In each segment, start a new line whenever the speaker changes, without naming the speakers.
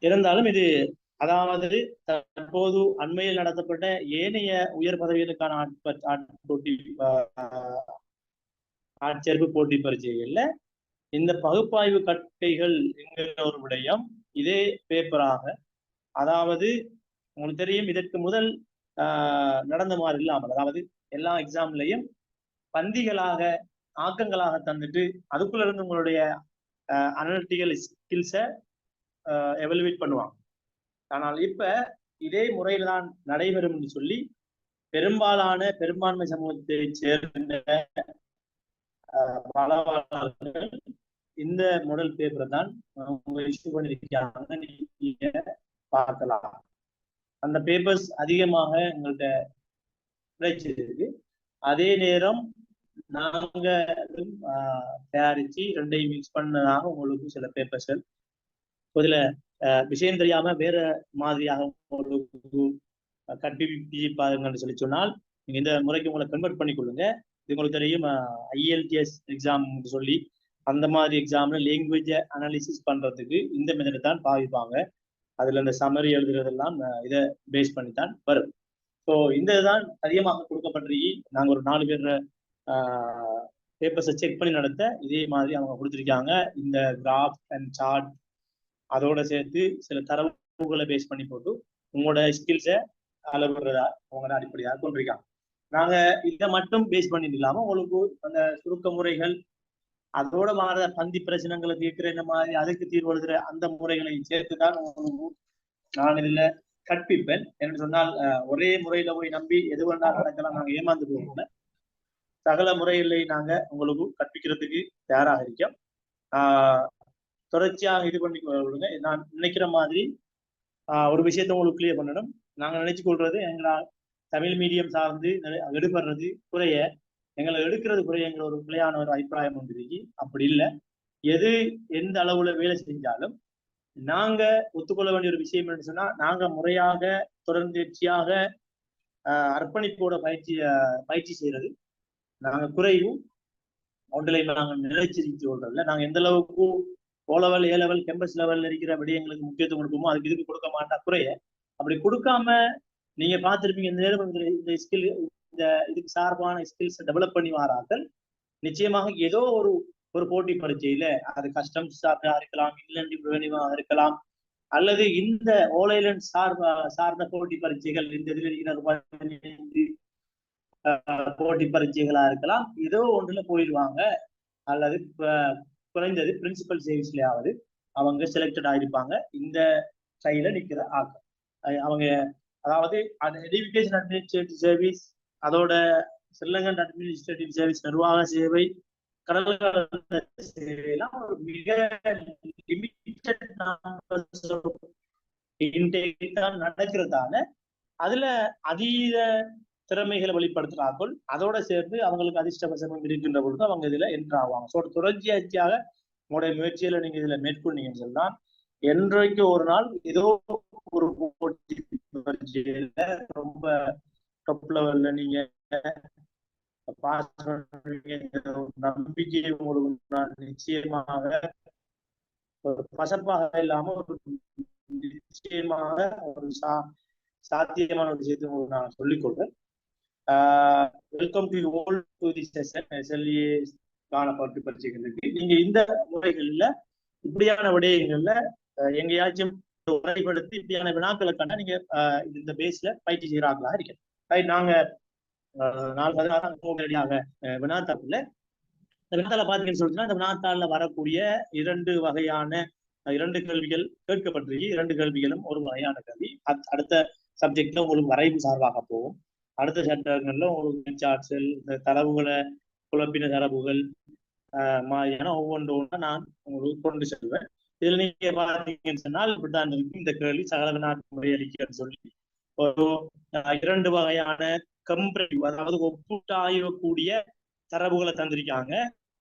இருந்தாலும் இது அதாவது தற்போது அண்மையில் நடத்தப்பட்ட ஏனைய உயர் பதவிகளுக்கான ஆட்சேர்ப்பு போட்டி பரீட்சைகள்ல இந்த பகுப்பாய்வு கற்கைகள் என்கிற ஒரு விடயம் இதே பேப்பராக, அதாவது உங்களுக்கு தெரியும் இதற்கு முதல் நடந்த மாதிரி இல்லாமல், அதாவது எல்லா எக்ஸாம்லையும் பந்திகளாக ஆக்கங்களாக தந்துட்டு அதுக்குள்ள இருந்து உங்களுடைய அனலிட்டிக்கல் ஸ்கில்ஸை எவலுவேட் பண்ணுவாங்க. ஆனால் இப்ப இதே முறையில் தான் நடைபெறும் என்று சொல்லி பெரும்பான்மை சமூகத்தை சேர்ந்த பலவாளர்கள் இந்த மாடல் பேப்பரை தான் இஷ்யூ பண்ணிருக்காங்க. நீங்க பார்க்கலாம். அந்த பேப்பர்ஸ் அதிகமாக எங்கள்கிட்ட கிடைச்சிருக்கு. அதே நேரம் நாங்க தயாரிச்சு ரெண்டையும் மிக்ஸ் பண்ணதாக உங்களுக்கு சில பேப்பர்ஸ்கள் இதுல விஷயம் தெரியாம வேற மாதிரியாக உங்களுக்கு கற்பிப்பாருங்கன்னு சொல்லி சொன்னால் நீங்க இந்த முறைக்கு உங்களை கன்வெர்ட் பண்ணி கொள்ளுங்க. இது உங்களுக்கு தெரியும் IELTS எக்ஸாம் சொல்லி அந்த மாதிரி எக்ஸாம்ல லாங்குவேஜை அனாலிசிஸ் பண்றதுக்கு இந்த மெத்தட் தான் பாவிப்பாங்க. அதுல இந்த சம்மரி எழுதுறதெல்லாம் இதை பேஸ் பண்ணி தான் வரும். ஸோ இந்த இதுதான் அதிகமாக கொடுக்கப்பட்டிருக்கு. நாங்க ஒரு 4 பேர் பேப்பர்ஸை செக் பண்ணி நடத்த இதே மாதிரி அவங்க கொடுத்துருக்காங்க. இந்த கிராஃப் அண்ட் சார்ட் அதோட சேர்த்து சில தரவுகளை பேஸ் பண்ணி போட்டு உங்களோட ஸ்கில்ஸை அளவுறதா அவங்க அடிப்படையாக கொண்டிருக்காங்க. நாங்க இதை மட்டும் பேஸ் பண்ணி இல்லாம உங்களுக்கு அந்த சுருக்க முறைகள் அதோட மாற பந்தி பிரச்சனைகளை தீர்க்கிற இந்த மாதிரி அதுக்கு தீர்வு எழுதுற அந்த முறைகளை சேர்த்துதான் உங்களுக்கு நான் இதுல கற்பிப்பேன். என்று சொன்னால் ஒரே முறையில போய் நம்பி எது வேணாலும் நடக்கலாம் நாங்க ஏமாந்து போகல. சகல முறைகளை நாங்க உங்களுக்கு கற்பிக்கிறதுக்கு தயாராக இருக்கோம். தொடர்ச்சியாக இது பண்ணி விடுங்க. நான் நினைக்கிற மாதிரி ஒரு விஷயத்த உங்களுக்கு கிளியர் பண்ணணும். நாங்க நினைச்சு கொள்றது எங்களால் தமிழ் மீடியம் சார்ந்து எடுபடுறது குறைய, எங்களை எடுக்கிறது குறைய எங்களை ஒரு பிள்ளையான ஒரு அபிப்பிராயம் வந்துருக்கு. அப்படி இல்லை. எது எந்த அளவுல வேலை செஞ்சாலும் நாங்க ஒத்துக்கொள்ள வேண்டிய ஒரு விஷயம் என்று சொன்னா, நாங்க முறையாக தொடர்ச்சியாக அர்ப்பணிப்போட பயிற்சி செய்யறது நாங்க குறையும் ஒன்றில் நாங்க நிலைச்சிருச்சு கொள்றதுல நாங்க எந்த அளவுக்கு O level A level campus லெவல்ல இருக்கிற விடயங்களுக்கு முக்கியத்துவம் கொடுக்குமோ அதுக்கு இதுக்கு கொடுக்க மாட்டா குறைய. அப்படி கொடுக்காம நீங்க பார்த்துருப்பீங்க இந்த நேரம் இந்த ஸ்கில் இந்த இதுக்கு சார்பான ஸ்கில்ஸ் டெவலப் பண்ணி வரார்கள். நிச்சயமாக ஏதோ ஒரு போட்டி பரீட்சையில அது கஸ்டம்ஸ் இருக்கலாம், இன்லண்ட் ரெவென்யூவாக இருக்கலாம், அல்லது இந்த ஓலைலண்ட் சார்ந்த போட்டி பரீட்சைகள் இந்த இதில் இருக்கிற போட்டி பரீட்சைகளா இருக்கலாம். ஏதோ ஒன்றுல போயிடுவாங்க. அல்லது குறைந்தது பிரின்சிபல் சர்வீஸ்லயாவது அவங்க செலக்டட் ஆயிருப்பாங்க. இந்த சைட்ல நிக்கிற ஆட்கள் அவங்க, அதாவது எஜுகேஷன் அட்மினிஸ்ட்ரேட்டிவ் சர்வீஸ், அதோட ஸ்ரீலங்கன் அட்மினிஸ்ட்ரேட்டிவ் சர்வீஸ் நிர்வாக சேவை, கடல் சேவையெல்லாம் ஒரு மிக லிமிட்டட் இன்டேக் தான் நடக்கிறதால அதுல அதீத திறமைகளை வெளிப்படுத்துறார்கள். அதோட சேர்ந்து அவங்களுக்கு அதிர்ஷ்டவசமும் இருக்கின்ற பொழுது அவங்க இதுல என்ட்ரு ஆவாங்க. ஸோ தொடர்ச்சியாக உங்களுடைய முயற்சியில நீங்க இதுல மேற்கொண்டீங்கன்னு சொன்னா என்றைக்கு ஒரு நாள் ஏதோ ஒரு போட்டி ரொம்ப டாப் லெவல்ல நீங்க பாஸ் நம்பிக்கை உங்களுக்கு நிச்சயமாக ஒரு பசப்பாக இல்லாம ஒரு நிச்சயமாக ஒரு சாத்தியமான ஒரு விஷயத்தை உங்களுக்கு நான் சொல்லிக்கொள்றேன். Welcome to all to the session. SLA காணப்பட்டு பரீட்சைகளுக்கு நீங்க இந்த முறைகள்ல இப்படியான விடயங்கள்ல எங்கேயாச்சும் வரைபடுத்தி இப்படியான வினாக்களை கண்டா நீங்க இந்த பேஸ்ல பயிற்சி செய்யறாங்களா இருக்கு. நாங்க 4-16 வினாத்தாள்ல இந்த வினாத்தாள பாத்தீங்கன்னு சொல்லிச்சுன்னா இந்த வினாத்தாள்ல வரக்கூடிய 2 வகையான 2 கேள்விகள் கேட்கப்பட்டிருக்கு. 2 கேள்விகளும் ஒரு வகையான கேள்வி. அடுத்த சப்ஜெக்ட்ல உங்களுக்கு வரைவு சார்பாக போகும். அடுத்த சட்டங்கள்ல உங்களுக்கு சார்ட்ஸல், இந்த தரவுகளை குழப்பின தரவுகள் மாதிரியான ஒவ்வொன்றா நான் உங்களுக்கு கொண்டு செல்வேன். இதுல நீங்க பாத்தீங்கன்னு சொன்னால் இப்படித்தான் இருக்கு. இந்த கேள்வி சகல வினாட்டு முறையளிக்கிறன்னு சொல்லி ஒரு 2 வகையான கம்பேரிட்டிவ், அதாவது ஒப்புட்டு ஆய்வக்கூடிய தரவுகளை தந்திருக்காங்க.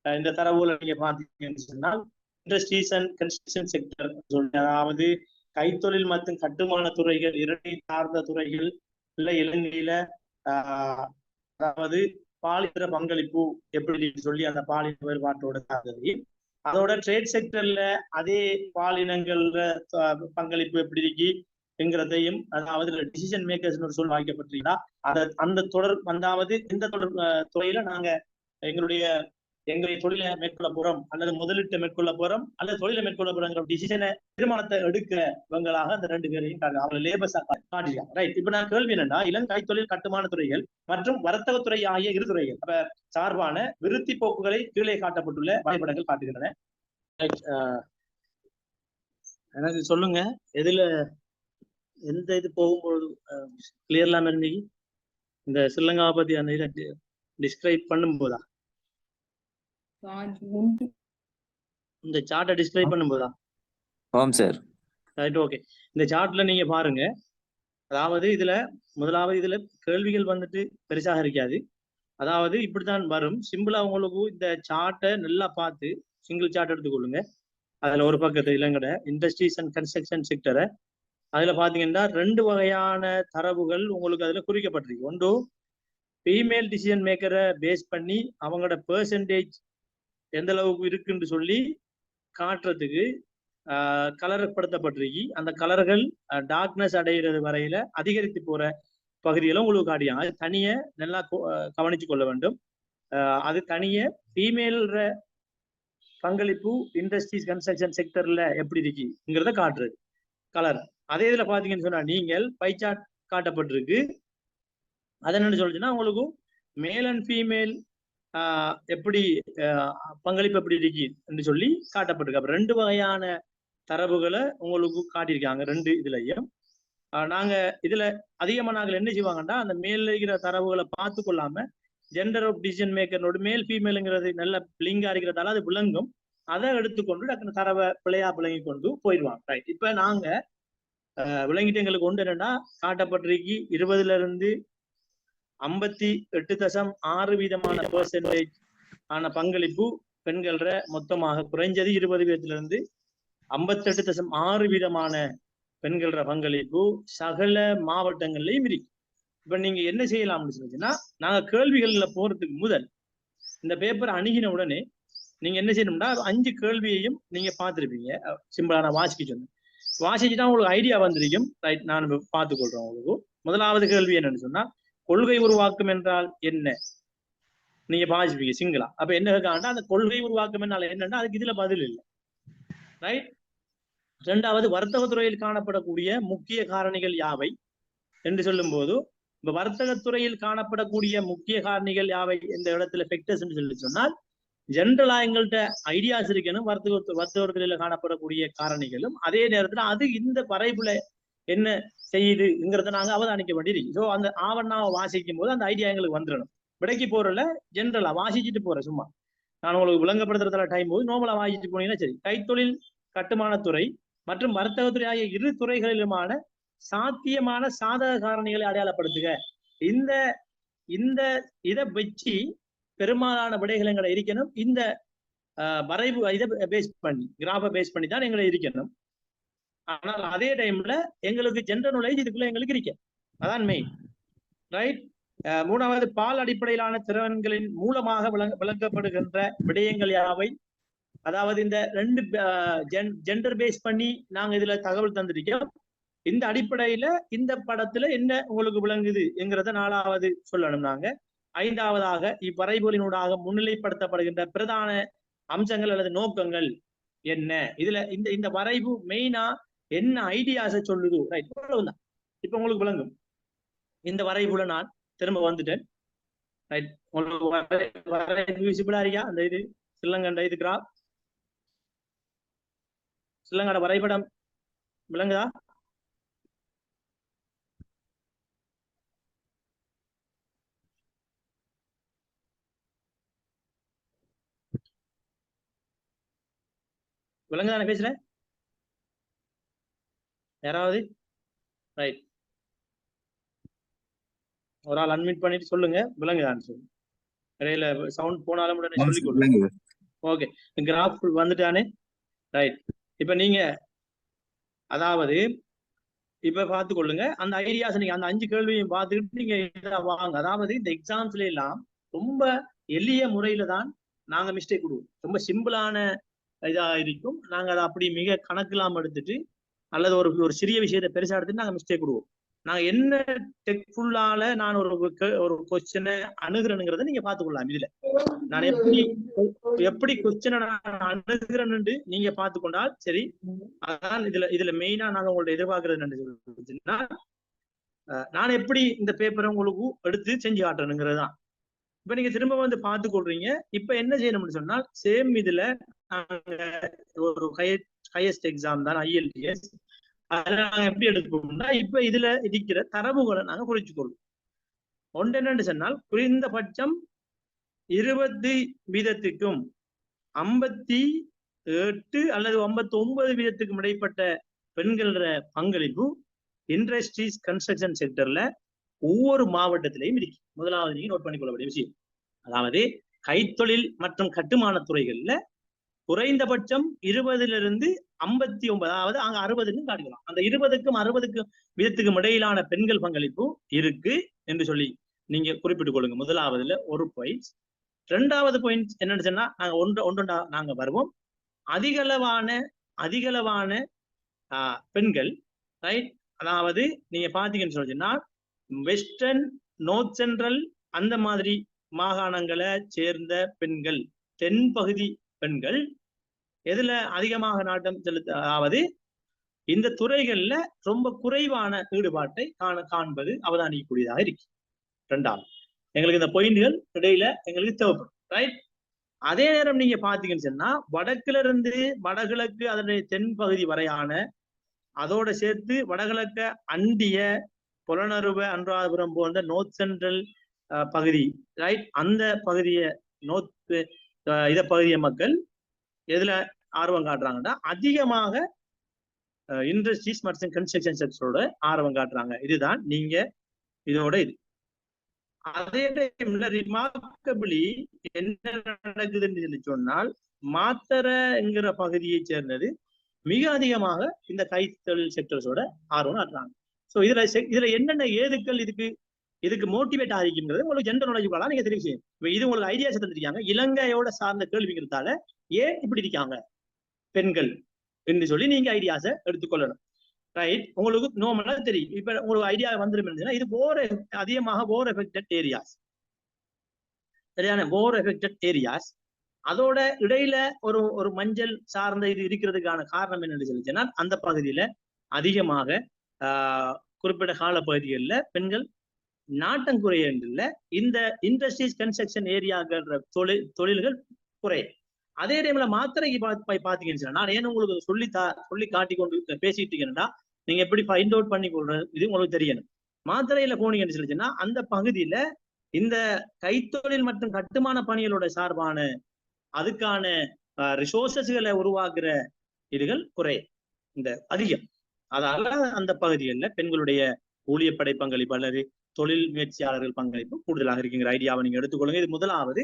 இந்த தரவுகளை நீங்க பாத்தீங்கன்னு சொன்னால் இண்டஸ்ட்ரீஸ் அண்ட் கன்ஸ்ட்ரக்ஷன் செக்டர் சொல்லி, அதாவது கைத்தொழில் மற்றும் கட்டுமான துறைகள் 2 சார்ந்த துறைகள் இல்லை இலங்கையில அதாவது பாலின பங்களிப்பு எப்படி சொல்லி அந்த பாலின வேறுபாட்டோட சார்ந்ததையும் அதோட ட்ரேட் செக்டர்ல அதே பாலினங்கள்ல பங்களிப்பு எப்படி இருக்குங்கிறதையும், அதாவது டிசிஷன் மேக்கர்ஸ் ஒரு சொல் வாய்க்கப்பட்டிருக்கா அந்த தொடர் அதாவது இந்த தொடர் துறையில நாங்க எங்களுடைய தொழிலை மேற்கொள்ள போறோம் அல்லது முதலீட்டை மேற்கொள்ள போறோம் அல்லது தொழிலை மேற்கொள்ள போறோங்கிற டிசிஷனை தீர்மானத்தை எடுக்கிறவங்களாக அந்த 2 பேரையும் அவங்க லேபர்ஸா காட்டிருக்காங்க. ரைட். இப்ப நான் கேள்வி என்னன்னா, இளங்கை தொழில் கட்டுமான துறைகள் மற்றும் வர்த்தகத்துறை ஆகிய இரு துறைகள் அப்ப சார்பான விருத்தி போக்குகளை கீழே காட்டப்பட்டுள்ள வரைபடங்கள் காட்டுகின்றன. எனக்கு சொல்லுங்க, எதுல எந்த இது போகும்போது கிளியர்லாம் இருந்தீங்க இந்த ஸ்ரீலங்காவை பத்தி அந்த இதை டிஸ்கிரைப் பண்ணும் போதா, இந்த சார்ட்டை டிஸ்கிரைப் பண்ணும் போதா?
ஆம் சார்.
Right, okay. இந்த சார்ட்ல நீங்க பாருங்க, அதாவது இதுல முதலாவது இதுல கேள்விகள் வந்துட்டு பெருசாக இருக்காது. அதாவது இப்படித்தான் வரும். சிம்பிளா உங்களுக்கு இந்த சார்ட்டை நல்லா பார்த்து சிங்கிள் சார்ட் எடுத்துக்கொள்ளுங்க. அதுல ஒரு பக்கத்து இலங்கட இண்டஸ்ட்ரீஸ் அண்ட் கன்ஸ்ட்ரக்ஷன் செக்டரை அதுல பாத்தீங்கன்னா 2 வகையான தரவுகள் உங்களுக்கு அதுல குறிக்கப்பட்டிருக்கு. ஒன்று ஃபீமேல் டிசிஷன் மேக்கரை பேஸ் பண்ணி அவங்களோட பெர்சன்டேஜ் எந்த அளவுக்கு இருக்குன்னு சொல்லி காட்டுறதுக்கு கலர்படுத்தப்பட்டிருக்கு. அந்த கலர்கள் டார்க்னஸ் அடைகிறது வரையில அதிகரித்து போற பகுதியெல்லாம் உங்களுக்கு காட்டியாங்க. அது தனிய நல்லா கவனிச்சு கொள்ள வேண்டும். அது தனிய ஃபீமேல் பங்களிப்பு இண்டஸ்ட்ரீஸ் கன்ஸ்ட்ரக்ஷன் செக்டர்ல எப்படி இருக்குங்கிறத காட்டுறது கலர். அதே இதுல பாத்தீங்கன்னு சொன்னா நீங்கள் பை சார்ட் காட்டப்பட்டிருக்கு. அது என்னன்னு சொல்லுச்சுன்னா உங்களுக்கு மேல் அண்ட் ஃபீமேல் எப்படி பங்களிப்பு எப்படி இருக்கு என்று சொல்லி காட்டப்பட்டிருக்கு. அப்ப 2 வகையான தரவுகளை உங்களுக்கு காட்டியிருக்காங்க 2 இதுலயும். நாங்க இதுல அதிகமா நாங்கள் என்ன செய்வாங்கன்னா, அந்த மேல இருக்கிற தரவுகளை பார்த்து கொள்ளாம ஜெண்டர் ஆஃப் டிசிஷன் மேக்கரோட மேல் ஃபீமேலுங்கிறது நல்ல லிங்கா இருக்கிறதால அது விளங்கும். அதை எடுத்துக்கொண்டு டக்குனு தரவை விளங்கி கொண்டு போயிடுவாங்க. ரைட். இப்ப நாங்க விளங்கிட்டு எங்களுக்கு ஒன்று என்னன்னா, காட்டப்பட்டிருக்கு 20ல இருந்து 58.6% பெர்சன்டேஜ் ஆன பங்களிப்பு பெண்கள மொத்தமாக குறைஞ்சது 20% 58.6% பெண்கள பங்களிப்பு சகல மாவட்டங்கள்லயும் இருக்கு. இப்ப நீங்க என்ன செய்யலாம்னு சொன்னீங்கன்னா, நாங்க கேள்விகள்ல போறதுக்கு முதல் இந்த பேப்பர் அணுகின உடனே நீங்க என்ன செய்யணும்னா 5 கேள்வியையும் நீங்க பார்த்துருப்பீங்க. சிம்பிளா நான் வாசிக்க சொன்னேன். வாசிச்சுட்டா உங்களுக்கு ஐடியா வந்திருக்கும். ரைட், நான் பார்த்துக்கொள்றேன். உங்களுக்கு முதலாவது கேள்வி என்னன்னு சொன்னா, கொள்கை உருவாக்கம் என்றால் என்ன? நீங்க வாசிப்பீங்க சிங்களா. அப்ப என்ன கேட்காண்டா, அந்த கொள்கை உருவாக்கம் என்றால் என்னன்னா அதுக்கு இதுல பதில் இல்லை. ரைட். 2வது வர்த்தகத்துறையில் காணப்படக்கூடிய முக்கிய காரணிகள் யாவை என்று சொல்லும் போது, இப்ப வர்த்தகத்துறையில் காணப்படக்கூடிய முக்கிய காரணிகள் யாவை இந்த இடத்துல ஃபெக்டர்ஸ் என்று சொல்லி சொன்னால், ஜென்ரலா எங்கள்கிட்ட ஐடியாஸ் இருக்கணும் வர்த்தகத்துறையில காணப்படக்கூடிய காரணிகளும், அதே நேரத்துல அது இந்த வரைபுல என்ன செய்யுதுங்கிறத நாங்க அவதானிக்க வேண்டியிருக்கு. ஸோ அந்த ஆவணாவை வாசிக்கும் போது அந்த ஐடியா எங்களுக்கு வந்துடணும். விடைக்கு போறல ஜென்ரலா வாசிச்சுட்டு போறேன். சும்மா நான் உங்களுக்கு விளங்கப்படுத்துறதுல டைம் போது நோமலா வாசிச்சுட்டு போனீங்கன்னா சரி. கைத்தொழில் கட்டுமானத்துறை மற்றும் வர்த்தகத்துறை ஆகிய இரு துறைகளிலுமான சாத்தியமான சாதக காரணிகளை அடையாளப்படுத்துக. இந்த இந்த இதை வச்சு பெரும்பாலான விடைகள் எங்களை இருக்கணும். இந்த வரைவு இதை பேஸ் பண்ணி கிராஃபை பேஸ் பண்ணி தான் எங்களை இருக்கணும். ஆனால் அதே டைம்ல எங்களுக்கு ஜெனரல் நாலேஜ் இதுக்குள்ள எங்களுக்கு இருக்கு. அதான் மெயின். ரைட். 3வது பால் அடிப்படையிலான திறன்களின் மூலமாக விளக்கப்படுகின்ற விடயங்கள் யாவை? அதாவது இந்த 2 ஜெண்டர் பேஸ் பண்ணி நாங்க இதுல தகவல் தந்திருக்கோம். இந்த அடிப்படையில இந்த படத்துல என்ன உங்களுக்கு விளங்குதுங்கிறத 4வது சொல்லணும் நாங்க. 5வதாக இவ்வரைபொலினூடாக முன்னிலைப்படுத்தப்படுகின்ற பிரதான அம்சங்கள் அல்லது நோக்கங்கள் என்ன? இதுல இந்த வரைவு மெயினா என்ன ஐடியாஸை சொல்லுது? ரைட். இவ்வளவுதான். இப்ப உங்களுக்கு விளங்கும். இந்த வரைவுல நான் திரும்ப வந்துட்டேன். ரைட். உங்களுக்கு விசிபிளா இருக்கா? அந்த இது ஸ்ரீலங்கா இது கிராஃப் ஸ்ரீலங்காட வரைபடம் விளங்குதா? விளங்குதானே பேசுறேன்? யாராவது? ரைட். ஒரு ஆள் அன்மியூட் பண்ணிட்டு சொல்லுங்க விளங்குதான்னு சொல்லுங்க. இடையில சவுண்ட் போனாலும் உடனே சொல்லிக் கொடுங்க. ஓகே. கிராஃப் வந்துட்டானே. ரைட். இப்ப நீங்க அதாவது இப்ப பார்த்து கொள்ளுங்க. அந்த ஐடியாஸ் நீங்க அந்த 5 கேள்வியும் பார்த்துக்கிட்டு நீங்க வாங்க. அதாவது இந்த எக்ஸாம்ஸ்ல எல்லாம் ரொம்ப எளிய முறையில தான் நாங்க மிஸ்டேக் கொடுவோம். ரொம்ப சிம்பிளான இதா இருக்கும். நாங்க அதை அப்படி மிக கணக்கில்லாம எடுத்துட்டு அல்லது ஒரு சிறிய விஷயத்தை பெருசா எடுத்துட்டு நாங்க மிஸ்டேக் கொடுவோம். நான் என்ன டெக்ஃபுல்லால நான் ஒரு கொஸ்டினை அணுகிறேனுங்கிறத நீங்க பாத்துக்கொள்ளலாம். இதுல நான் எப்படி கொஸ்டினை நான் அணுகிறேன்னு நீங்க பாத்துக்கொண்டால் சரி. அதான் இதுல மெயினா நாங்க உங்கள்ட்ட எதிர்பார்க்கறது என்ன, நான் எப்படி இந்த பேப்பரை உங்களுக்கு எடுத்து செஞ்சு காட்டுறேனுங்கிறது தான். இப்ப நீங்க திரும்ப வந்து பார்த்து கொள்றீங்க. இப்ப என்ன செய்யணும்னு சொன்னால் சேம் இதுல ஒரு ஹையஸ்ட் எக்ஸாம் தான் IELTS. அதுல நாங்க எப்படி எடுத்துக்கோம்னா இப்ப இதுல இருக்கிற தரவுகளை நாங்க குறிச்சு கொள்வோம். ஒன்று என்னன்னு சொன்னால் குறைந்தபட்சம் 20% 58 அல்லது 59% இடைப்பட்ட பெண்கள பங்களிப்பு இண்டஸ்ட்ரீஸ் கன்ஸ்ட்ரக்ஷன் செக்டர்ல ஒவ்வொரு மாவட்டத்திலையும் இருக்கு. முதலாவது நீங்க நோட் பண்ணிக்கொள்ள வேண்டிய விஷயம், அதாவது கைத்தொழில் மற்றும் கட்டுமான துறைகள்ல குறைந்தபட்சம் 20 - 59, அதாவது அங்க 60ன்னு காட்டிக்கலாம். அந்த 20க்கும் 60% இடையிலான பெண்கள் பங்களிப்பு இருக்கு என்று சொல்லி நீங்க குறிப்பிட்டுக் கொள்ளுங்க. முதலாவதுல ஒரு பாயிண்ட். இரண்டாவது பாயிண்ட் என்னன்னு சொன்னா நாங்க ஒன்றா நாங்க வருவோம். அதிகளவான பெண்கள், ரைட்? அதாவது நீங்க பாத்தீங்கன்னு சொன்னா வெஸ்டர்ன், நார்த் சென்ட்ரல் அந்த மாதிரி மாகாணங்களை சேர்ந்த பெண்கள், தென் பகுதி பெண்கள் எதுல அதிகமாக நாட்டம் அதாவது இந்த துறைகள்ல ரொம்ப குறைவான ஈடுபாட்டை காண்பது அவதானிக்கக்கூடியதாக இருக்கு. இரண்டாவது எங்களுக்கு இந்த பாயிண்ட்கள் இடையில எங்களுக்கு தேவைப்படும், ரைட்? அதே நேரம் நீங்க பாத்தீங்கன்னு சொன்னா வடக்குல இருந்து வடகிழக்கு அதனுடைய தென் பகுதி வரையான, அதோட சேர்த்து வடகிழக்க அண்டிய புலனறுவ அனுராதபுரம் போன்ற நோர்த் சென்ட்ரல் பகுதி, ரைட்? அந்த பகுதியை இத பகுதிய மக்கள் எதுல ஆர்வம் காட்டுறாங்கன்னா அதிகமாக இண்டஸ்ட்ரீஸ் மற்றும் கன்ஸ்ட்ரக்ஷன் செக்டரோட ஆர்வம் காட்டுறாங்க. இதுதான் நீங்க இதோட இது. அதே டைம்ல ரிமார்க்கபிளி என்ன நடக்குதுன்னு சொல்லி சொன்னால் மாத்தரைங்கிற பகுதியை சேர்ந்தது மிக அதிகமாக இந்த கைத்தொழில் செக்டர்ஸோட ஆர்வம் காட்டுறாங்க. ஸோ இதுல என்னென்ன ஏதுக்கள் இதுக்கு மோட்டிவேட் ஆகிருக்குங்கிறது உங்களுக்கு ஜென்ரல் நாலேஜ் நீங்க தெரியும். இது உங்களுக்கு ஐடியாஸ் தந்திருக்காங்க. இலங்கையோட சார்ந்த கேள்விங்கிறதால ஏன் இப்படி இருக்காங்க பெண்கள் என்று சொல்லி நீங்க ஐடியாஸை எடுத்துக்கொள்ளணும், ரைட்? உங்களுக்கு நார்மலா தெரியும். இப்ப உங்களுக்கு ஐடியா வந்துருந்ததுன்னா இது அதிகமாக போர் எஃபெக்டட் ஏரியாஸ், சரியான போர் எஃபெக்டட் ஏரியாஸ். அதோட இடையில ஒரு மஞ்சள் சார்ந்த இது இருக்கிறதுக்கான காரணம் என்னன்னு சொல்லிச்சுன்னா அந்த பகுதியில அதிகமாக குறிப்பிட்ட கால பகுதிகளில் பெண்கள் நாட்டங்குறையில இந்த இண்டஸ்ட்ரீஸ் கன்ஸ்ட்ரக்ஷன் ஏரியாங்கிற தொழில்கள் குறை. அதே டைம்ல மாத்திரைக்கு பாத்தீங்கன்னு நான் ஏன் உங்களுக்கு சொல்லி காட்டி கொண்டு பேசிட்டு இருக்கேன்னா நீங்க எப்படி ஃபைண்ட் அவுட் பண்ணி கொள்றது இது உங்களுக்கு தெரியணும். மாத்திரையில போனீங்கன்னு சொல்லிச்சுன்னா அந்த பகுதியில இந்த கைத்தொழில் மற்றும் கட்டுமான பணிகளோட சார்பான அதுக்கான ரிசோர்சஸ்களை உருவாக்குற இதுகள் குறை இந்த அதிகம். அதால அந்த பகுதிகளில் பெண்களுடைய ஊழியப்படை பங்களிப்பு அல்லது தொழில் முயற்சியாளர்கள் பங்களிப்பு கூடுதலாக இருக்குங்கிற ஐடியாவை நீங்க எடுத்துக்கொள்ளுங்க. இது முதலாவது.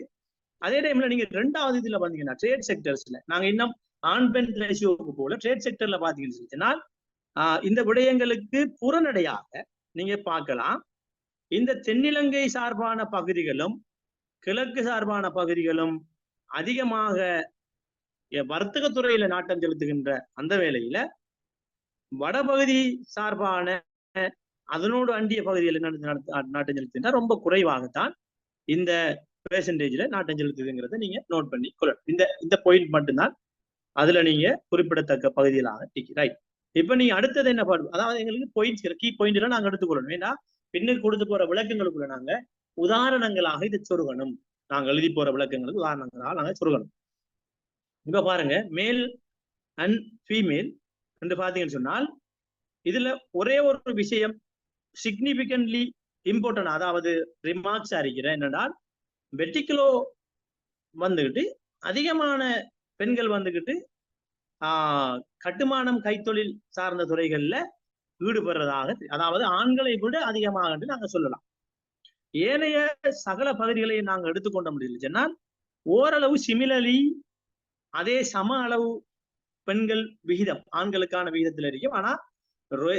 அதே டைம்ல நீங்க ரெண்டாவது இதுல பாத்தீங்கன்னா ட்ரேட் செக்டர்ஸ்ல நாங்க இன்னும் ஆண் பெண் ரேஷியோவுக்கு போல ட்ரேட் செக்டர்ல பாத்தீங்கன்னு சொன்னா இந்த விடயங்களுக்கு புறநடையாக நீங்க பார்க்கலாம். இந்த தென்னிலங்கை சார்பான பகுதிகளும் கிழக்கு சார்பான பகுதிகளும் அதிகமாக வர்த்தகத்துறையில நாட்டம் செலுத்துகின்ற அந்த வேளையில வடபகுதி சார்பான அதனோடு அண்டிய பகுதியில் நாட்டம் செலுத்துகின்ற ரொம்ப குறைவாகத்தான் இந்த பெர்சன்டேஜ்ல நாட்டம் செலுத்துதுங்கிறத நீங்க நோட் பண்ணி கொள்ளணும். இந்த பாயிண்ட் மட்டும்தான் அதுல நீங்க குறிப்பிடத்தக்க பகுதிகளாக ரைட். இப்ப நீங்க அடுத்தது என்ன பாடு, அதாவது எங்களுக்கு பாயிண்ட்ஸ் கீ பாயிண்ட் எல்லாம் நாங்க எடுத்துக்கொள்ளணும். ஏன்னா பின்னுக்கு கொடுத்து போற விளக்கங்களுக்குள்ள நாங்க உதாரணங்களாக இதை சொருகணும். நாங்க எழுதி போற விளக்கங்களுக்கு உதாரணங்களாக நாங்க சொருகணும். இப்ப பாருங்க, மேல் அண்ட் ஃபீமேல் என்று பாத்தீங்கன்னு சொன்னால் இதுல ஒரே ஒரு விஷயம் சிக்னிபிகன்ட்லி இம்பார்ட்டன்ட், அதாவது ரிமார்க்ஸ் அறிகிறேன் என்னென்னால் வெர்டிகலோ வந்துகிட்டு அதிகமான பெண்கள் வந்துகிட்டு கட்டுமானம் கைத்தொழில் சார்ந்த துறைகள்ல ஈடுபடுறதாக, அதாவது ஆண்களை விட அதிகமாக நாங்க சொல்லலாம். ஏனைய சகல பகுதிகளை நாங்க எடுத்துக்கொண்ட முடியல. ஓரளவு சிமிலர்லி அதே சம அளவு பெண்கள் விகிதம் ஆண்களுக்கான விகிதத்தில் இருக்கும். ஆனா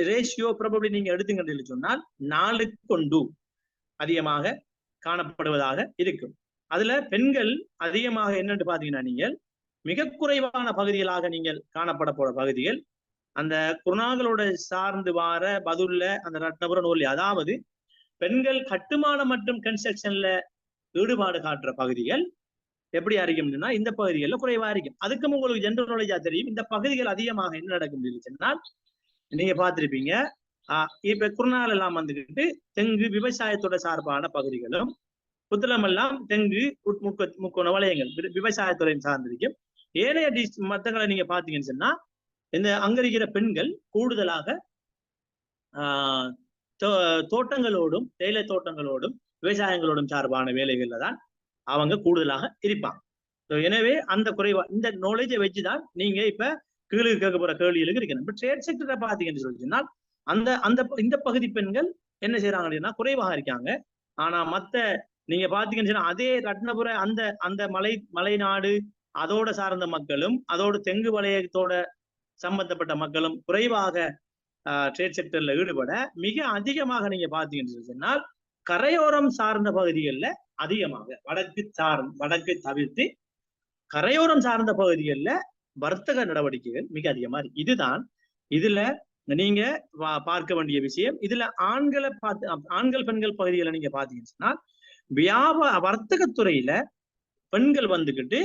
ரேஷியோ ப்ராபபிலி நீங்க எடுத்துக்கிட்டு சொன்னால் 4:1 அதிகமாக காணப்படுவதாக இருக்கும். அதுல பெண்கள் அதிகமாக என்னன்னு பாத்தீங்கன்னா நீங்கள் மிக குறைவான பகுதிகளாக நீங்கள் காணப்பட போற பகுதிகள் அந்த குருநாகலோட சார்ந்து வார பதுல்ல அந்த ரத்னபுர நூல், அதாவது பெண்கள் கட்டுமானம் மற்றும் கன்ஸ்ட்ரக்ஷன்ல ஈடுபாடு காட்டுற பகுதிகள் எப்படி அறிக்கும்னா இந்த பகுதிகளில் குறைவா இருக்கும். அதுக்கும் உங்களுக்கு ஜென்ரல் நாலேஜா தெரியும். இந்த பகுதிகள் அதிகமாக என்ன நடக்கும் சொன்னால் நீங்க பார்த்திருப்பீங்க. இப்ப குருநாள் எல்லாம் வந்துகிட்டு தெங்கு விவசாயத்தோட சார்பான பகுதிகளும், புத்தளம் எல்லாம் தெங்கு முக்கோண வளையங்கள் விவசாயத்துறையும் சார்ந்திருக்கும். ஏனைய மத்தங்களை நீங்க பாத்தீங்கன்னு சொன்னா இந்த அங்க இருக்கிற பெண்கள் கூடுதலாக தோட்டங்களோடும் தேயிலை தோட்டங்களோடும் விவசாயங்களோடும் சார்பான வேலைகள்ல தான் அவங்க கூடுதலாக இருப்பாங்க. எனவே அந்த குறைவா இந்த நாலேஜை வச்சுதான் நீங்க இப்ப கீழே கேட்க போற கேள்விகளுக்கு இருக்கணும். இப்ப ட்ரேட் செக்டரை பாத்தீங்கன்னு சொல்லிச்சுன்னா அந்த அந்த இந்த பகுதி பெண்கள் என்ன செய்யறாங்க அப்படின்னா குறைவாக இருக்காங்க. ஆனா மத்த நீங்க பாத்தீங்கன்னு சொன்னா அதே ரத்னபுர அந்த அந்த மலைநாடு அதோட சார்ந்த மக்களும் அதோட தெங்கு வலயத்தோட சம்பந்தப்பட்ட மக்களும் குறைவாக ட்ரேட் செக்டர்ல ஈடுபட, மிக அதிகமாக நீங்க பாத்தீங்கன்னு சொன்னால் கரையோரம் சார்ந்த பகுதிகளில் அதிகமாக வடக்கு தவிர்த்து கரையோரம் சார்ந்த பகுதிகளில் வர்த்தக நடவடிக்கைகள் மிக அதிகமா இருக்கு. இதுதான் இதுல நீங்க பார்க்க வேண்டிய விஷயம். இதுல ஆண்கள் பெண்கள் பகுதிகளை நீங்க பாத்தீங்கன்னா வர்த்தகத்துறையில பெண்கள் வந்துகிட்டு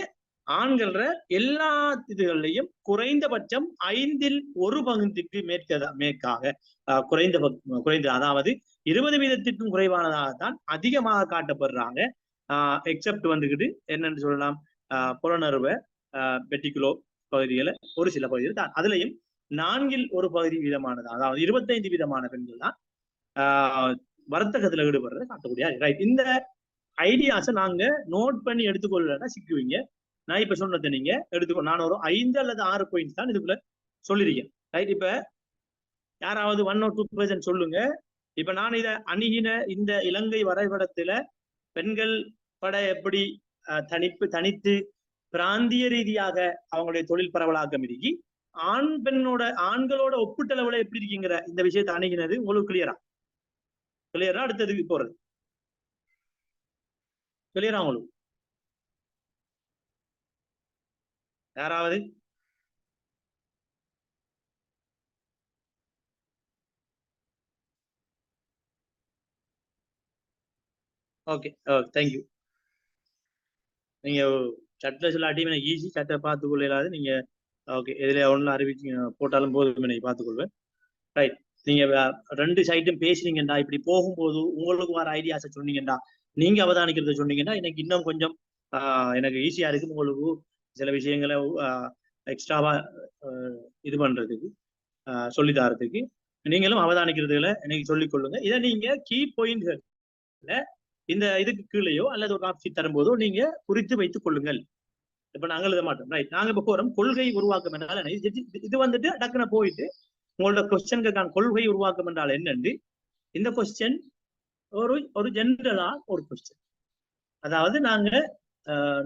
ஆண்கள எல்லா இதுகள்லையும் குறைந்தபட்சம் 1/5 மேற்காக குறைந்த அதாவது 20% குறைவானதாகத்தான் அதிகமாக காட்டப்படுறாங்க. எக்ஸப்ட் வந்துகிட்டு என்னன்னு சொல்லலாம், புலனறுவ பெட்டிகுலோ பகுதிகளை ஒரு சில பகுதிகள் தான். அதுலயும் 4% வீதமானது, அதாவது 25% பெண்கள் தான் வர்த்தகத்துல ஈடுபடுறதை காட்டக்கூடிய. ரைட், இந்த ஐடியாஸை நாங்க நோட் பண்ணி எடுத்துக்கொள்ளா சிக்குவீங்க. நான் இப்ப சொன்னதை நீங்க எடுத்துக்கோ. நான் ஒரு 5 அல்லது 6 பாயிண்ட்ஸ் தான் இதுக்குள்ள சொல்லிருக்கேன். ரைட், இப்ப யாராவது 1 or 2% சொல்லுங்க. இப்ப நான் இதை அணுகின இந்த இலங்கை வரைபடத்துல பெண்கள் பட எப்படி தனித்து பிராந்திய ரீதியாக அவங்களுடைய தொழில் பரவலாக்கம் இருக்கி ஆண்களோட ஒப்பீட்டளவுல எப்படி இருக்குங்கிற இந்த விஷயத்தை அணுகினது உங்களுக்கு கிளியரா அடுத்ததுக்கு போறது கிளியரா உங்களுக்கு யாராவது? Okay, thank you. நீங்க சட்டை சொல்லாட்டி ஈஸி சட்டை பார்த்துக்கொள்ள இல்லாது நீங்க ஓகே இதுல ஒன்றும் அறிவிச்சு போட்டாலும் போதும் பார்த்துக்கொள்வேன். ரைட், நீங்க 2 சைட்டும் பேசுனீங்கடா, இப்படி போகும்போது உங்களுக்கு வர ஐடியாஸை சொன்னீங்கடா, நீங்க அவதானிக்கிறத சொன்னீங்கன்னா எனக்கு இன்னும் கொஞ்சம் எனக்கு ஈஸியா இருக்கு. உங்களுக்கு சில விஷயங்களை எக்ஸ்ட்ராவா இது பண்றதுக்கு சொல்லி தரதுக்கு நீங்களும் அவதானிக்கிறதுல எனக்கு சொல்லிக் கொள்ளுங்க. இதை நீங்க கீ பாயிண்ட்ல இந்த இதுக்கு கீழேயோ அல்லது ஒரு ஆப்ஷன் தரும்போதோ நீங்க குறித்து வைத்துக் கொள்ளுங்கள். இப்ப நாங்க எழுத மாட்டோம். ரைட், நாங்க இப்ப போறோம் கொள்கை உருவாக்கம் என்றால் இது வந்துட்டு டக்குன போயிட்டு உங்களோட கொஸ்டினுக்கான கொள்கை உருவாக்கம் என்றால் என்னன்னு இந்த கொஸ்டின் ஒரு ஜென்ரலா ஒரு கொஸ்டின், அதாவது நாங்க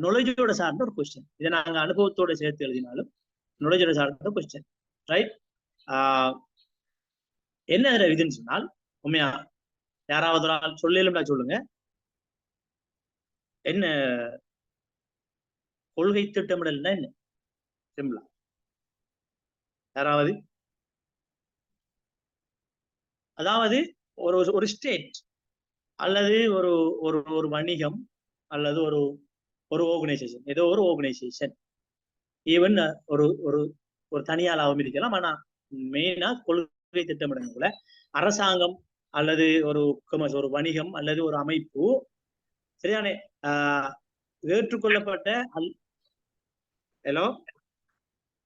நாலேஜோட சார்ந்த ஒரு கொஸ்டின். இதை நாங்க அனுபவத்தோட சேர்த்து எழுதினாலும் நாலேஜோட சார்ந்த கொஸ்டின். ரைட், என்ன இதுன்னு சொன்னால் உண்மையா யாராவது ஒரு ஆள் சொல்லலும்னா சொல்லுங்க. என்ன கொள்கை திட்டமிடல்னா என்ன சிம்பிளா யாராவது? அதாவது ஒரு ஸ்டேட் அல்லது ஒரு ஒரு ஒரு வணிகம் அல்லது ஒரு ஒரு ஆர்கனைசேஷன், ஏதோ ஒரு ஆர்கனைசேஷன், ஈவன் ஒரு ஒரு ஒரு தனியாளாகவும் இருக்கலாம். ஆனா மெயினா கொள்கை திட்டமிடல அரசாங்கம் அல்லது ஒரு வணிகம் அல்லது ஒரு அமைப்பு சரியான ஏற்றுக்கொள்ளப்பட்ட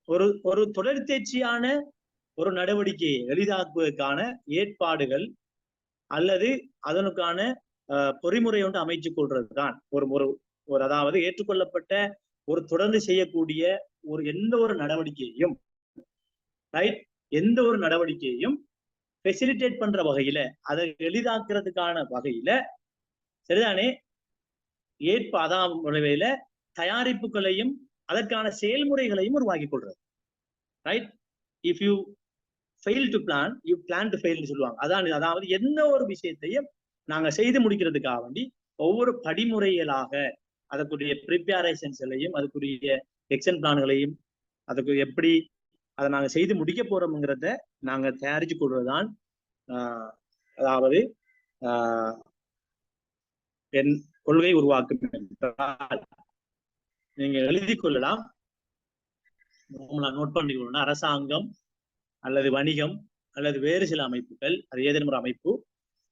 ஒரு தொடர்ச்சியான ஒரு நடவடிக்கையை எளிதாக்குவதற்கான ஏற்பாடுகள் அல்லது அதனுக்கான பொறிமுறை ஒன்று அமைச்சுக் கொள்றதுதான் ஒரு அதாவது ஏற்றுக்கொள்ளப்பட்ட ஒரு தொடர்ந்து செய்யக்கூடிய எந்த ஒரு நடவடிக்கையையும் ரைட் எந்த ஒரு நடவடிக்கையையும் ஃபெசிலிட்டேட் பண்ற வகையில அதை எளிதாக்குறதுக்கான வகையில சரிதானே அதான் முறையில தயாரிப்புகளையும் அதற்கான செயல்முறைகளையும் உருவாக்கி கொள்றது. Right, if you fail to plan you plan to fail சொல்லுவாங்க. அதாவது எந்த ஒரு விஷயத்தையும் நாங்க செய்து முடிக்கிறதுக்காக வேண்டி ஒவ்வொரு படிமுறைகளாக அதுக்குரிய ப்ரிப்பரேஷன்ஸ்லையும் அதுக்குரிய எக்ஷன் பிளான்களையும் அதுக்கு எப்படி அதை நாங்க செய்து முடிக்க போறோம்ங்கிறத நாங்க தயாரிச்சு கொள்வதுதான் அதாவது என் கொள்கை உருவாக்கும் என்றால் நீங்க எழுதி கொள்ளலாம். நோட் பண்ணிக்கொள்ளணும். அரசாங்கம் அல்லது வணிகம் அல்லது வேறு சில அமைப்புகள், அது ஏதேனும் ஒரு அமைப்பு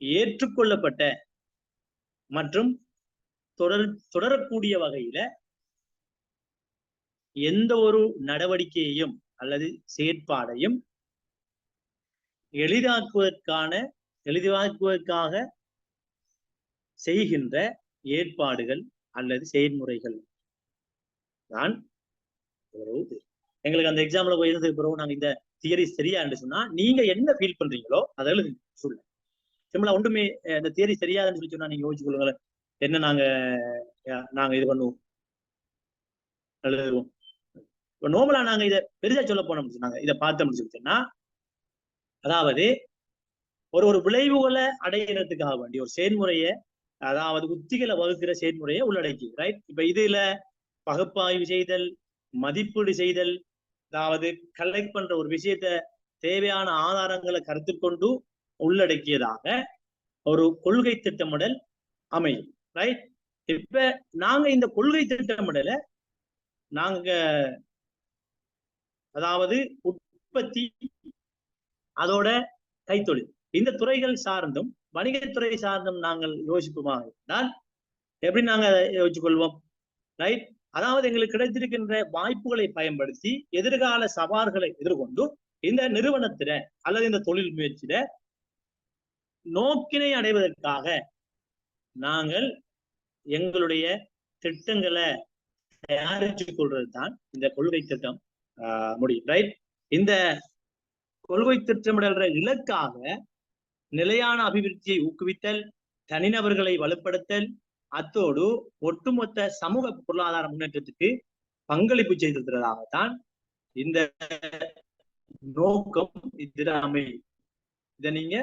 ஏற்றுக்கொள்ளப்பட்ட மற்றும் தொடரக்கூடிய வகையில எந்த ஒரு நடவடிக்கையையும் அல்லது செயற்பாடையும் எளிதாக்குவதற்காக செய்கின்ற ஏற்பாடுகள் அல்லது செயல்முறைகள் தான். எங்களுக்கு அந்த எக்ஸாம்ல போயிருந்ததுக்கு பிறகு நாங்க இந்த தியரி சரியா என்று சொன்னா நீங்க என்ன ஃபீல் பண்றீங்களோ அதை சொல்லுங்க. சிம்பிளா ஒன்றுமே இந்த தியரி சரியாதுன்னு சொல்லி சொன்னா நீங்க யோசிச்சு கொள்ளுங்களேன், என்ன நாங்க இது பண்ணுவோம் எழுதுவோம். இப்போ நார்மலா நாங்க இதை பெரிதா சொல்ல போனோம் சொன்னாங்க, இதை பார்த்தோம்னு சொல்லிச்சோன்னா அதாவது ஒரு விளைவுகளை அடையிறதுக்காக வேண்டிய ஒரு செயல்முறையை, அதாவது உத்திகளை வகுக்கிற செயல்முறையை உள்ளடக்கி, ரைட்? இப்ப இதுல பகுப்பாய்வு செய்தல், மதிப்பீடு செய்தல், அதாவது கலெக்ட் பண்ற ஒரு விஷயத்த தேவையான ஆதாரங்களை கருத்தில் கொண்டு உள்ளடக்கியதாக ஒரு கொள்கை திட்டமிடல் அமையும், ரைட்? இப்ப நாங்க இந்த கொள்கை திட்டமிடலை நாங்க அதாவது உற்பத்தி, அதோட கைத்தொழில், இந்த துறைகள் சார்ந்தும் வணிகத்துறை சார்ந்தும் நாங்கள் யோசிப்போமாக இருந்தால் எப்படி நாங்க யோசிச்சு கொள்வோம், ரைட்? அதாவது எங்களுக்கு கிடைத்திருக்கின்ற வாய்ப்புகளை பயன்படுத்தி எதிர்கால சவால்களை எதிர்கொண்டு இந்த நிறுவனத்தில அல்லது இந்த தொழில் முயற்சியில நோக்கினை அடைவதற்காக நாங்கள் எங்களுடைய திட்டங்களை தயாரிச்சு கொள்வது தான் இந்த கொள்கை திட்டம் முடியும், ரைட்? இந்த கொள்கை திட்டமிடல்ற இலக்காக நிலையான அபிவிருத்தியை ஊக்குவித்தல், தனிநபர்களை வலுப்படுத்தல், அத்தோடு ஒட்டுமொத்த சமூக பொருளாதார முன்னேற்றத்துக்கு பங்களிப்பு செய்திருக்கிறதாகத்தான் இந்த நோக்கம் இதுல அமையும். இதை நீங்க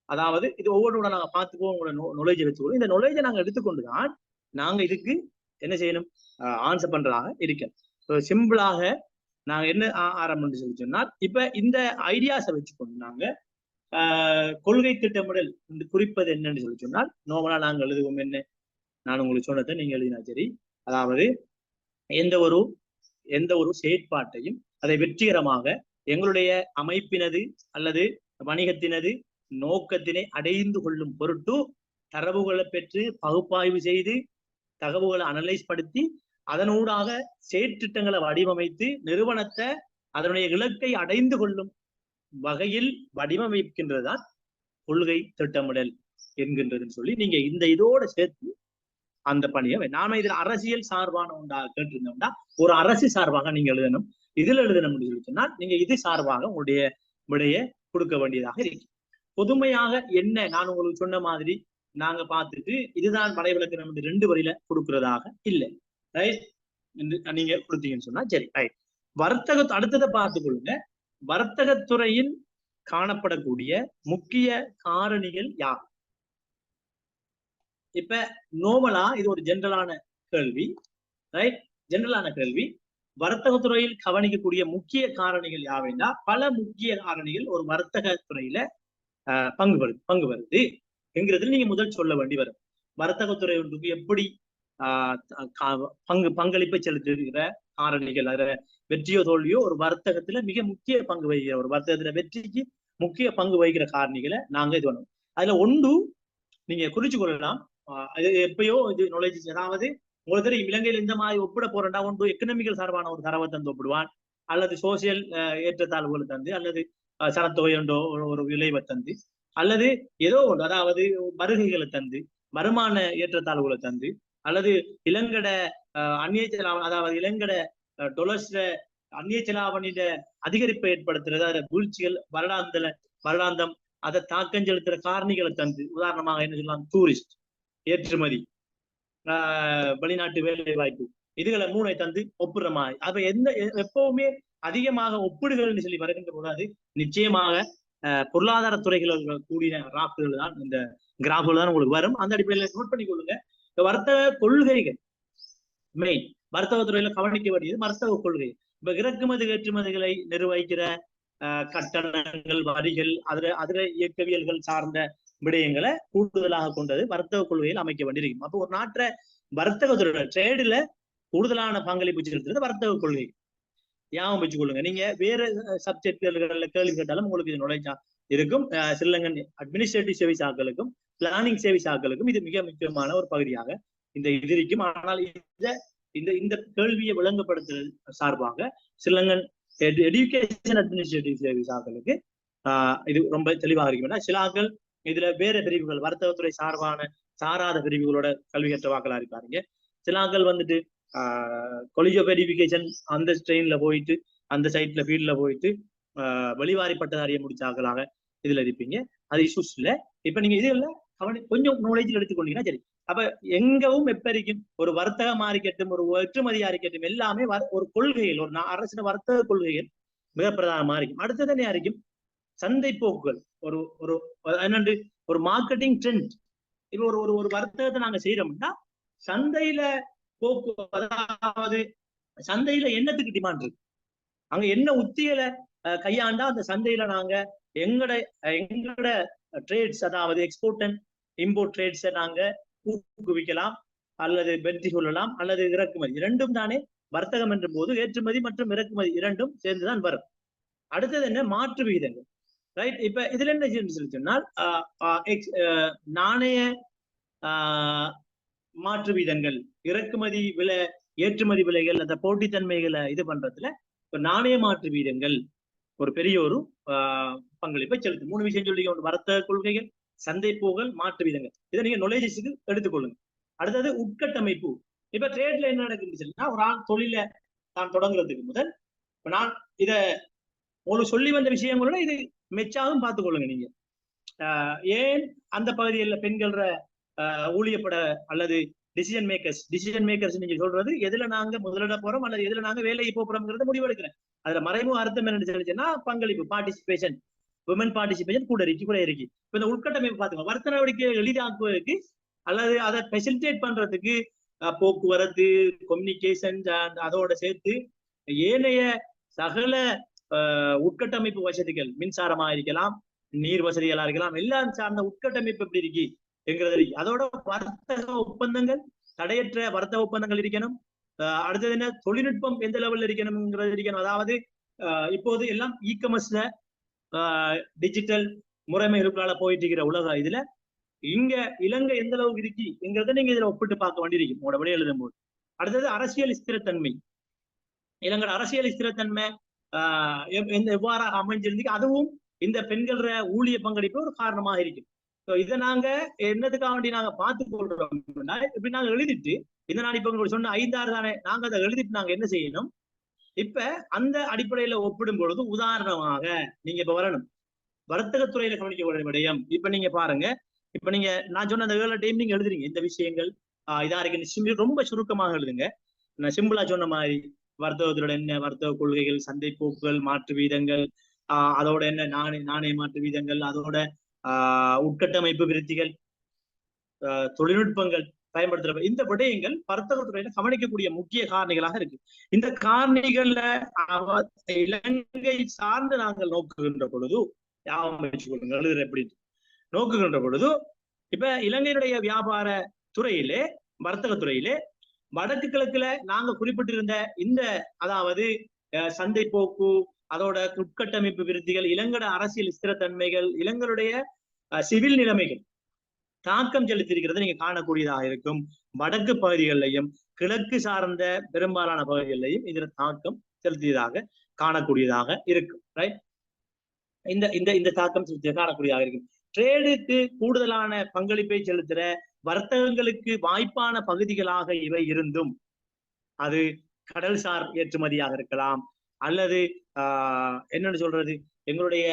அதாவது இது ஒவ்வொன்றோட நாங்க பார்த்துக்கோ, உங்களோட நொலேஜை வச்சுக்கோ. இந்த நொலேஜை நாங்க எடுத்துக்கொண்டுதான் நாங்க இதுக்கு என்ன செய்யணும், ஆன்சர் பண்றதாக இருக்கணும். சிம்பிளாக நாங்க என்ன ஆரம்பம் சொல்லி சொன்னால், இப்ப இந்த ஐடியாஸை வச்சுக்கொண்டு நாங்க கொள்கை திட்டமிடல் குறிப்பது என்னன்னு சொல்லி சொன்னால், நோமலா நாங்கள் எழுதுவோம் என்ன, நான் உங்களுக்கு சொன்னதை நீங்க எழுதினா சரி. அதாவது எந்த ஒரு செயற்பாட்டையும் அதை வெற்றிகரமாக எங்களுடைய அமைப்பினது அல்லது வணிகத்தினது நோக்கத்தினை அடைந்து கொள்ளும் பொருட்டு தரவுகளை பெற்று பகுப்பாய்வு செய்து தகவல்களை அனலைஸ் படுத்தி அதனூடாக செயற்திட்டங்களை வடிவமைத்து நிறுவனத்தை அதனுடைய இலக்கை அடைந்து கொள்ளும் வகையில் வடிவமைக்கின்றதுதான் கொள்கை திட்டமிடல் என்கின்றதுன்னு சொல்லி நீங்க இந்த இதோட சேர்த்து அந்த பணியை நாம இதுல அரசியல் சார்பான உண்டா கேட்டிருந்தோம்னா ஒரு அரசு சார்பாக நீங்க எழுதணும். இதுல எழுதணும் சொல்லி சொன்னால் நீங்க இது சார்பாக உங்களுடைய விடையை கொடுக்க வேண்டியதாக இருக்கு. பொதுமையாக என்ன நான் உங்களுக்கு சொன்ன மாதிரி நாங்க பார்த்துட்டு இதுதான் வரைவிலக்கு நம்ம 2 வரியில கொடுக்கறதாக இல்லை, ரைட்? நீங்க கொடுத்தீங்கன்னு சொன்னா சரி, ரைட். அடுத்ததை பார்த்துக் கொள்ளுங்க. வர்த்தகத்துறையில் காணப்படக்கூடிய முக்கிய காரணிகள் யார்? இப்ப நோமலா இது ஒரு ஜெனரலான கேள்வி, ரைட்? ஜெனரலான கேள்வி. வர்த்தகத்துறையில் கவனிக்கக்கூடிய முக்கிய காரணிகள் யாவைன்னா பல முக்கிய காரணிகள் ஒரு வர்த்தக துறையில பங்கு வருது என்கிறதுல நீங்க முதல் சொல்ல வேண்டி வரும். வர்த்தகத்துறை ஒன்றுக்கு எப்படி பங்களிப்பை செலுத்துகிற காரணிகள், அதுல வெற்றியோ தோல்வியோ ஒரு வர்த்தகத்துல மிக முக்கிய பங்கு வகிக்கிற, ஒரு வர்த்தகத்துல வெற்றிக்கு முக்கிய பங்கு வகிக்கிற காரணிகளை நாங்க இது பண்ணுவோம். அதுல ஒன்று நீங்க குறிச்சு கொள்ளலாம். அது எப்பயோ இது நுழைஞ்சு, அதாவது உங்களுக்கு தெரியும் இலங்கையில் இந்த மாதிரி ஒப்பிட போறா ஒன்று எக்கனாமிக்கல் சார்பான ஒரு தரவை தந்து ஒப்பிடுவான், அல்லது சோசியல் ஏற்றத்தாழ்வுகளை தந்து, அல்லது சனத்தொகை ஒன்றோ ஒரு விளைவை தந்து, அல்லது ஏதோ ஒன்று அதாவது வருகைகளை தந்து, வருமான ஏற்றத்தாழ்வுகளை தந்து, அல்லது இலங்கட அந்நிய செலாவணி, அதாவது இலங்கட டொலர்ஸ்ல அந்நிய செலாவணியில அதிகரிப்பை ஏற்படுத்துறது, அதுல வீழ்ச்சிகள் வருடாந்தம் அதை தாக்கம் செலுத்துற காரணிகளை தந்து, உதாரணமாக என்ன சொல்லலாம், டூரிஸ்ட், ஏற்றுமதி, வெளிநாட்டு வேலை வாய்ப்பு, இதுகளை 3 தந்து ஒப்புற மாதிரி. அப்ப எப்பவுமே அதிகமாக ஒப்பிடுகள்னு சொல்லி வருகின்ற போது நிச்சயமாக பொருளாதார துறைகள் கூடிய கிராஃப்கள் தான், இந்த கிராஃப்கள் தான் உங்களுக்கு வரும். அந்த அடிப்படையில் நோட் பண்ணி கொள்ளுங்க. வர்த்தக கொள்கைகள் மெயின், வர்த்தகத்துறையில கவனிக்க வேண்டியது வர்த்தக கொள்கை. இப்ப இறக்குமதி ஏற்றுமதிகளை நிர்வகிக்கிற கட்டணங்கள், வரிகள், அதுல இயக்கவியல்கள் சார்ந்த விடயங்களை கூடுதலாக கொண்டது வர்த்தக கொள்கையில் அமைக்க வேண்டியிருக்கும். அப்போ ஒரு நாட்டை வர்த்தகத்துறை ட்ரேடுல கூடுதலான பங்களிப்பு செலுத்துறது வர்த்தக கொள்கை. ஞாபகம் வச்சுக் கொள்ளுங்க. நீங்க வேற சப்ஜெக்ட்கள்ல கேள்வி கேட்டாலும் உங்களுக்கு இது நுழைஞ்சா இருக்கும். ஸ்ரீலங்கன் அட்மினிஸ்ட்ரேட்டிவ் சர்வீஸ் ஆக்களுக்கும் பிளானிங் சர்வீஸ் ஆக்களுக்கும் இது மிக முக்கியமான ஒரு பகுதியாக இந்த இது இருக்கும். ஆனால் இந்த இந்த கேள்வியை விளங்கப்படுத்துறது சார்பாக ஸ்ரீலங்கன் எஜுகேஷன் அட்மினிஸ்ட்ரேட்டிவ் சர்வீஸ் ஆக்களுக்கு இது ரொம்ப தெளிவாக இருக்கும். சில ஆக்கள் இதுல வேற பிரிவுகள் வர்த்தகத்துறை சாராத பிரிவுகளோட கல்வி கற்ற வாக்களா இருக்காருங்க. சில ஆக்கள் வந்துட்டு காலேஜ் ஆஃப் வெரிஃபிகேஷன் அந்த ட்ரெயின்ல போயிட்டு அந்த சைட்ல ஃபீல்ட்ல போயிட்டு வெளிவாரி பட்டதாரியை முடிச்சாக்களாக இதுல இருப்பீங்க. அது இஷ்யூஸ் இல்லை. இப்ப நீங்க இது இல்லை கொஞ்சம் நாலேஜ் எடுத்துக்கொண்டீங்கன்னா சரி. அப்ப எங்கவும் எப்ப இருக்கும் ஒரு வர்த்தகம் இருக்கட்டும், ஒரு ஏற்றுமதியா இருக்கட்டும், எல்லாமே ஒரு கொள்கைகள், ஒரு அரசின் வர்த்தக கொள்கைகள் மிக பிரதானமா இருக்கும். அடுத்தது என்ன இருக்கும்? சந்தை போக்குகள், ஒரு ஒரு என்னண்டு ஒரு மார்க்கெட்டிங் ட்ரெண்ட். இப்ப ஒரு வர்த்தகத்தை நாங்க செய்யறோம்னா சந்தையில போக்கு, அதாவது சந்தையில என்னத்துக்கு டிமாண்ட் இருக்கு, அங்க என்ன உத்திகளை கையாண்டா அந்த சந்தையில நாங்க எங்கட ட்ரேட்ஸ், அதாவது எக்ஸ்போர்ட் அண்ட் இம்போர்ட் ட்ரேட்ஸை நாங்க ஊக்குவிக்கலாம் அல்லது வெற்றி கொள்ளலாம், அல்லது இறக்குமதி இரண்டும் தானே வர்த்தகம் என்ற போது ஏற்றுமதி மற்றும் இறக்குமதி இரண்டும் சேர்ந்துதான் வரும். அடுத்தது என்ன? மாற்று விகிதங்கள். ரைட். இப்ப இதுல என்ன சொன்னால் நாணய மாற்று வீதங்கள், இறக்குமதி விலை, ஏற்றுமதி விலைகள், அந்த போட்டித்தன்மைகளை இது பண்றதுல இப்ப நாணய மாற்று வீதங்கள் ஒரு பெரிய ஒரு பங்களிப்பை செலுத்தும். 3 விஷயம் சொல்லி, வர்த்தக கொள்கைகள், சந்தை போகல், மாற்று வீதங்கள். இதை நீங்க நொலேஜஸுக்கு எடுத்துக்கொள்ளுங்க. அடுத்தது உட்கட்டமைப்பு. இப்ப ட்ரேட்ல என்ன நடக்குதுன்னா, ஒரு ஆள் தொழில தான் தொடங்குறதுக்கு முதல் இப்ப நான் இத உங்களுக்கு சொல்லி வந்த விஷயங்களோட இது மெச்சாகவும் பார்த்துக்கொள்ளுங்க. நீங்க ஏன் அந்த பகுதியில் பெண்கள ஊழியப்பட அல்லது டிசிஷன் மேக்கர்ஸ் நீங்க சொல்றது எதுல நாங்க முதலிட போறோம் அல்லது எதுல நாங்க வேலைக்கு போறோம்ங்கிறத முடிவெடுக்கிறேன். அதுல மறைமுக அர்த்தம் என்ன சொல்லிச்சுன்னா பங்களிப்பு, பார்ட்டிசிபேஷன், விமன் பார்ட்டிசிபேஷன் கூட இருக்கு. இப்ப இந்த உட்கட்டமைப்பு பாத்துங்க, வர்த்தக நடவடிக்கை எளிதாக்குவதற்கு அல்லது அதை ஃபெசிலிட்டேட் பண்றதுக்கு போக்குவரத்து, கம்யூனிகேஷன், அதோட சேர்த்து ஏனைய சகல உட்கட்டமைப்பு வசதிகள், மின்சாரமா இருக்கலாம், நீர் வசதிகளா இருக்கலாம், எல்லாம் சார்ந்த உட்கட்டமைப்பு எப்படி இருக்கு என்கிறது. அதோட வர்த்தக ஒப்பந்தங்கள், தடையற்ற வர்த்தக ஒப்பந்தங்கள் இருக்கணும். அடுத்தது என்ன? தொழில்நுட்பம் எந்த லெவல்ல இருக்கணும். அதாவது இப்போது எல்லாம் இ காமர்ஸ்ல டிஜிட்டல் முறைமைகளுக்குள்ளால போயிட்டு இருக்கிற உலகம். இதுல இங்க இலங்கை எந்த அளவுக்கு இருக்கு என்கிறத நீங்க இதுல ஒப்பிட்டு பார்க்க வேண்டியிருக்கும் உங்களோட விட எழுதும் போது. அடுத்தது அரசியல் ஸ்திரத்தன்மை. இலங்கை அரசியல் ஸ்திரத்தன்மை எவ்வாறு அமைஞ்சிருந்து, அதுவும் இந்த பெண்கள ஊழிய பங்களிப்பு ஒரு காரணமாக இருக்கும். இதை நாங்க என்னதுக்காக வேண்டி நாங்க பார்த்து கொள்றோம். இப்படி நாங்க எழுதிட்டு இந்த நான் இப்ப உங்களுக்கு சொன்ன 5-6 தானே, நாங்க அதை எழுதிட்டு நாங்க என்ன செய்யணும்? இப்ப அந்த அடிப்படையில ஒப்பிடும் பொழுது உதாரணமாக நீங்க இப்ப வரணும் வர்த்தகத்துறையில கவனிக்க விடயம். இப்ப நீங்க பாருங்க, இப்ப நீங்க நான் சொன்ன அந்த 7 டைம் நீங்க எழுதுறீங்க இந்த விஷயங்கள் இதா இருக்கு, ரொம்ப சுருக்கமாக எழுதுங்க. நான் சிம்பிளா சொன்ன மாதிரி வர்த்தகத்தோட என்ன, வர்த்தக கொள்கைகள், சந்தை போக்குகள், மாற்று வீதங்கள், அதோட என்ன நாணய மாற்று வீதங்கள், அதோட உட்கட்டமைப்பு விருத்திகள், தொழில்நுட்பங்கள் பயன்படுத்துற இந்த விடயங்கள் வர்த்தகத்துறையில கவனிக்கக்கூடிய முக்கிய காரணிகளாக இருக்கு. இந்த காரணிகள்ல இலங்கை சார்ந்து நாங்கள் நோக்குகின்ற பொழுது எழுதுற எப்படி நோக்குகின்ற பொழுது, இப்ப இலங்கையினுடைய வியாபார துறையிலே, வர்த்தக துறையிலே வடக்கு கிழக்குல நாங்க குறிப்பிட்டிருந்த இந்த, அதாவது சந்தை போக்கு, அதோட உட்கட்டமைப்பு விருத்திகள், இலங்கட அரசியல் ஸ்திரத்தன்மைகள், இலங்கையுடைய சிவில் நிலைமைகள் தாக்கம் செலுத்தியிருக்கிறத நீங்க காணக்கூடியதாக இருக்கும். வடக்கு பகுதிகளிலையும் கிழக்கு சார்ந்த பெரும்பாலான பகுதிகளிலையும் இதுல தாக்கம் செலுத்தியதாக காணக்கூடியதாக இருக்கும். ரைட். இந்த தாக்கம் செலுத்திய காணக்கூடியதாக இருக்கும். ட்ரேடுக்கு கூடுதலான பங்களிப்பை செலுத்துற வர்த்தகங்களுக்கு வாய்ப்பான பகுதிகளாக இவை இருந்தும், அது கடல்சார் ஏற்றுமதியாக இருக்கலாம், அல்லது என்னன்னு சொல்றது, எங்களுடைய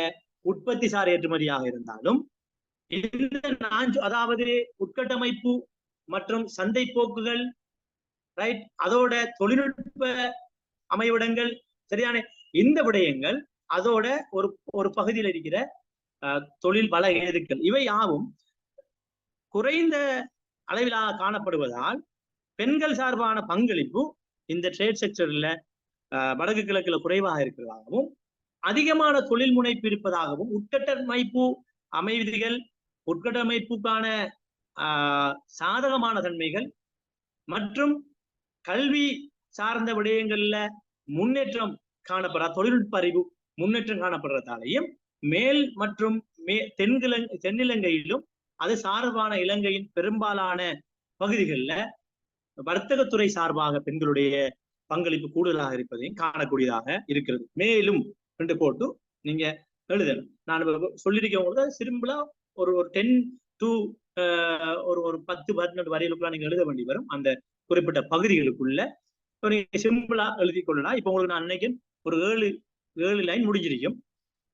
உற்பத்தி சார் ஏற்றுமதியாக இருந்தாலும், அதாவது உட்கட்டமைப்பு மற்றும் சந்தை போக்குகள், ரைட், அதோட தொழில்நுட்ப அமைவிடங்கள், சரியான இந்த விடயங்கள், அதோட ஒரு பகுதியில் இருக்கிற தொழில் வள ஏதுக்கள், இவை யாவும் குறைந்த அளவிலாக காணப்படுவதால் பெண்கள் சார்பான பங்களிப்பு இந்த ட்ரேட் செக்டர்ல வடக்கு கிழக்குல குறைவாக இருக்கிறதாகவும், அதிகமான தொழில் முனைப்பு இருப்பதாகவும், உட்கட்டமைப்பு அமைதிகள், உட்கட்டமைப்புக்கான சாதகமான தன்மைகள் மற்றும் கல்வி சார்ந்த விடயங்கள்ல முன்னேற்றம் தொழில்நுட்ப அறிவு முன்னேற்றம் காணப்படுறதாலையும், மேல் மற்றும் தென்னிலங்கையிலும் அது சார்பான இலங்கையின் பெரும்பாலான பகுதிகளில் வர்த்தகத்துறை சார்பாக பெண்களுடைய பங்களிப்பு கூடுதலாக இருப்பதையும் காணக்கூடியதாக இருக்கிறது. மேலும் ரெண்டு போட்டு நீங்க எழுதணும். நான் சொல்லியிருக்கவங்க சிம்பிளா ஒரு 10 to ஒரு 10 12 வரையிலுக்குள்ள நீங்க எழுத வேண்டி வரும். அந்த குறிப்பிட்ட பகுதிகளுக்குள்ள நீங்க சிம்பிளா எழுதி கொள்ளலாம். இப்ப உங்களுக்கு நான் நினைக்கிறேன் ஒரு 7 லைன் முடிஞ்சிருக்கும்.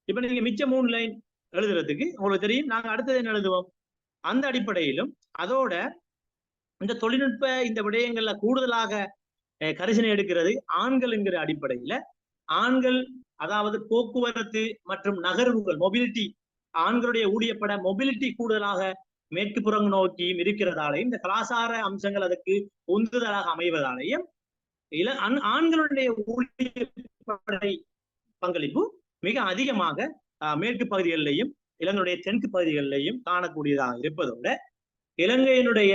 இப்ப நீங்க மிச்ச 3 லைன் எழுதுறதுக்கு உங்களுக்கு தெரியும் நாங்க அடுத்தது என்ன எழுதுவோம். அந்த அடிப்படையிலும் அதோட இந்த தொழில்நுட்ப இந்த விடயங்கள்ல கூடுதலாக கரிசனை எடுக்கிறது ஆண்கள் என்கிற அடிப்படையில, ஆண்கள் அதாவது போக்குவரத்து மற்றும் நகர்வுகள் மொபிலிட்டி, ஆண்களுடைய ஊழியப்பட மொபிலிட்டி கூடுதலாக மேற்கு புறம் நோக்கியும் இருக்கிறதாலையும், இந்த கலாச்சார அம்சங்கள் அதற்கு உந்துதலாக அமைவதாலையும் ஆண்களுடைய ஊழியப்படை பங்களிப்பு மிக அதிகமாக மேற்கு பகுதிகளிலையும் இலங்கையுடைய தெற்கு பகுதிகளிலையும் காணக்கூடியதாக இருப்பதோட, இலங்கையினுடைய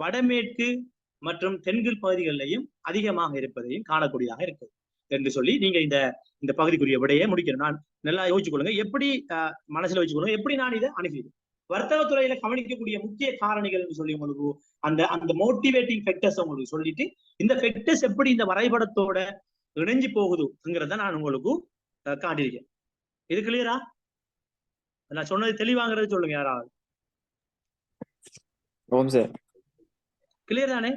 வடமேற்கு மற்றும் தென்கிழ் பகுதிகளிலையும் அதிகமாக இருப்பதையும் காணக்கூடியதாக இருக்குது என்று சொல்லி நீங்க இந்த பகுதிக்குரிய விடையை முடிக்கிறேன். நான் நல்லா யோசிச்சு கொள்ளுங்க, எப்படி மனசுல வச்சுக்கொள்ளுங்க, எப்படி நான் இதை அணுகிறேன். வர்த்தகத்துறையில கவனிக்கக்கூடிய முக்கிய காரணிகள் சொல்லி உங்களுக்கு அந்த மோட்டிவேட்டிங் ஃபேக்டர்ஸ் உங்களுக்கு சொல்லிட்டு, இந்த ஃபேக்டர்ஸ் எப்படி இந்த வரைபடத்தோட இணைஞ்சு போகுதுங்கிறத நான் உங்களுக்கு காட்டியிருக்கேன். இது கிளியரா? நான் சொன்னது தெளிவாங்கிறது சொல்லுங்க யாராவது. கிளியர் தானே?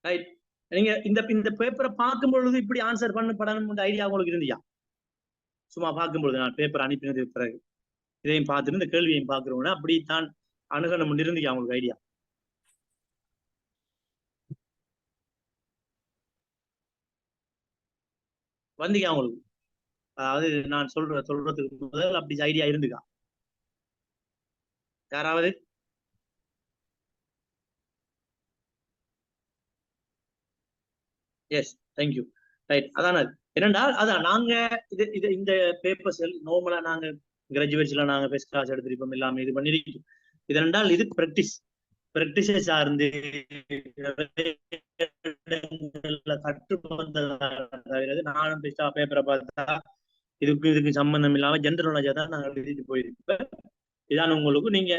ரைட். நீங்க இந்த பேப்பரை பார்க்கும் பொழுது இப்படி ஆன்சர் பண்ணப்படணும் ஐடியா உங்களுக்கு இருந்தியா? சும்மா பார்க்கும் பொழுது நான் பேப்பர் அனுப்பினது பிறகு இதையும் பார்த்துட்டு இந்த கேள்வியையும் பார்க்கிறோம்னா அப்படித்தான் அணுகணும் இருந்தியா உங்களுக்கு ஐடியா? வந்தீங்க உங்களுக்கு? அதாவது நான் சொல்றதுக்கு முதல் அப்படி ஐடியா இருந்துக்கா யாராவது? Yes, thank you. ரைட். அதான் என்னென்றால் அதான் நாங்க இந்த பேப்பர்ஸ் நார்மலா நாங்க கிராஜுவேட்ஸ்ல நாங்க ஃபர்ஸ்ட் கிளாஸ் எடுத்திருப்போம், எல்லாமே இது பண்ணிருக்கோம். இதென்றால் இது பிராக்டிஸை சார்ந்து கற்றுக்கொண்டது. நானும் பெஸ்டா பேப்பரை பார்த்தா இதுக்கு சம்பந்தம் இல்லாம ஜென்ரல் நாலேஜா தான் நாங்க எழுதிட்டு போயிருப்பேன். இதான் உங்களுக்கு நீங்க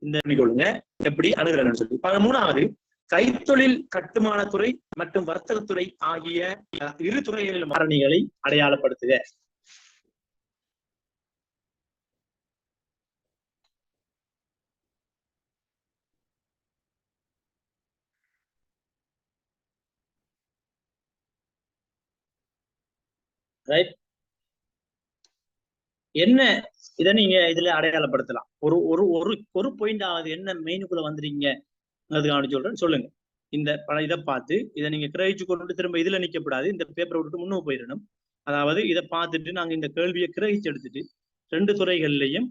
இந்த கொள்ளுங்க எப்படி அணுகிறேன்னு சொல்லி. 3வது, கைத்தொழில் கட்டுமானத்துறை மற்றும் வர்த்தகத்துறை ஆகிய இரு துறைகளிலும் காரணிகளை அடையாளப்படுத்துக. ரைட். என்ன இதை நீங்க இதுல அடையாளப்படுத்தலாம். ஒரு ஒரு ஒரு ஒரு பாயிண்ட் ஆகுது என்ன மெயினுக்குள்ள வந்துருக்கீங்க அதுக்கான சொல்றேன். சொல்லுங்க. இந்த இதை பார்த்து இதை நீங்க கிரகிச்சு கொண்டு திரும்ப இதுல நிக்கப்படாது, இந்த பேப்பரை விட்டு முன்னுக்கு போயிடணும். அதாவது இதை பார்த்துட்டு நாங்க இந்த கேள்வியை கிரகிச்சு எடுத்துட்டு 2 துறைகள்லையும்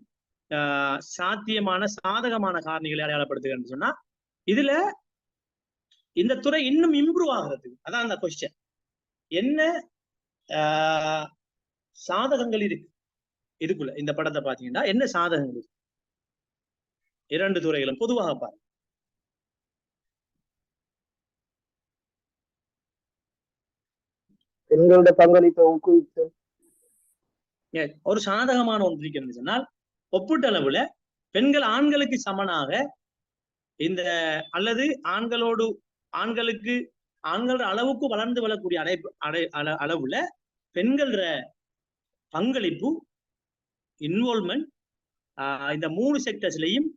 சாத்தியமான சாதகமான காரணிகளை அடையாளப்படுத்துகிறேன்னு சொன்னா இதுல இந்த துறை இன்னும் இம்ப்ரூவ் ஆகுறதுக்கு அதான் அந்த கொஸ்டின். என்ன சாதகங்கள் இருக்கு இதுக்குள்ள? இந்த படத்தை பாத்தீங்கன்னா என்ன சாதகங்கள் இருக்கு 2 துறைகளும் பொதுவாக பாருங்க.
பெண்களோட பங்களிப்பை ஊக்குவித்து
ஒரு சாதகமான ஒன்று இருக்கிறது சொன்னால், ஒப்பீட்டளவுல பெண்கள் ஆண்களுக்கு சமனாக இந்த அல்லது ஆண்களுக்கு அளவுக்கு வளர்ந்து வரக்கூடிய அளவுல பெண்கள பங்களிப்பு இன்வால்வ்மெண்ட் இந்த 3 செக்டர்ஸ்லயும்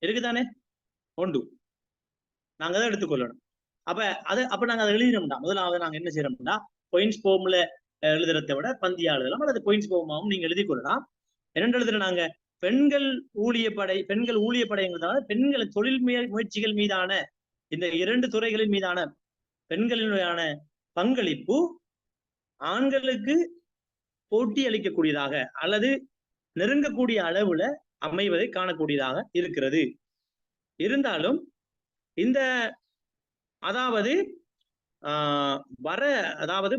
இருக்குதானே? ஒன்று நாங்க அதை எடுத்துக்கொள்ளணும். அப்ப நாங்க அதை எழுதினோம்னா முதலாவது நாங்க என்ன செய்யறோம்னா பாயிண்ட்ஸ் ஃபார்ம்ல எழுதுறதை விட பந்தியா எழுதலாம், அல்லது பாயிண்ட்ஸ் ஃபார்மாவும் நீங்க எழுதி கொள்ளலாம். என்னென்று எழுதுற நாங்க பெண்கள் ஊழியப்படைங்கிறதால பெண்கள் தொழில் முயற்சிகள் மீதான இந்த 2 துறைகளின் மீதான பெண்களினுடைய பங்களிப்பு ஆண்களுக்கு போட்டி அளிக்கக்கூடியதாக அல்லது நெருங்கக்கூடிய அளவுல அமைவதை காணக்கூடியதாக இருக்கிறது. இருந்தாலும் அதாவது வர அதாவது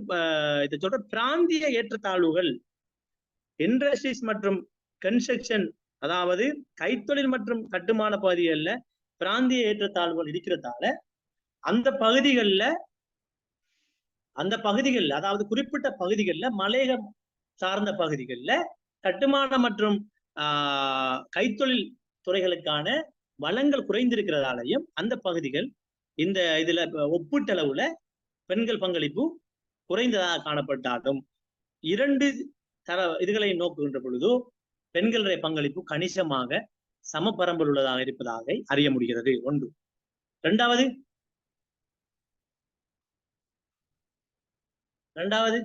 இதை சொல்ற பிராந்திய ஏற்றத்தாழ்வுகள் இண்டஸ்ட்ரீஸ் மற்றும் கன்ஸ்ட்ரக்ஷன் அதாவது கைத்தொழில் மற்றும் கட்டுமான பகுதிகளில் பிராந்திய ஏற்றத்தாழ்வுகள் இருக்கிறதால அந்த பகுதிகளில் அதாவது குறிப்பிட்ட பகுதிகளில் மலையகம் சார்ந்த பகுதிகளில் கட்டுமான மற்றும் கைத்தொழில் துறைகளுக்கான வளங்கள் குறைந்திருக்கிறதாலையும் அந்த பகுதிகள் இந்த இதுல ஒப்பீட்டளவுல பெண்கள் பங்களிப்பு குறைந்ததாக காணப்பட்டாலும் இரண்டு இதுகளை நோக்குகின்ற பொழுது பெண்களுடைய பங்களிப்பு கணிசமாக சமபரம்பில் உள்ளதாக இருப்பதாக அறிய முடிகிறது. ஒன்று. இரண்டாவது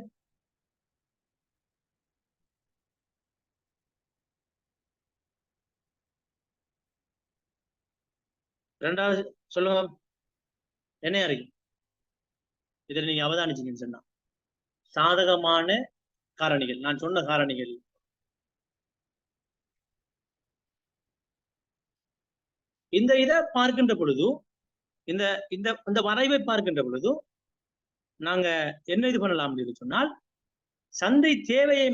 சொல்லுங்க, என்ன அறிக்கை இதில் நீங்க அவதானிச்சீங்கன்னு சொன்னா சாதகமான காரணிகள், நான் சொன்ன காரணிகள் இந்த இதை பார்க்கின்ற பொழுது இந்த இந்த இந்த வரைவை பார்க்கின்ற பொழுது நாங்க என்ன இது பண்ணலாம் அப்படின்னு சொன்னால் சந்தை தேவையை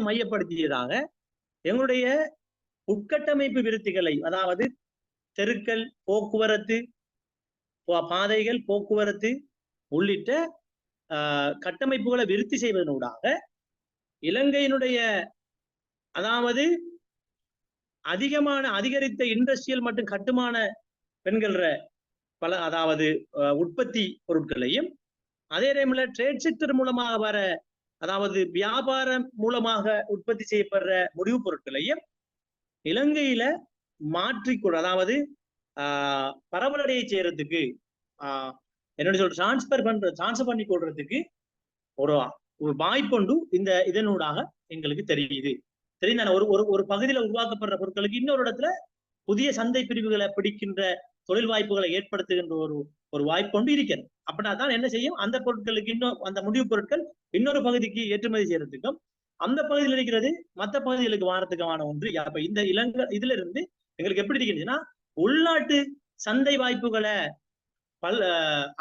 மையப்படுத்தியதாக எங்களுடைய உட்கட்டமைப்பு விருத்திகளை அதாவது தெருக்கள், போக்குவரத்து, பாதைகள், போக்குவரத்து உள்ளிட்ட கட்டமைப்புகளை விருத்தி செய்வதனூடாக இலங்கையினுடைய அதாவது அதிகரித்த இண்டஸ்ட்ரியல் மற்றும் கட்டுமான பெண்கள பல அதாவது உற்பத்தி பொருட்களையும் அதே டைம்ல ட்ரேட் செக்டர் மூலமாக வர அதாவது வியாபாரம் மூலமாக உற்பத்தி செய்யப்படுற முடிவு பொருட்களையும் இலங்கையில மாற்றிக்கொள்ள அதாவது பரவலடைய செய்யறதுக்கு என்னோட சொல்ற டிரான்ஸ்பர் பண்ணி கொள்றதுக்கு ஒரு வாய்ப்புண்டு இந்த இதனூடாக எங்களுக்கு தெரியுது. தெரியுதானே? ஒரு பகுதியில உருவாக்கப்படுற பொருட்களுக்கு இன்னொரு இடத்துல புதிய சந்தை பிரிவுகளை பிடிக்கின்ற தொழில் வாய்ப்புகளை ஏற்படுத்துகின்ற ஒரு வாய்ப்பு இருக்கிறது. அப்படின்னா தான் என்ன செய்யும், அந்த பொருட்களுக்கு அந்த முடிவு பொருட்கள் இன்னொரு பகுதிக்கு ஏற்றுமதி செய்யறதுக்கும் அந்த பகுதியில் இருக்கிறது மற்ற பகுதிகளுக்கு வாரத்துக்கான ஒன்று. அப்ப இந்த இதுல இருந்து எங்களுக்கு எப்படி இருக்குதுன்னா உள்நாட்டு சந்தை வாய்ப்புகளை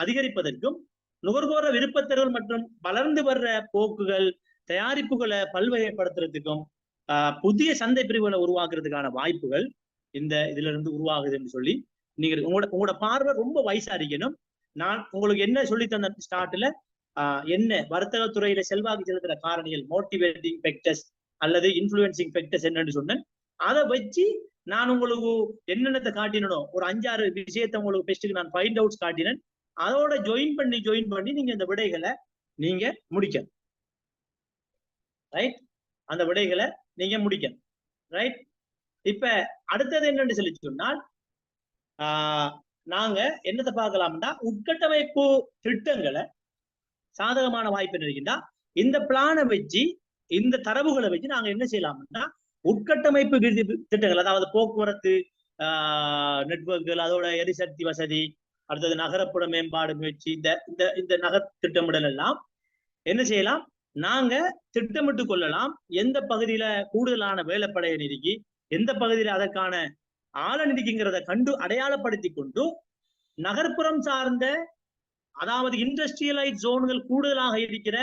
அதிகரிப்பதற்கும் நுகர்வோர விருப்பத்தர்கள் மற்றும் வளர்ந்து வர்ற போக்குகள் தயாரிப்புகளை பல்வகைப்படுத்துறதுக்கும் புதிய சந்தை பிரிவுகளை உருவாக்குறதுக்கான வாய்ப்புகள் இந்த இதுல இருந்து உருவாகுது என்று சொல்லி நீங்க உங்களோட பார்வை ரொம்ப வயசா இருக்கணும். நான் உங்களுக்கு என்ன சொல்லி தந்த ஸ்டார்ட்ல என்ன வர்த்தகத்துறையில செல்வாக்கு செலுத்துற காரணிகள் மோட்டிவேட்டிங் ஃபேக்டர்ஸ் அல்லது இன்ஃபுளுன்சிங் ஃபேக்டர்ஸ் என்னன்னு சொன்னேன். அதை வச்சு நான் உங்களுக்கு என்னென்னத்தை காட்டினோ ஒரு 5-6 விஷயத்தை உங்களுக்கு பெஸ்ட்டுக்கு நான் ஃபைண்ட் அவுட்ஸ் காட்டினேன். அதோட ஜாயின் பண்ணி நீங்க இந்த விடைகளை நீங்க முடிக்கணும். ரைட்? அந்த விடைகளை நீங்க முடிக்கணும். ரைட்? இப்ப அடுத்தது என்னன்னு சொல்லி சொன்னால் நாங்க என்னத்தை பார்க்கலாம்னா உட்கட்டமைப்பு திட்டங்களை சாதகமான வாய்ப்பு இருக்கின்றா இந்த பிளானை வச்சு இந்த தரவுகளை வச்சு நாங்க என்ன செய்யலாம்னா உட்கட்டமைப்பு திட்டங்கள் அதாவது போக்குவரத்து நெட்வொர்க்குகள், அதோட எரிசக்தி வசதி, அடுத்தது நகரப்புற மேம்பாடு முயற்சி, இந்த நகர் திட்டமிடல் எல்லாம் என்ன செய்யலாம், நாங்க திட்டமிட்டு கொள்ளலாம். எந்த பகுதியில கூடுதலான வேலைப்படைய நிதிக்கு, எந்த பகுதியில அதற்கான ஆழ நிதிக்குங்கிறத கண்டு அடையாளப்படுத்தி கொண்டு நகர்ப்புறம் சார்ந்த அதாவது இண்டஸ்ட்ரியலைட் ஜோன்கள் கூடுதலாக இருக்கிற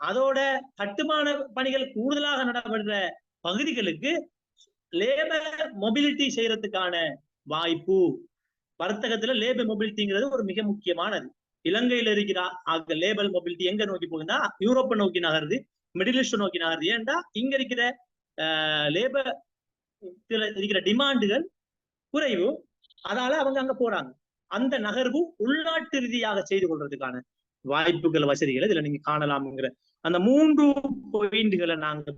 அதோட கட்டுமான பணிகள் கூடுதலாக நடைபெற பகுதிகளுக்கு லேபர் மொபிலிட்டி செய்யறதுக்கான வாய்ப்பு. வர்த்தகத்துல லேபர் மொபிலிட்டிங்கிறது ஒரு மிக முக்கியமானது. இலங்கையில இருக்கிற லேபர் மொபிலிட்டி எங்க நோக்கி போகுதுன்னா யூரோப்பை நோக்கி நகருது, மிடில் ஈஸ்ட் நோக்கி நகருது. ஏன்டா இங்க இருக்கிற லேபர் இருக்கிற டிமாண்டுகள் குறைவு, அதனால அவங்க அங்க போறாங்க. அந்த நகர்வு உள்நாட்டு ரீதியாக செய்து கொள்றதுக்கான வாய்ப்புகள் வசதிகளை இதுல நீங்க காணலாம்ங்கிற அந்த 3 பாயிண்ட்களை நாங்க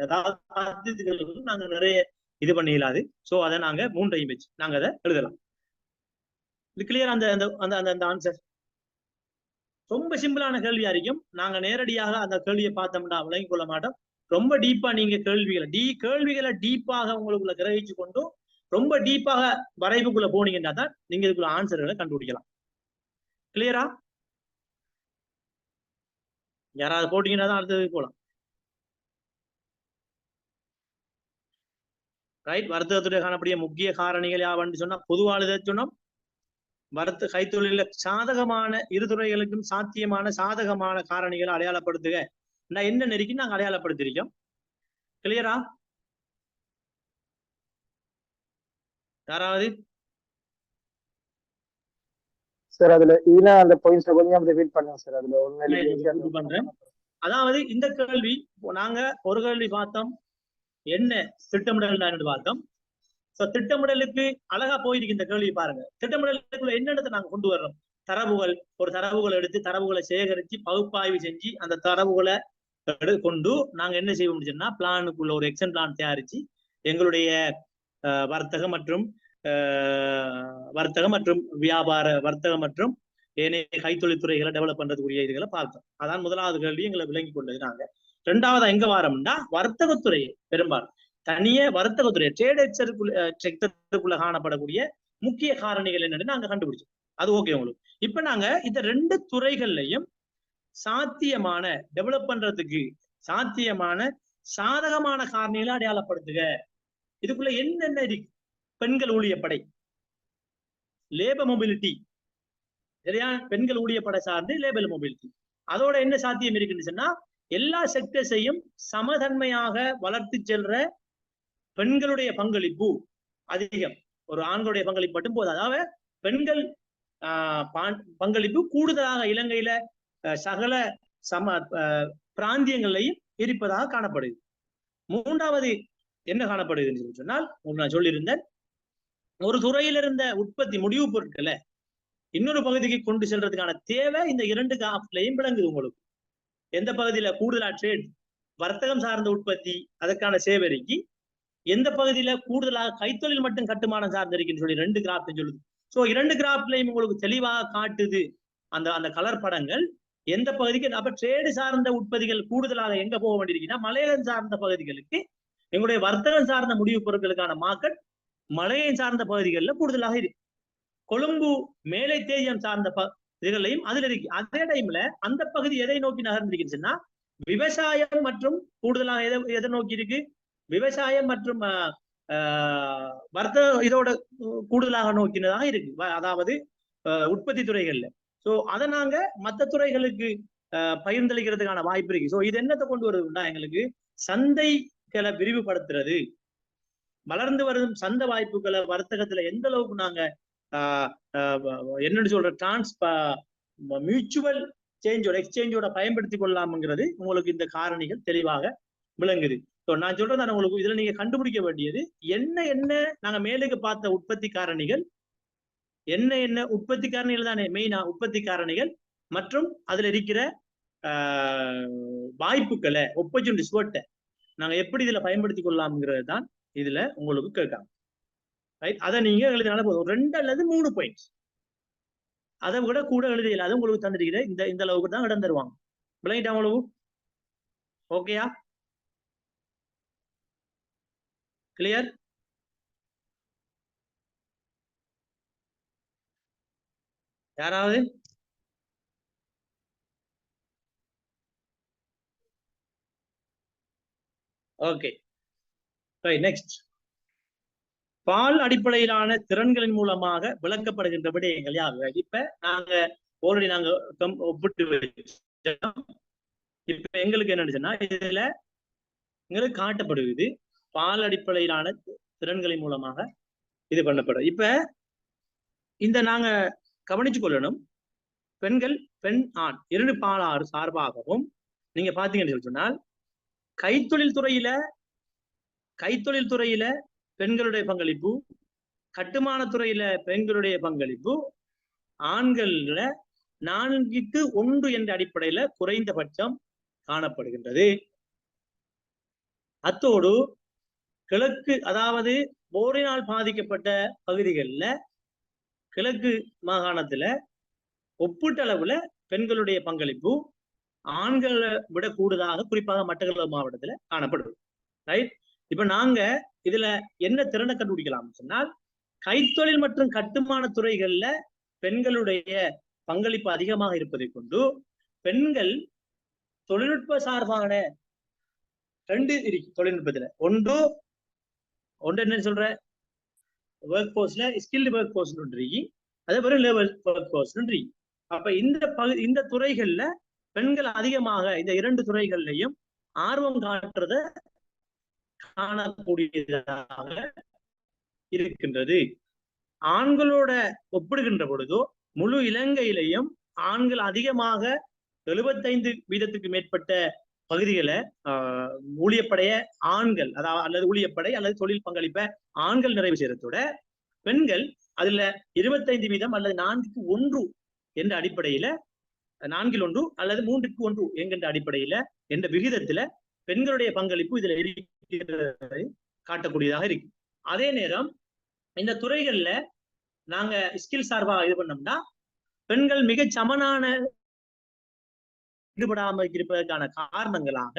அதாவது நாங்க நிறைய இது பண்ணிடலாது. சோ அதை நாங்க 3ஐயும் வச்சு நாங்க அதை எழுதலாம். இது கிளியர்? அந்த ஆன்சர் ரொம்ப சிம்பிளான கேள்வியா இருக்கும். நாங்க நேரடியாக அந்த கேள்வியை பார்த்தோம்னா விளங்கிக் கொள்ள மாட்டோம். ரொம்ப டீப்பா நீங்க கேள்விகளை டீப்பாக உங்களுக்குள்ள கிரகிச்சு கொண்டு ரொம்ப டீப்பாக வரைவுக்குள்ள போனீங்கன்னா தான் நீங்க இதுக்குள்ள ஆன்சர்களை கண்டுபிடிக்கலாம். கிளியரா? யாராவது போட்டீங்கன்னா தான் அடுத்தது போலாம். ரைட்? வர்த்தகத்துடைய காணக்கூடிய முக்கிய காரணிகள் யாவன்னு சொன்னா பொதுவாக சொன்னோம். கைத்தொழில சாதகமான இரு துறைகளுக்கும் சாத்தியமான சாதகமான காரணிகளை அடையாளப்படுத்துக. நான் என்ன நெருக்கி நாங்க அடையாளப்படுத்திருக்கோம். கிளியரா? யாராவது
சார் அதுல இதுனா அந்த பாயிண்ட்ஸ் கொஞ்சம் ரிப்பீட் பண்ணுங்க சார். அதுல ஒண்ணு
பண்றேன். அதாவது இந்த கேள்வி நாங்க ஒரு கேள்வி பார்த்தோம், என்ன திட்டமிடல் பார்த்தோம். திட்டமிடலுக்கு அழகா போயிருக்கு இந்த கேள்வி பாருங்க. திட்டமிடலுக்குள்ள என்னென்னத்தை நாங்க கொண்டு வர்றோம்? தரவுகள், ஒரு தரவுகளை எடுத்து தரவுகளை சேகரிச்சு பகுப்பாய்வு செஞ்சு அந்த தரவுகளை கொண்டு நாங்க என்ன செய்வோம் சொன்னா பிளானுக்குள்ள ஒரு எக்ஷன் பிளான் தயாரிச்சு எங்களுடைய வர்த்தகம் மற்றும் வியாபார வர்த்தகம் மற்றும் ஏனைய கைத்தொழில் துறைகளை டெவலப் பண்றதுக்குரிய இதுகளை பார்த்தோம். அதான் முதலாவது கேள்வி எங்களை விளங்கி கொண்டது. நாங்க ரெண்டாவது எங்க வாரோம்னா வர்த்தகத்துறையை, பெரும்பாலும் தனியே வர்த்தகத்துறை ட்ரேட் செக்டருக்குள்ள காணப்படக்கூடிய முக்கிய காரணிகள் என்னன்னு நாங்க கண்டுபிடிச்சோம். அது ஓகே உங்களுக்கு. இப்ப நாங்க இந்த ரெண்டு துறைகள்லையும் சாத்தியமான டெவலப் பண்றதுக்கு சாத்தியமான சாதகமான காரணிகளை அடையாளப்படுத்துக. இதுக்குள்ள என்னென்ன இருக்கு? பெண்கள் ஊழியப்படை, லேபர் மொபிலிட்டி, சரியா? பெண்கள் ஊழியப்படை சார்ந்து லேபர் மொபிலிட்டி. அதோட என்ன சாத்தியம் இருக்குன்னு சொன்னா எல்லா செக்டர்ஸையும் சமதன்மையாக வளர்த்து செல்ற பெண்களுடைய பங்களிப்பு அதிகம். ஒரு ஆண்களுடைய பங்களிப்பு மட்டும் போது, அதாவது பெண்கள் பங்களிப்பு கூடுதலாக இலங்கையில சகல பிராந்தியங்களையும் இருப்பதாக காணப்படுது. மூன்றாவது என்ன காணப்படுதுன்னு சொன்னால், நான் சொல்லியிருந்தேன், ஒரு துறையில இருந்த உற்பத்தி முடிவு பொருட்களை இன்னொரு பகுதிக்கு கொண்டு செல்றதுக்கான தேவை இந்த இரண்டு காப்லையும் விளங்குது உங்களுக்கு. எந்த பகுதியில கூடுதலா ட்ரேட் வர்த்தகம் சார்ந்த உற்பத்தி அதற்கான சேவரிக்கு, எந்த பகுதியில கூடுதலாக கைத்தொழில் மட்டும் கட்டுமானம் சார்ந்திருக்குன்னு சொல்லி ரெண்டு கிராஃப் சொல்லுது. சோ இரண்டு கிராஃப்லையும் உங்களுக்கு தெளிவாக காட்டுது அந்த அந்த கலர் படங்கள் எந்த பகுதிக்கு. அப்ப ட்ரேடு சார்ந்த உற்பத்திகள் கூடுதலாக எங்க போக வேண்டியிருக்குன்னா மலையம் சார்ந்த பகுதிகளுக்கு. எங்களுடைய வர்த்தகம் சார்ந்த முடிவு பொருட்களுக்கான மார்க்கெட் மலையம் சார்ந்த பகுதிகளில் கூடுதலாக இருக்கு. கொழும்பு மேலை தேஜம் சார்ந்த இதுகளையும் அதுல இருக்கு. அதே டைம்ல அந்த பகுதி எதை நோக்கி நகர்ந்திருக்குன்னா விவசாயம் மற்றும் கூடுதலாக எதை நோக்கி இருக்கு? விவசாயம் மற்றும் வர்த்தக இதோட கூடுதலாக நோக்கினதாக இருக்கு, அதாவது உற்பத்தி துறைகள்ல. சோ அதை நாங்க மற்ற துறைகளுக்கு பகிர்ந்தளிக்கிறதுக்கான வாய்ப்பு இருக்கு. சோ இது என்னத்தை கொண்டு வருதுன்னா எங்களுக்கு சந்தைகளை விரிவுபடுத்துறது, வளர்ந்து வரும் சந்தை வாய்ப்புகளை வர்த்தகத்துல எந்த அளவுக்கு நாங்க என்னன்னு சொல்ற மியூச்சுவல் எக்ஸ்சேஞ்சோட பயன்படுத்தி கொள்ளலாம்ங்கிறது உங்களுக்கு இந்த காரணிகள் தெளிவாக விளங்குது. நான் சொல்றேன் உங்களுக்கு, இதுல நீங்க கண்டுபிடிக்க வேண்டியது என்ன நாங்க மேலுக்கு பார்த்த உற்பத்தி காரணிகள் என்ன உற்பத்தி காரணிகள் தானே மெயினா. உற்பத்தி காரணிகள் மற்றும் அதுல இருக்கிற வாய்ப்புகளை ஆப்பர்ச்சுனிட்டிஸ் நாங்க எப்படி இதுல பயன்படுத்தி கொள்ளலாம்ங்கிறது தான் இதுல உங்களுக்கு கேட்காங்க. ரைட்? அதை நீங்க எழுதினால போதும். 2 அல்லது 3 பாயிண்ட்ஸ், அதை விட கூட எழுதியல. அது உங்களுக்கு தந்துருக்கிற இந்த அளவுக்கு தான் இடம் தருவாங்க. விளங்கிட்டா உங்களுக்கு? ஓகேயா? கிளியர்? யாராவது? Okay, next. பால் அடிப்படையிலான திறன்களின் மூலமாக விளக்கப்படுகின்ற விடயங்கள் யாரு? இப்ப நாங்க ஆல்ரெடி நாங்க ஒப்பிட்டு வச்சோம். இப்ப எங்களுக்கு என்னன்னு சொன்னா இதுல எங்களுக்கு காட்டப்படுவது பால் அடிப்படையிலான திறன்களின் மூலமாக இது பண்ணப்படும். இப்ப இந்த நாங்க கவனிச்சு கொள்ளணும், பெண் ஆண் இரண்டு பாலாறு சார்பாகவும் நீங்க பாத்தீங்கன்னு சொன்னால் கைத்தொழில் துறையில பெண்களுடைய பங்களிப்பு, கட்டுமான துறையில பெண்களுடைய பங்களிப்பு ஆண்கள்ல 4:1 என்ற அடிப்படையில குறைந்தபட்சம் காணப்படுகின்றது. அத்தோடு கிழக்கு, அதாவது போரினால் பாதிக்கப்பட்ட பகுதிகளில் கிழக்கு மாகாணத்துல ஒப்பீட்டளவுல பெண்களுடைய பங்களிப்பு ஆண்களை விட கூடுதலாக குறிப்பாக மட்டக்களப்பு மாவட்டத்துல காணப்படுது. ரைட்? இப்ப நாங்க இதுல என்ன திறனை கண்டுபிடிக்கலாம் சொன்னால், கைத்தொழில் மற்றும் கட்டுமான துறைகள்ல பெண்களுடைய பங்களிப்பு அதிகமாக இருப்பதை கொண்டு பெண்கள் தொழில்நுட்ப சார்பான 2 இருக்கு தொழில்நுட்பத்துல. ஒன்று என்ன சொல்ற ஒர்க் போர்ஸ்ல ஸ்கில்டு ஒர்க் போர்ஸ் இருக்கு, அது வெறும் லேபர் ஃபோர்ஸ். நன்றி. அப்ப இந்த துறைகள்ல பெண்கள் அதிகமாக இந்த 2 துறைகள்லையும் ஆர்வம் காட்டுறத காணக்கூடியதாக இருக்கின்றது. ஆண்களோட ஒப்பிடுகின்ற பொழுதோ முழு இலங்கையிலையும் ஆண்கள் அதிகமாக 75% மேற்பட்ட பகுதிகளை ஊழியப்படைய ஆண்கள் அதாவது ஊழியப்படை அல்லது தொழில் பங்களிப்ப ஆண்கள் நிறைவு செய்யறதோட பெண்கள் அதுல 25% அல்லது 4:1 என்ற அடிப்படையில 4:1 அல்லது 3:1 என்கின்ற அடிப்படையில என்ற விகிதத்துல பெண்களுடைய பங்களிப்பு இதுல இருக்கிறதை காட்டக்கூடியதாக இருக்கு. அதே நேரம் இந்த துறைகள்ல நாங்க ஸ்கில் சார்பா இது பண்ணோம்னா பெண்கள் மிக சமனான ஈடுபடாமல் இருப்பதற்கான காரணங்களாக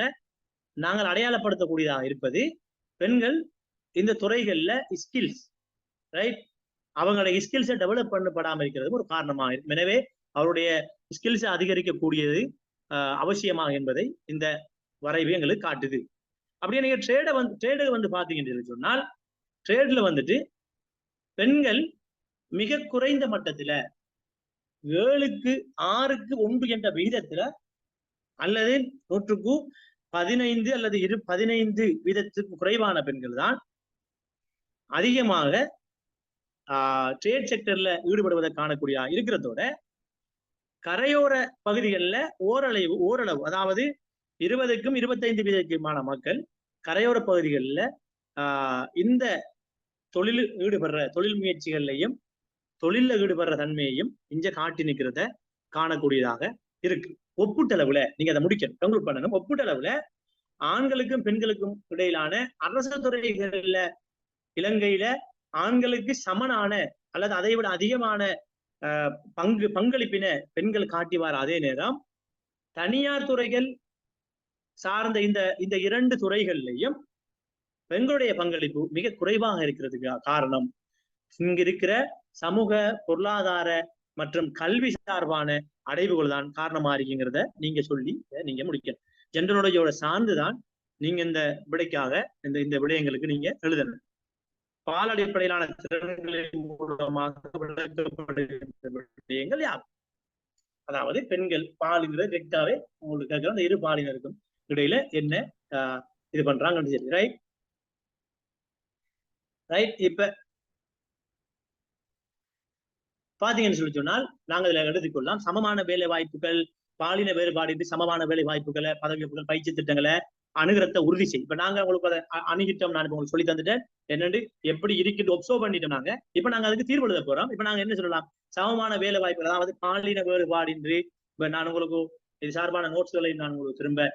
நாங்கள் அடையாளப்படுத்தக்கூடியதாக இருப்பது பெண்கள் இந்த துறைகள்ல ஸ்கில்ஸ் ரைட் அவங்களுடைய ஸ்கில்ஸை டெவலப் பண்ணப்படாமல் இருக்கிறது ஒரு காரணமாக இருக்கும். எனவே அவருடைய ஸ்கில்ஸை அதிகரிக்கக்கூடியது அவசியமாக என்பதை இந்த வரைவு எங்களுக்கு காட்டுது. அப்படியே நீங்க ட்ரேடை வந்து பாத்தீங்கன்னு சொன்னால் ட்ரேட்ல வந்துட்டு பெண்கள் மிக குறைந்த மட்டத்துல 7:6:1 என்ற விகிதத்துல அல்லது 100-15 அல்லது 15 வீதத்துக்கு குறைவான பெண்கள் தான் அதிகமாக ட்ரேட் செக்டர்ல ஈடுபடுவதை காணக்கூடிய இருக்கிறதோட கரையோர பகுதிகளில் ஓரளவு அதாவது 20-25 வீதமான மக்கள் கரையோர பகுதிகளில் இந்த தொழில் முயற்சிகள்லையும் தொழில ஈடுபடுற தன்மையையும் இங்க காட்டி நிற்கிறத காணக்கூடியதாக இருக்கு. ஒப்புட்டளவுல நீங்க அதை முடிக்கணும், கன்க்ளூட் பண்ணணும். ஒப்புட்டளவுல ஆண்களுக்கும் பெண்களுக்கும் இடையிலான அரசு துறைகள்ல இலங்கையில ஆண்களுக்கு சமனான அல்லது அதை விட அதிகமான பங்களிப்பின பெண்கள் காட்டி வர அதே நேரம் தனியார் துறைகள் சார்ந்த இந்த 2 துறைகள்லையும் பெண்களுடைய பங்களிப்பு மிக குறைவாக இருக்கிறதுக்கு காரணம் இங்க இருக்கிற சமூக பொருளாதார மற்றும் கல்வி சார்பான அடைவுகள் தான் காரணமா இருக்குங்கிறத நீங்க சொல்லி நீங்க முடிக்கணும். ஜெண்டரோட சார்ந்துதான் நீங்க இந்த விடைக்காக இந்த விடயங்களுக்கு நீங்க எழுதணும். பால் அடிப்படையிலான திறன்களின் மூலமாக விளக்கப்படுகின்ற விடயங்கள் யார்? அதாவது பெண்கள் பாலுங்கிறது ரெக்டாவே உங்களுக்கு கேட்கிற அந்த 2 பாலினருக்கும் இடையில என்ன இது பண்றாங்கன்னு சொல்லி ரைட். இப்ப பாத்தீங்கன்னு சொல்லி சொன்னால் நாங்க இதுல எடுத்துக்கொள்ளலாம் சமமான வேலை வாய்ப்புகள், பாலின வேறுபாடு, சமமான வேலை வாய்ப்புகளை, பதவி வாய்ப்புகள், பயிற்சி திட்டங்களை அணுகிறத உறுதி செய்யும். இப்ப நாங்க உங்களுக்கு அதை அணுகிட்டோம், நான் உங்களுக்கு சொல்லி தந்துட்டேன் என்னன்னு எப்படி இருக்குது ஒப்சர்வ் பண்ணிட்டோம். நாங்க இப்ப நாங்க அதுக்கு தீர்வு எழுத போறோம். இப்ப நாங்க என்ன சொல்லலாம், சமமான வேலை வாய்ப்புகள் அதாவது பாலின வேறுபாடின்றி இப்ப நான் உங்களுக்கு இது சார்பான நோட்ஸ்களை நான் உங்களுக்கு திரும்ப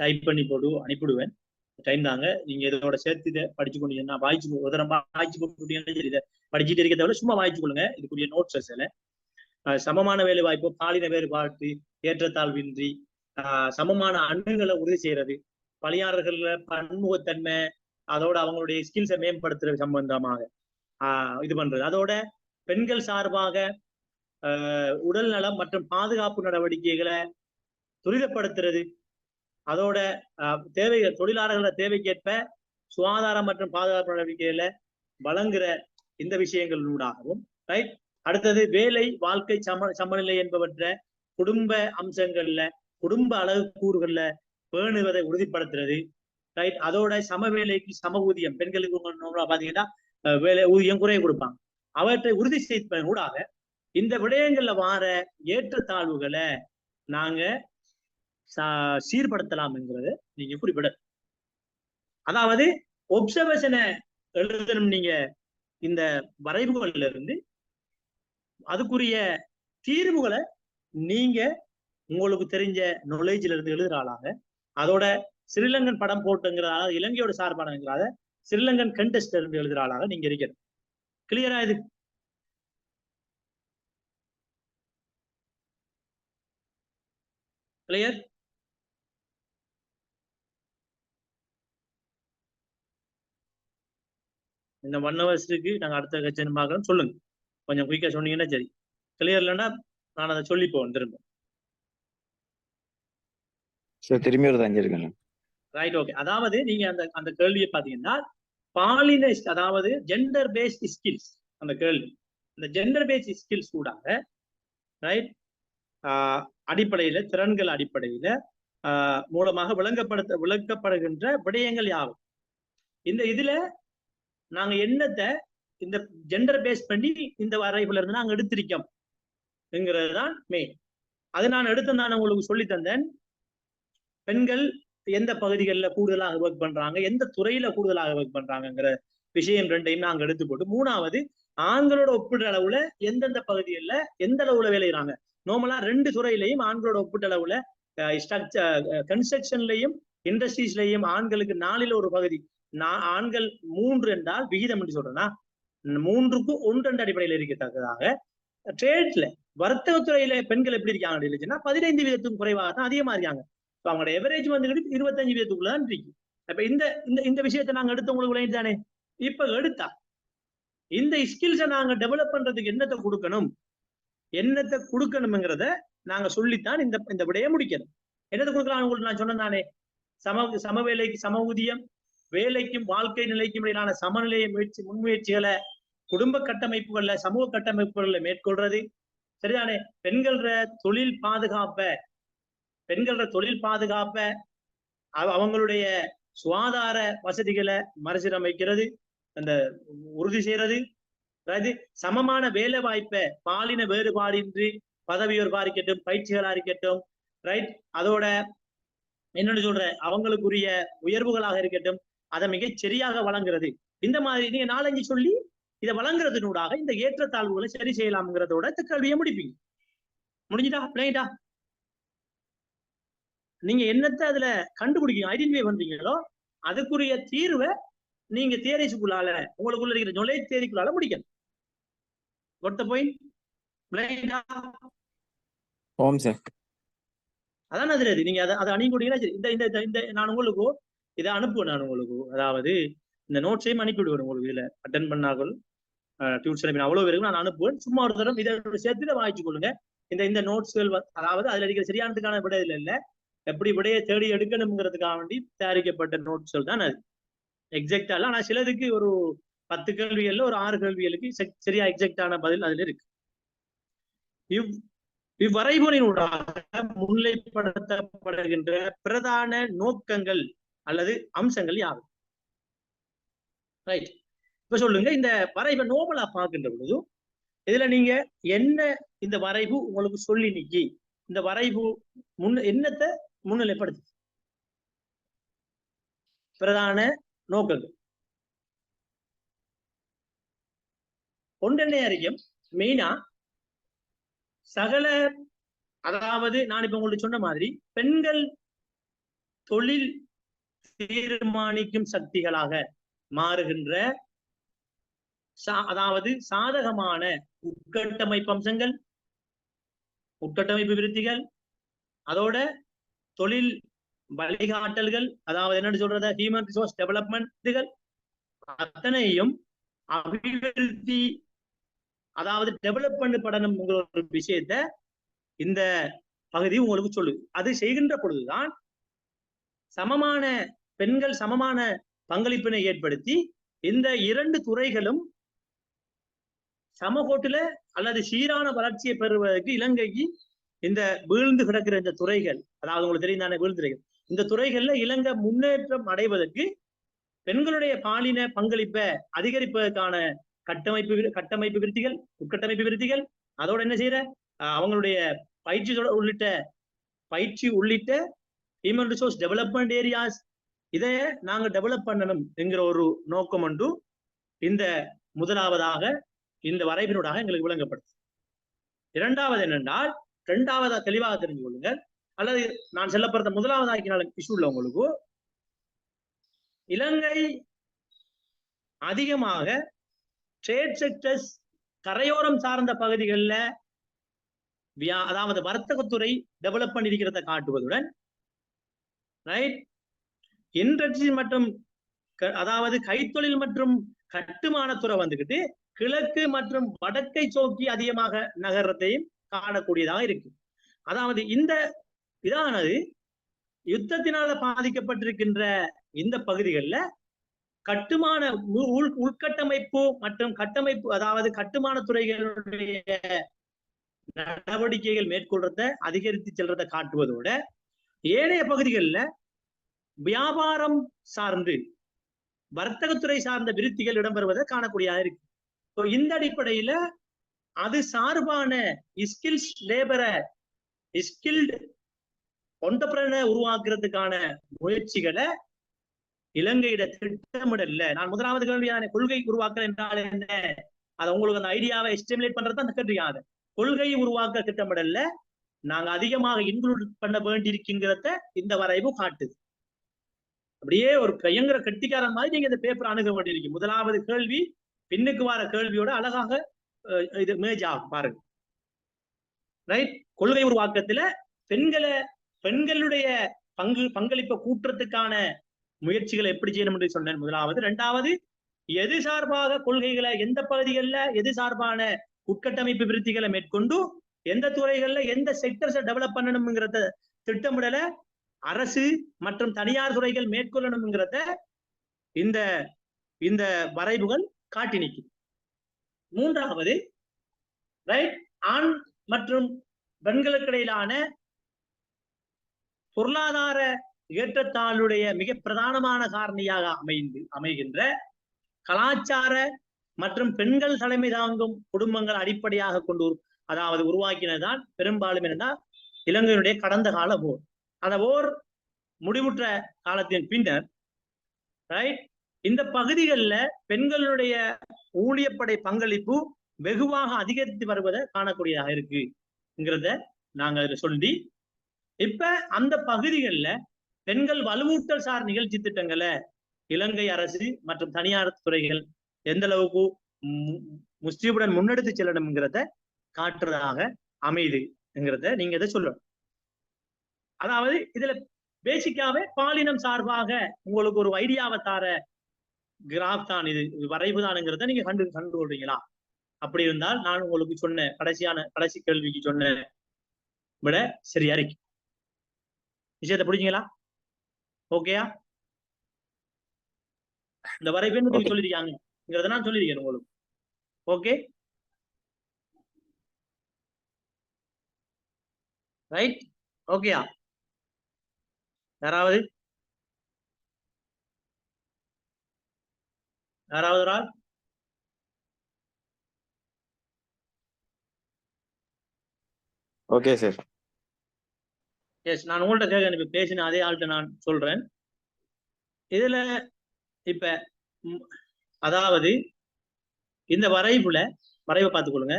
டைப் பண்ணி போட்டு அனுப்பிடுவேன். டைம் தாங்க, நீங்க இதோட சேர்த்து இதை படிச்சு கொண்டீங்கன்னா வாய்ச்சு போட்டு இதை படிச்சுட்டு இருக்கிறத சும்மா வாய்ச்சு கொள்ளுங்க. இதுக்குரிய நோட்ஸ் சமமான வேலை வாய்ப்பு, பாலின வேறுபாடு, ஏற்றத்தாழ்வின்றி சமமான அணுகளை உறுதி செய்யறது, பணியாளர்கள பன்முகத்தன்மை, அதோட அவங்களுடைய ஸ்கில்ஸை மேம்படுத்துறது சம்பந்தமாக இது பண்றது, அதோட பெண்கள் சார்பாக உடல் நலம் மற்றும் பாதுகாப்பு நடவடிக்கைகளை துரிதப்படுத்துறது, அதோட தொழிலாளர்கள தேவைக்கேற்ப சுகாதாரம் மற்றும் பாதுகாப்பு நடவடிக்கைகளை வழங்குற இந்த விஷயங்களூடாகவும் ரைட். அடுத்தது வேலை வாழ்க்கை சமநிலை என்பவற்றை குடும்ப அம்சங்கள்ல குடும்ப அளவு கூறுகள்ல பேணுவதை உறுதிப்படுத்துறது ரைட். அதோட சம வேலைக்கு சம ஊதியம், பெண்களுக்கு பாத்தீங்கன்னா வேலை ஊதியம் குறைய கொடுப்பாங்க, அவற்றை உறுதி செய்வதன் ஊடாக இந்த விடயங்கள்ல வார ஏற்றத்தாழ்வுகளை நாங்க சீர்படுத்தலாம் என்கிறத நீங்க குறிப்பிட. அதாவது ஒப்சர்வேஷனை எழுதணும் நீங்க இந்த வரைவுகள்ல இருந்து அதுக்குரிய தீர்வுகளை நீங்க உங்களுக்கு தெரிஞ்ச நாலேஜ்ல இருந்து எழுதுறாளாங்க. அதோட ஸ்ரீலங்கன் படம் போட்டுங்கிறதால இலங்கையோட சார்பானங்கிறத ஸ்ரீலங்கன் கண்டெஸ்ட் இருந்து எழுதுறாளாக நீங்க இருக்கிறது. கிளியரா? இது கிளியர்? இந்த 1 ஹவர்ஸ்க்கு நாங்க அடுத்த கட்சி பார்க்கறோம். சொல்லுங்க, கொஞ்சம் குயிக்கா சொன்னீங்கன்னா சரி. கிளியர் இல்லைன்னா நான் அதை சொல்லி போவேன் திரும்ப.
திரும்பி ஒரு தஞ்சிருக்கேன்.
Right, okay. அதாவது நீங்க அந்த கேள்வியை பாத்தீங்கன்னா பாலின அதாவது ஜெண்டர் பேஸ்ட் ஸ்கில்ஸ் அந்த கேள்வி இந்த ஜெண்டர் பேஸ் ஸ்கில்ஸ் கூடாக ரைட் அடிப்படையில திறன்கள் அடிப்படையில மூலமாக விளக்கப்படுகின்ற விடயங்கள் யாவும் இதுல நாங்க என்னத்தை இந்த ஜெண்டர் பேஸ் பண்ணி இந்த வரைவுல இருந்து நாங்க எடுத்திருக்கோம் தான் மெயின். அது நான் நான் உங்களுக்கு சொல்லி தந்தேன். பெண்கள் எந்த பகுதிகளில் கூடுதலாக ஒர்க் பண்றாங்க, எந்த துறையில கூடுதலாக ஒர்க் பண்றாங்கிற விஷயம் ரெண்டையும் நாங்க எடுத்து போட்டு, மூணாவது ஆண்களோட ஒப்பிட்ட அளவுல எந்தெந்த பகுதிகளில் எந்த அளவுல வேலைறாங்க. நார்மலா 2 துறையிலையும் ஆண்களோட ஒப்பிட்ட அளவுல கன்ஸ்ட்ரக்ஷன்லையும் இண்டஸ்ட்ரீஸ்லையும் ஆண்களுக்கு 4ல் 1 பகுதி, ஆண்கள் 3 என்றால் விகிதம் என்று சொல்றேன்னா 3க்கு 1 அடிப்படையில் இருக்கத்தக்கதாக ட்ரேட்ல வர்த்தகத்துறையில பெண்கள் எப்படி இருக்காங்க இல்லைன்னா 15% குறைவாக தான் அதிகமா இருக்காங்க. அவங்களோட எவரேஜ் வந்து 25%தான் இருக்கு. அப்ப இந்த விஷயத்தை நாங்க எடுத்து உங்களுக்கு தானே. இப்ப எடுத்தா இந்த ஸ்கில்ஸை நாங்க டெவலப் பண்றதுக்கு என்னத்தை கொடுக்கணும்ங்கிறத நாங்க சொல்லித்தான் இந்த விடையை முடிக்கணும். என்னத்தை கொடுக்கலாம் உங்களுக்கு நான் சொன்னேன் தானே. சம வேலைக்கு சம ஊதியம், வேலைக்கும் வாழ்க்கை நிலைக்கும் இடையிலான சமநிலையை முன்முயற்சிகளை குடும்ப கட்டமைப்புகள்ல சமூக கட்டமைப்புகள்ல மேற்கொள்றது சரிதானே. பெண்கள தொழில் பாதுகாப்ப அவங்களுடைய சுகாதார வசதிகளை மறுசீரமைக்கிறது, அந்த உறுதி செய்யறது, சமமான வேலை வாய்ப்பை பாலின வேறுபாடின்றி பதவியோர்பா இருக்கட்டும், பயிற்சிகளா இருக்கட்டும், ரைட், அதோட என்னன்னு சொல்ற அவங்களுக்குரிய உயர்வுகளாக இருக்கட்டும், அதை மிகச் சரியாக வழங்குறது. இந்த மாதிரி நீங்க 4-5 சொல்லி இதை வழங்குறதுனூடாக இந்த ஏற்றத்தாழ்வுகளை சரி செய்யலாம்ங்கிறதோட இந்த கல்வியை முடிப்பீங்க. முடிஞ்சுட்டா பிள்ளைங்கடா. நீங்க என்னத்தை அதுல கண்டுபிடிக்கீங்க, ஐடென்டிஃபை பண்றீங்களோ அதுக்குரிய தீர்வை நீங்க தியரிக்குள்ளால உங்களுக்குள்ள இருக்கிற knowledge தியரிக்குள்ளால முடிக்கணும். Got the point? அதான் அது நீங்க அதை அணுகிட்டீங்கன்னா சரி. இந்த நான் உங்களுக்கு இதை அனுப்புவேன். நான் உங்களுக்கு அதாவது இந்த நோட்ஸையும் அனுப்பிவிடுவேன். உங்களுக்கு இதுல அட்டன் பண்ணார்கள் டியூஷன் அவ்வளவு பேருக்கு நான் அனுப்புவேன். சும்மா ஒரு தரம் இதை சேர்த்து வாங்கிச்சு கொள்ளுங்க. இந்த நோட்ஸ்கள் அதாவது அதுல இருக்கிற சரியானதுக்கான விட இதுல இல்ல, எப்படி விடையை தேடி எடுக்கணுங்கிறதுக்காக வேண்டி தயாரிக்கப்பட்ட நோட்ஸ்கள் தான் அது. எக்ஸாக்டா இல்ல, ஆனா சிலதுக்கு ஒரு 10 கேள்விகள்ல ஒரு 6 கேள்விகளுக்கு சரியா எக்ஸாக்டான பதில் அதுல இருக்கு. இவ்வரைபொறியினூடாக முன்னிலைப்படுத்தப்படுகின்ற பிரதான நோக்கங்கள் அல்லது அம்சங்கள் யாவை? ரைட். இப்ப சொல்லுங்க, இந்த வரைவை நோபலா பார்க்கின்ற பொழுது இதுல நீங்க என்ன இந்த வரைவு உங்களுக்கு சொல்லி நிக்கி இந்த வரைவு என்னத்தை முன்னிலைப்படுத்து? பிரதான நோக்கங்கள் ஒன்றெண்ணே அறியும் மெயினா சகல, அதாவது நான் இப்ப உங்களுக்கு சொன்ன மாதிரி பெண்கள் தொழில் தீர்மானிக்கும் சக்திகளாக மாறுகின்ற அதாவது சாதகமான உட்கட்டமைப்பு அம்சங்கள், உட்கட்டமைப்பு விருத்திகள், அதோட தொழில் வழிகாட்டல்கள், அதாவது என்னன்னு சொல்றத ஹியூமன் ரிசோர்ஸ் டெவலப்மெண்ட்டுகள் அத்தனையும் அபிவிருத்தி, அதாவது டெவலப் பண்ணப்படணும் ஒரு விஷயத்த இந்த பகுதி உங்களுக்கு சொல்லு. அது செய்கின்ற பொழுதுதான் சமமான பெண்கள் சமமான பங்களிப்பினை ஏற்படுத்தி இந்த 2 துறைகளும் சமகோட்டில அல்லது சீரான வளர்ச்சியை பெறுவதற்கு இலங்கைக்கு இந்த வீழ்ந்து கிடக்கிற இந்த துறைகள், அதாவது உங்களுக்கு தெரியும் தானே வீழ்ந்துறைகள், இந்த துறைகள்ல இலங்கை முன்னேற்றம் அடைவதற்கு பெண்களுடைய பாலின பங்களிப்பை அதிகரிப்பதற்கான கட்டமைப்பு விருத்திகள், உட்கட்டமைப்பு விருத்திகள், அதோட என்ன செய்யற அவங்களுடைய பயிற்சி உள்ளிட்ட ஹியூமன் ரிசோர்ஸ் டெவலப்மெண்ட் ஏரியாஸ், இதை நாங்க டெவலப் பண்ணணும் என்கிற ஒரு நோக்கம் ஒன்று இந்த முதலாவதாக இந்த வரைவினூடாக எங்களுக்கு விளங்கப்படுது. இரண்டாவது என்னென்றால், இரண்டாவதா தெளிவாக தெரிஞ்சு கொள்ளுங்கள், அல்லது நான் செல்லப்படுத்த முதலாவதாக்கினால இஷ்யூ உள்ள உங்களுக்கு, இலங்கை அதிகமாக ட்ரேட் செக்டர்ஸ் கரையோரம் சார்ந்த பகுதிகளில் அதாவது வர்த்தகத்துறை டெவலப் பண்ணிருக்கிறத காட்டுவதுடன் ரைட் இண்டஸ்ட்ரி மற்றும் அதாவது கைத்தொழில் மற்றும் கட்டுமானத்துறை வந்துகிட்டு கிழக்கு மற்றும் வடக்கை நோக்கி அதிகமாக நகரத்தையும் காணக்கூடியதாக இருக்கு. அதாவது இந்த இதானது யுத்தத்தினால பாதிக்கப்பட்டிருக்கின்ற இந்த பகுதிகளில் கட்டுமான உள்கட்டமைப்பு மற்றும் கட்டமைப்பு, அதாவது கட்டுமான துறைகளுடைய நடவடிக்கைகள் மேற்கொள்றத அதிகரித்து செல்றதை காட்டுவதோட ஏனைய பகுதிகளில் வியாபாரம் சார்ந்து வர்த்தகத்துறை சார்ந்த விருத்திகள் இடம்பெறுவதை காணக்கூடியதாக இருக்கு. இந்த அடிப்படையில அது சார்பான ஸ்கில்ஸ் லேபரை ஸ்கில்டு ஒன்டர்பிரனர் உருவாக்குறதுக்கான முயற்சிகளை இலங்கையிட திட்டமிடல. நான் முதலாவது கேள்வியான கொள்கை உருவாக்கல் என்றால் என்ன, அதை உங்களுக்கு அந்த ஐடியாவை எஸ்டிமுலேட் பண்றது அந்த கேள்வியாக. கொள்கை உருவாக்க திட்டமிடல, நாங்க அதிகமாக இன்க்ளூட் பண்ண வேண்டியிருக்குங்கிறத இந்த வரைவு காட்டுது. அப்படியே ஒரு கையங்கிற கட்டிக்காரன் மாதிரி நீங்க இந்த பேப்பர் அணுக வேண்டியிருக்கு. முதலாவது கேள்வி பின்னுக்கு வர கேள்வியோட அழகாக இது மேஜ் ஆகும் பாருங்க. ரைட், கொள்கை உருவாக்கத்துல பெண்களுடைய பங்களிப்பை கூட்டுறதுக்கான முயற்சிகளை எப்படி செய்யணும் என்று சொன்னேன் முதலாவது. இரண்டாவது, எது சார்பாக கொள்கைகளை எந்த பகுதிகளில் எது சார்பான உட்கட்டமைப்பு விருத்திகளை மேற்கொண்டு எந்த துறைகள்ல எந்த செக்டர்ஸை டெவலப் பண்ணணும்ங்கிறத திட்டமிடல அரசு மற்றும் தனியார் துறைகள் மேற்கொள்ளணும்ங்கிறத இந்த வரைவுகள் காட்டி நிற்கும். மூன்றாவது, ரைட், ஆண் மற்றும் பெண்களுக்கு இடையிலான பொருளாதார ஏற்றத்தாழ்வுடைய மிக பிரதானமான காரணியாக அமைகின்ற கலாச்சார மற்றும் பெண்கள் தலைமை தாங்கும் குடும்பங்கள் அடிப்படையாக கொண்டு அதாவது உருவாக்கினதுதான் பெரும்பாலும் என்னன்னா இலங்கையினுடைய கடந்த கால போர். அந்த போர் முடிவுற்ற காலத்தின் பின்னர் ரைட் இந்த பகுதிகளில் பெண்களுடைய ஊழியப்படை பங்களிப்பு வெகுவாக அதிகரித்து வருவதை காணக்கூடியதாக இருக்குங்கிறத நாங்க அதுல சொல்லி, இப்ப அந்த பகுதிகளில் பெண்கள் வலுவூட்டல் சார் நிகழ்ச்சி திட்டங்களை இலங்கை அரசு மற்றும் தனியார் துறைகள் எந்த அளவுக்கு முஸ்தீபுடன் முன்னெடுத்து செல்லணும்ங்கிறத காட்டுறதாக அமையுதுங்கிறத நீங்க இதை சொல்லணும். அதாவது இதுல பேசிக்காவே பாலினம் சார்பாக உங்களுக்கு ஒரு ஐடியாவை தார கிராஃப் தான் இது வரைவு தானுங்கிறத நீங்க கண்டுகொள்றீங்களா? அப்படி இருந்தால் நான் உங்களுக்கு சொன்ன கடைசி கேள்விக்கு சொன்ன விட சரியா இருக்கு. விஷயத்தை பிடிச்சிங்களா? ஓகேயா? இந்த வரைவு என்ன சொல்லிருக்காங்கிறத நான் சொல்லியிருக்கேன் உங்களுக்கு. ஓகே, ரைட், ஓகேயா? யாராவது ஒரு ஆள்?
Okay sir.
எஸ், நான் உங்கள்கிட்ட கேட்க பேசின அதே ஆள்கிட்ட நான் சொல்றேன். இதுல இப்ப அதாவது இந்த வரைவை பார்த்துக்கொள்ளுங்க.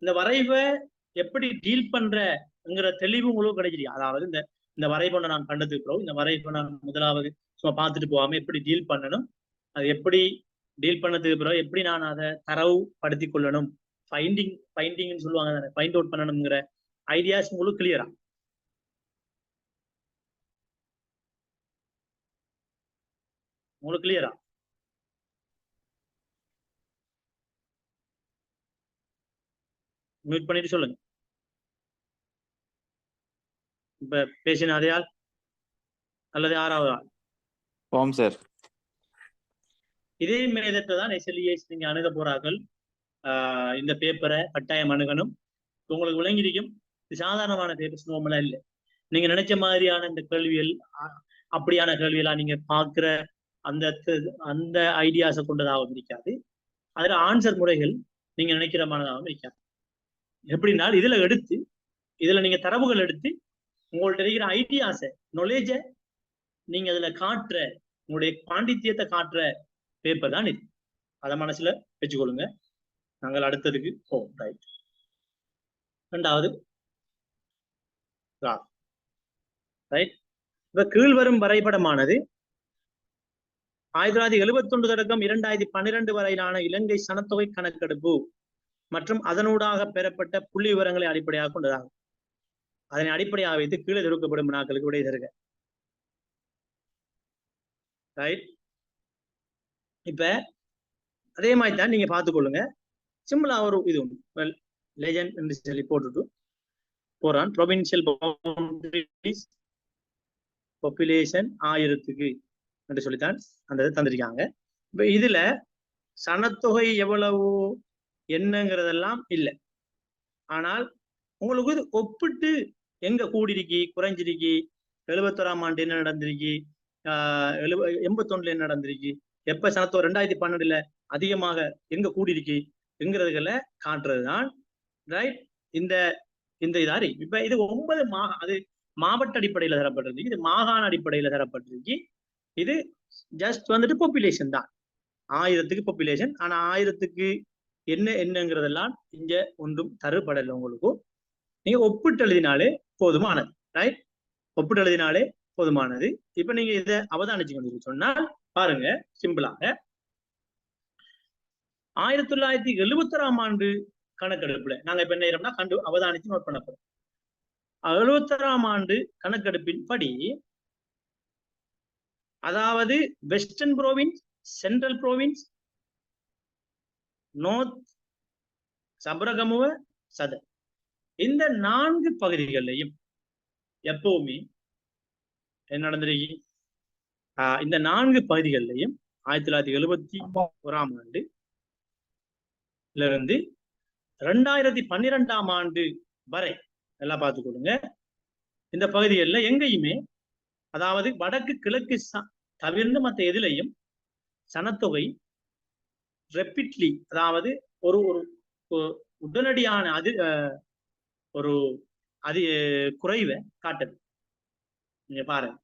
இந்த வரைவை எப்படி டீல் பண்றங்கிற தெளிவு உங்களுக்கு கிடைச்சிருக்கு. அதாவது இந்த வரைவை நான் கண்டதுக்கு இந்த வரைவை நான் முதலாவது சும்மா பார்த்துட்டு போகாம எப்படி டீல் பண்ணணும், அது எப்படி டீல் பண்ணதுக்கு பிறகு எப்படி நான் அதை தரவுபடுத்தி கொள்ளணும், ஃபைண்டிங்னு சொல்லுவாங்க தானே, ஃபைண்ட் அவுட் பண்ணணுங்கிற ஐடியாஸ் உங்களுக்கு கிளியரா? உங்களுக்கு கிளியரா? மியூட் பண்ணிட்டு சொல்லுங்க. இப்ப பேசின அதே ஆள் அல்லது ஆறாவது ஆள்?
ஓம் சார்.
இதே மேதத்தை தான் SLES நீங்க அணுக போறார்கள். இந்த பேப்பரை கட்டாயம் அணுகணும். உங்களுக்கு விளங்கியிருக்கும், இது சாதாரணமான பேப்பர்ஸ் நோமலா இல்லை. நீங்க நினைச்ச மாதிரியான இந்த கேள்விகள் அப்படியான கேள்வியெல்லாம் நீங்க பார்க்குற அந்த ஐடியாஸை கொண்டதாகவும் இருக்காது. அதுல ஆன்சர் முறைகள் நீங்க நினைக்கிறமானதாகவும் இருக்காது. எப்படின்னா இதுல நீங்க தரவுகள் எடுத்து உங்கள்ட்ட இருக்கிற ஐடியாஸை நாலேஜை நீங்க அதுல காட்டுற உங்களுடைய பாண்டித்தியத்தை காட்டுற பேப்பர் தான் இது. அதை மனசுல வச்சுக்கொள்ளுங்க. நாங்கள் அடுத்ததுக்கு போவோம். ரைட், ரெண்டாவது ரைட். இப்ப கீழ்வரும் வரைபடமானது 1971 தொடக்கம் 2012 வரையிலான இலங்கை சனத்தொகை கணக்கெடுப்பு மற்றும் அதனூடாக பெறப்பட்ட புள்ளி விவரங்களை அடிப்படையாக கொண்டதாகும். அதனை அடிப்படையாக வைத்து கீழே தொடுக்கப்படும் வினாக்களுக்கு விடை தருக. ரைட், இப்ப அதே மாதிரி தான் நீங்க பார்த்துக்கொள்ளுங்க. சிம்பிளா ஒரு இது உண்டு, லெஜண்ட் என்று சொல்லி போட்டுட்டு போறான். ப்ரொவின்சியல் பவுண்டரிஸ் பாப்புலேஷன் 1000க்கு என்று சொல்லித்தான் அந்த இதை தந்திருக்காங்க. இப்ப இதுல சனத்தொகை எவ்வளவு என்னங்கிறதெல்லாம் இல்லை. ஆனால் உங்களுக்கு இது ஒப்பிட்டு எங்க கூடிருக்கி குறைஞ்சிருக்கி, 71ஆம் ஆண்டு என்ன நடந்திருக்கு, 81 என்ன நடந்திருக்கு, எப்ப சனத்தொகை 2012 அதிகமாக எங்க கூடிருக்கு என்கிறதுகளை காட்டுறதுதான் ரைட் இந்த இந்த இதாரி. இப்ப இது 9 அது மாவட்ட அடிப்படையில தரப்பட்டிருக்கு, இது மாகாண அடிப்படையில தரப்பட்டிருக்கு. இது ஜஸ்ட் வந்துட்டு பாப்புலேஷன் தான், 1000க்கு பாப்புலேஷன். ஆனா 1000க்கு என்னங்கிறதெல்லாம் இங்க ஒன்றும் தரப்படலை. உங்களுக்கு நீங்க ஒப்பிட்டு எழுதினாலே போதுமானது. ரைட், ஒப்பிட்டு எழுதினாலே போதுமானது. இப்ப நீங்க இதை அவதானிச்சு கொண்டு சொன்னால் பாருங்க, சிம்பிளாக 1971ஆம் ஆண்டு கணக்கெடுப்புல நாங்க இப்ப என்ன கண்டு அவதானிச்சு நோட் பண்ண போறோம். 71ஆம் ஆண்டு கணக்கெடுப்பின் படி, அதாவது western province, central province, north, Sabaragamuwa, southern, இந்த 4 பகுதிகளிலையும் எப்பவுமே என்ன நடந்திருக்கு, இந்த 4 பகுதிகளிலையும் 1971ஆம் ஆண்டு இருந்து 2012ஆம் ஆண்டு வரை எல்லாம் பார்த்து கொடுங்க. இந்த பகுதிகளில் எங்கேயுமே, அதாவது வடக்கு கிழக்கு தவிர்த்து மற்ற எதிலையும் சனத்தொகை ரெப்பிட்லி, அதாவது ஒரு உடனடியான ஒரு குறைவை காட்டுது. நீங்க பாருங்க.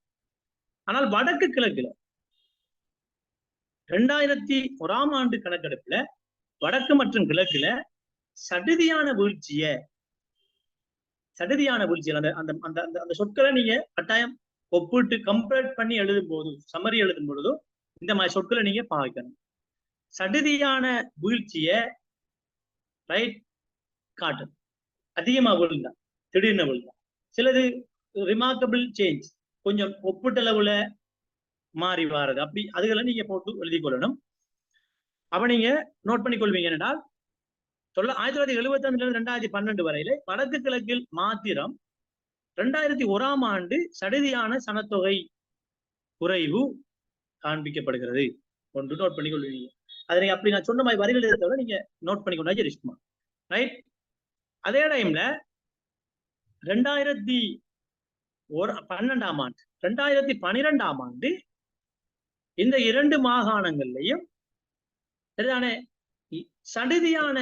ஆனால் வடக்கு கிழக்குல 2001ஆம் ஆண்டு கணக்கெடுப்புல வடக்கு மற்றும் கிழக்குல சடுதியான வீழ்ச்சிய அந்த அந்த அந்த அந்த சொற்களை நீங்க கட்டாயம் ஒப்பிட்டு கம்பேர் பண்ணி எழுதும் போது, சம்மரி எழுதும் பொழுதும் இந்த மாதிரி சொற்களை நீங்க பாவிக்கணும். சடுதியான வீழ்ச்சிய ரைட் காட்டும். அதிகமா விழுந்தா, திடீர்னு விழுந்தா, சிலது ரிமார்க்கபிள் சேஞ்ச், கொஞ்சம் ஒப்பீட்டளவுல மாறி வாரது, அப்படி அதுகளை நீங்க போட்டு எழுதி கொள்ளணும். அப்ப நீங்க நோட் பண்ணி கொள்வீங்க. என்றால் 1975 2012 வரையில வடக்கு கிழக்கில் மாத்திரம் 2001ஆம் ஆண்டு சடுதியான சனத்தொகை குறைவு காண்பிக்கப்படுகிறது. ஒன்று நோட் பண்ணி கொள்வீங்க. அதை நீங்க அப்படி நான் சொன்ன மாதிரி வரிகள் இருக்கிறத நீங்க நோட் பண்ணி கொண்டா இருக்குமா. ரைட். அதே டைம்ல 2012ஆம் ஆண்டு 2012ஆம் ஆண்டு இந்த 2 மாகாணங்கள்லையும் சரிதானே சடுதியான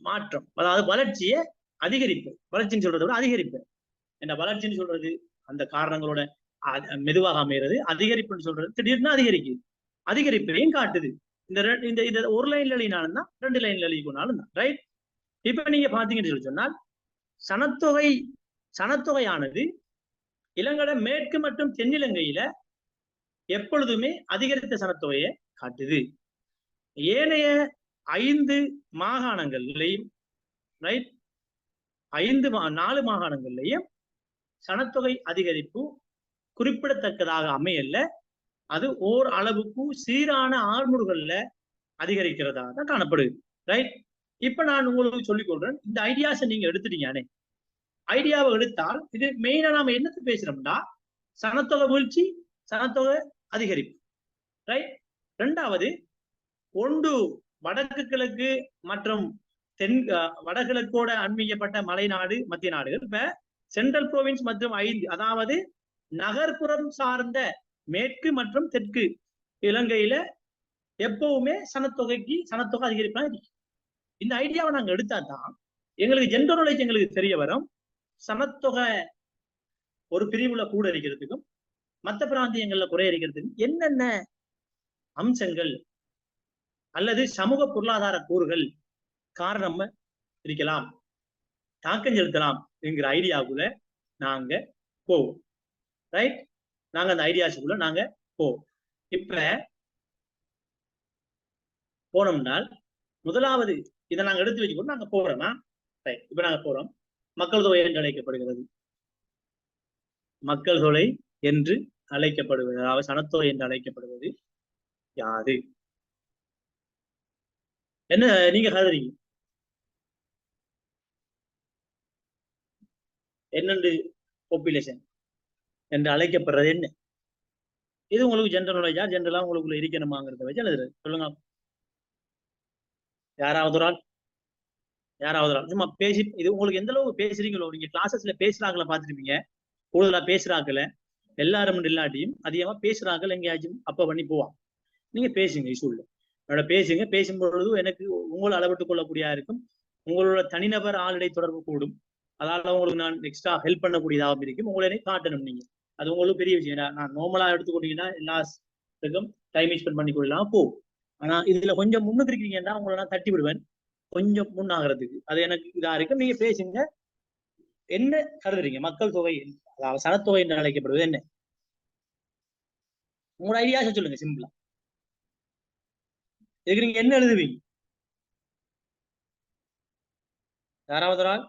மாற்றம், அதாவது வளர்ச்சியை அதிகரிப்பு, வளர்ச்சின்னு சொல்றதை விட அதிகரிப்பு. என்ன வளர்ச்சின்னு சொல்றது, அந்த காரணங்களோட மெதுவாக அமைகிறது. அதிகரிப்புன்னு சொல்றது திடீர்னு அதிகரிக்குது, அதிகரிப்பையும் காட்டுது. இந்த ஒரு லைன்ல எழுதினாலும் தான், 2 லைன்ல எழுதினாலும் தான். ரைட். இப்ப நீங்க பாத்தீங்கன்னு சொல்லி சொன்னால் சனத்தொகையானது இலங்கை மேற்கு மற்றும் தென்னிலங்கையில எப்பொழுதுமே அதிகரித்த சனத்தொகையை காட்டுது. ஏனைய 5 மாகாணங்கள்லையும் ரைட், 4 மாகாணங்கள்லையும் சனத்தொகை அதிகரிப்பு குறிப்பிடத்தக்கதாக அமையல. அது ஓர் அளவுக்கு சீரான ஆர்முடுகள்ல அதிகரிக்கிறதா தான் காணப்படுது. ரைட். இப்ப நான் உங்களுக்கு சொல்லிக் கொள்றேன், இந்த ஐடியாஸை நீங்க எடுத்துட்டீங்கன்னே, ஐடியாவை எடுத்தால் இது மெயினா நாம என்னத்து பேசுறோம்னா சனத்தொகை வீழ்ச்சி, சனத்தொகை அதிகரிப்பு. ரைட். 2வது ஒன்று வடக்கு கிழக்கு மற்றும் வடகிழக்கோட அண்மிக்கப்பட்ட மலைநாடு, மத்திய நாடுகள். இப்ப சென்ட்ரல் ப்ரோவின்ஸ் மற்றும் 5, அதாவது நகர்ப்புறம் சார்ந்த மேற்கு மற்றும் தெற்கு இலங்கையில எப்பவுமே சனத்தொகை அதிகரிப்பா இருக்கு. இந்த ஐடியாவை நாங்க எடுத்தா தான் எங்களுக்கு ஜெண்டர் நாலேஜ் எங்களுக்கு தெரிய வரும். சனத்தொகை ஒரு பிரிவுல கூட இருக்கிறதுக்கும் மற்ற பிராந்தியங்கள்ல குறை இருக்கிறதுக்கும் என்னென்ன அம்சங்கள் அல்லது சமூக பொருளாதார கூறுகள் காரணம் இருக்கலாம், தாக்கம் செலுத்தலாம் என்கிற ஐடியாவுக்குள்ள நாங்க போவோம். ரைட். நாங்க அந்த ஐடியாஸுக்குள்ள நாங்க போவோம். இப்ப போனோம்னால் முதலாவது இதை நாங்க எடுத்து வச்சுக்கொண்டு நாங்க போறோமா. ரைட். இப்ப நாங்க போறோம். மக்கள் தொகை என்று அழைக்கப்படுகிறது. மக்கள் தொகை என்று அழைக்கப்படுவது, அதாவது சனத்தொகை என்று அழைக்கப்படுவது யாது? என்ன நீங்க கருதுறீங்க? என்னென்று பாப்புலேஷன் என்று அழைக்கப்படுறது என்ன? இது உங்களுக்கு ஜென்ரல் நாலேஜா, ஜென்ரலா உங்களுக்குள்ள இருக்கணுமாங்கிறத வச்சு எழுதுறது. சொல்லுங்க. யாராவது ஒரு ஆள் சும்மா பேசி, இது உங்களுக்கு எந்த அளவுக்கு பேசுறீங்களோ, நீங்க கிளாஸஸ்ல பேசுறாங்கள பாத்துருப்பீங்க, கூடுதலா பேசுறாங்கல எல்லாரும் இல்லாட்டியும் அதிகமா பேசுறாங்க எங்கேயாச்சும் அப்ப பண்ணி போவாங்க. நீங்க பேசுங்க, இஷ்யூ இல்லை. என்னோட பேசுங்க. பேசும்பொழுது எனக்கு உங்களை அளவிட்டுக் கொள்ளக்கூடியதா இருக்கும். உங்களோட தனிநபர் ஆளுடை தொடர்பு கூடும். அதால உங்களுக்கு நான் எக்ஸ்ட்ரா ஹெல்ப் பண்ணக்கூடியதாகவும் இருக்கும். உங்களை காட்டணும் நீங்க. அது உங்களுக்கு பெரிய விஷயம். நான் நார்மலா எடுத்துக்கொண்டீங்கன்னா எல்லாத்துக்கும் டைம் ஸ்பெண்ட் பண்ணி கொள்ளலாம் போகும். ஆனா இதுல கொஞ்சம் முன்னுக்கு இருக்கீங்கன்னா உங்களை நான் தட்டி விடுவேன் கொஞ்சம் முன்னாகிறதுக்கு. அது எனக்கு இதா இருக்கும். நீங்க பேசுங்க. என்ன கருதுறீங்க? மக்கள் தொகை, அதாவது சனத்தொகை என்று அழைக்கப்படுவது என்ன? உங்களோட ஐடியாஸை சொல்லுங்க சிம்பிளா. இதுக்கு நீங்க என்ன எழுதுவீங்க? யாராவது ஒரு ஆள்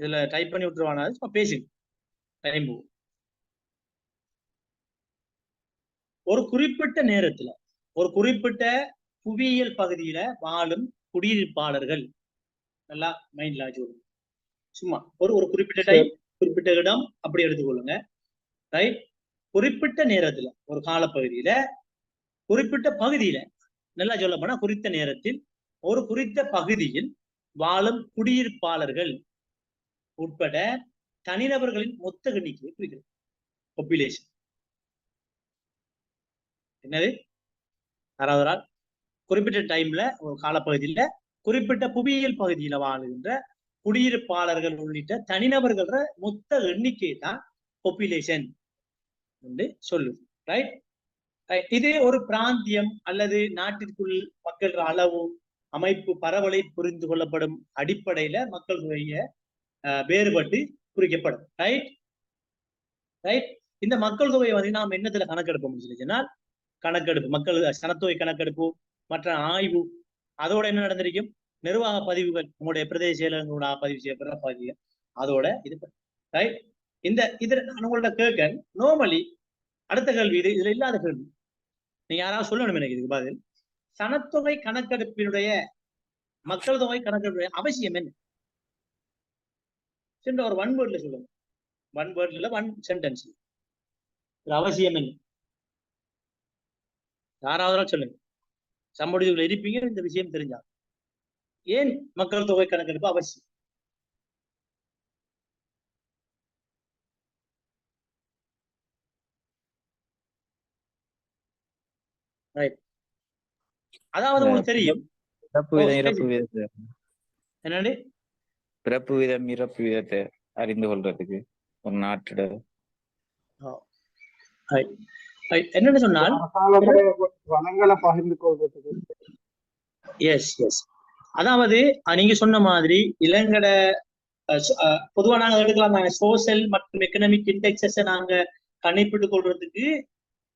இதுல டைப் பண்ணி விட்டுருவானா? சும்மா பேசுங்க, டைம் போகும். ஒரு குறிப்பிட்ட நேரத்துல ஒரு குறிப்பிட்ட புவியியல் பகுதியில வாழும் குடியிருப்பாளர்கள், நல்லா மைண்ட்ல வச்சுக்கொள்ளுங்க. சும்மா ஒரு குறிப்பிட்ட டைம், குறிப்பிட்ட இடம் அப்படி எடுத்துக்கொள்ளுங்க. ரைட். குறிப்பிட்ட நேரத்துல ஒரு காலப்பகுதியில குறிப்பிட்ட பகுதியில, நல்லா சொல்ல போனா குறித்த நேரத்தில் ஒரு குறித்த பகுதியில் வாழும் குடியிருப்பாளர்கள் உட்பட தனிநபர்களின் மொத்த எண்ணிக்கையை குறிக்கிறது. பாப்புலேஷன் என்னது? யாராவது குறிப்பிட்ட டைம்ல ஒரு காலப்பகுதியில குறிப்பிட்ட புவியியல் பகுதியில வாழுகின்ற குடியிருப்பாளர்கள் உள்ளிட்ட தனிநபர்கள மொத்த எண்ணிக்கை தான் பாப்புலேஷன் என்று சொல்லுது. ரைட். இது ஒரு பிராந்தியம் அல்லது நாட்டிற்குள் மக்கள் அளவு அமைப்பு பரவலை புரிந்து கொள்ளப்படும் அடிப்படையில மக்கள் தொகையை வேறுபட்டு குறிக்கப்படும். ரைட். ரைட். இந்த மக்கள் தொகையை வந்து நாம் என்னத்துல கணக்கெடுப்போம் சொல்லிச்சுன்னா, கணக்கெடுப்பு, மக்கள் சனத்தொகை கணக்கெடுப்பு, மற்ற ஆய்வு, அதோட என்ன நடந்திருக்கும்? நிர்வாக பதிவுகள், உங்களுடைய பிரதேச செயலகங்களோட பதிவு செய்யப்படுற பதிவு, அதோட இது. ரைட். இது உங்களோட கேட்க நார்மலி அடுத்த கேள்வி, இதுல இல்லாத கேள்வி. நீங்க யாராவது சொல்லணும் எனக்கு இதுக்கு பதில். சனத்தொகை கணக்கெடுப்பினுடைய, மக்கள் தொகை கணக்கெடுப்புடைய அவசியம் என்ன? ஒரு ஒன் வேர்ட்ல சொல்லுங்க. ஒன் வேர்ட்ல, ஒன் சென்டென்ஸ். அவசியம் என்ன? யாராவது சொல்லுங்க. சம்படிகள் இருப்பீங்க, இந்த விஷயம் தெரிஞ்சா. ஏன் மக்கள் தொகை கணக்கெடுப்பு அவசியம்? அதாவது உங்களுக்கு தெரியும் என்னண்டு
பிறப்பு வீதம் இறப்பு வீதத்தை அறிந்து கொள்றதுக்கு ஒரு நாட்டோட
என்னன்னு சொன்னால்
வளங்களை பகிர்ந்து கொள்றதுக்கு.
Yes yes. அதாவது நீங்க சொன்ன மாதிரி இளங்கட பொதுவா நாங்க எடுக்கலாம், நாங்க சோசியல் மற்றும் எக்கனாமிக் இண்டெக்ஸஸ் நாங்க கணிப்பிட்டு கொள்றதுக்கு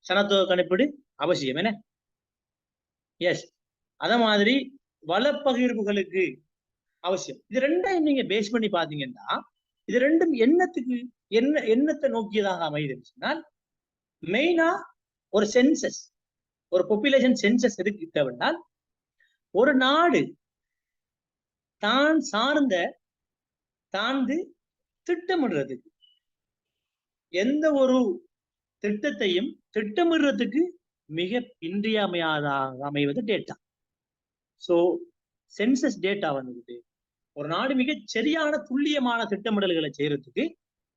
சனத்தொகை கணிப்பீடு அவசியம் என்ன? எஸ். அத மாதிரி வளப்பகிர்வுகளுக்கு அவசியம். இது ரெண்டையும் நீங்க பேஸ் பண்ணி பாத்தீங்கன்னா, இது ரெண்டும் என்னத்துக்கு என்னத்தை நோக்கியதாக அமையுதுன்னு சொன்னால், மெயினா ஒரு சென்சஸ், ஒரு பாப்புலேஷன் சென்சஸ் எதுக்கு தேவைன்னால், ஒரு நாடு தான் சார்ந்து திட்டமிடுறதுக்கு, எந்த ஒரு திட்டத்தையும் திட்டமிடுறதுக்கு மிக இன்றியமையாதாக அமைவது டேட்டா. சோ சென்சஸ் டேட்டா வந்துட்டு ஒரு நாடு மிக சரியான துல்லியமான திட்டமிடல்களை செய்யறதுக்கு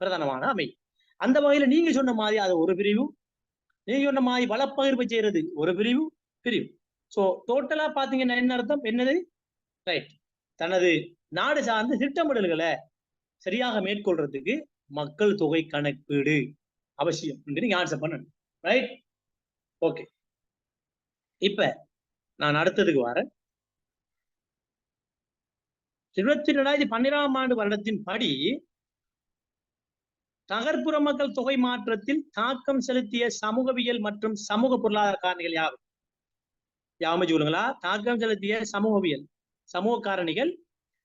பிரதானமான அமையும். அந்த வகையில நீங்க சொன்ன மாதிரி அது ஒரு பிரிவு, நீங்க சொன்ன மாதிரி வளப்பகிர்வு செய்யறது ஒரு பிரிவு. சோ டோட்டலா பாத்தீங்கன்னா என்ன அர்த்தம்? என்னது? ரைட். தனது நாடு சார்ந்த திட்டமிடல்களை சரியாக மேற்கொள்றதுக்கு மக்கள் தொகை கணக்கீடு அவசியம் என்று நீங்க ஆன்சர் பண்ணணும். ரைட். ஓகே. இப்ப நான் அடுத்ததுக்கு வரேன். 2012 ஆண்டு வருடத்தின் படி நகர்ப்புற மக்கள் தொகை மாற்றத்தில் தாக்கம் செலுத்திய சமூகவியல் மற்றும் சமூக பொருளாதார காரணிகள் யாவை? யாவை சொல்லுங்களா? தாக்கம் செலுத்திய சமூக காரணிகள்.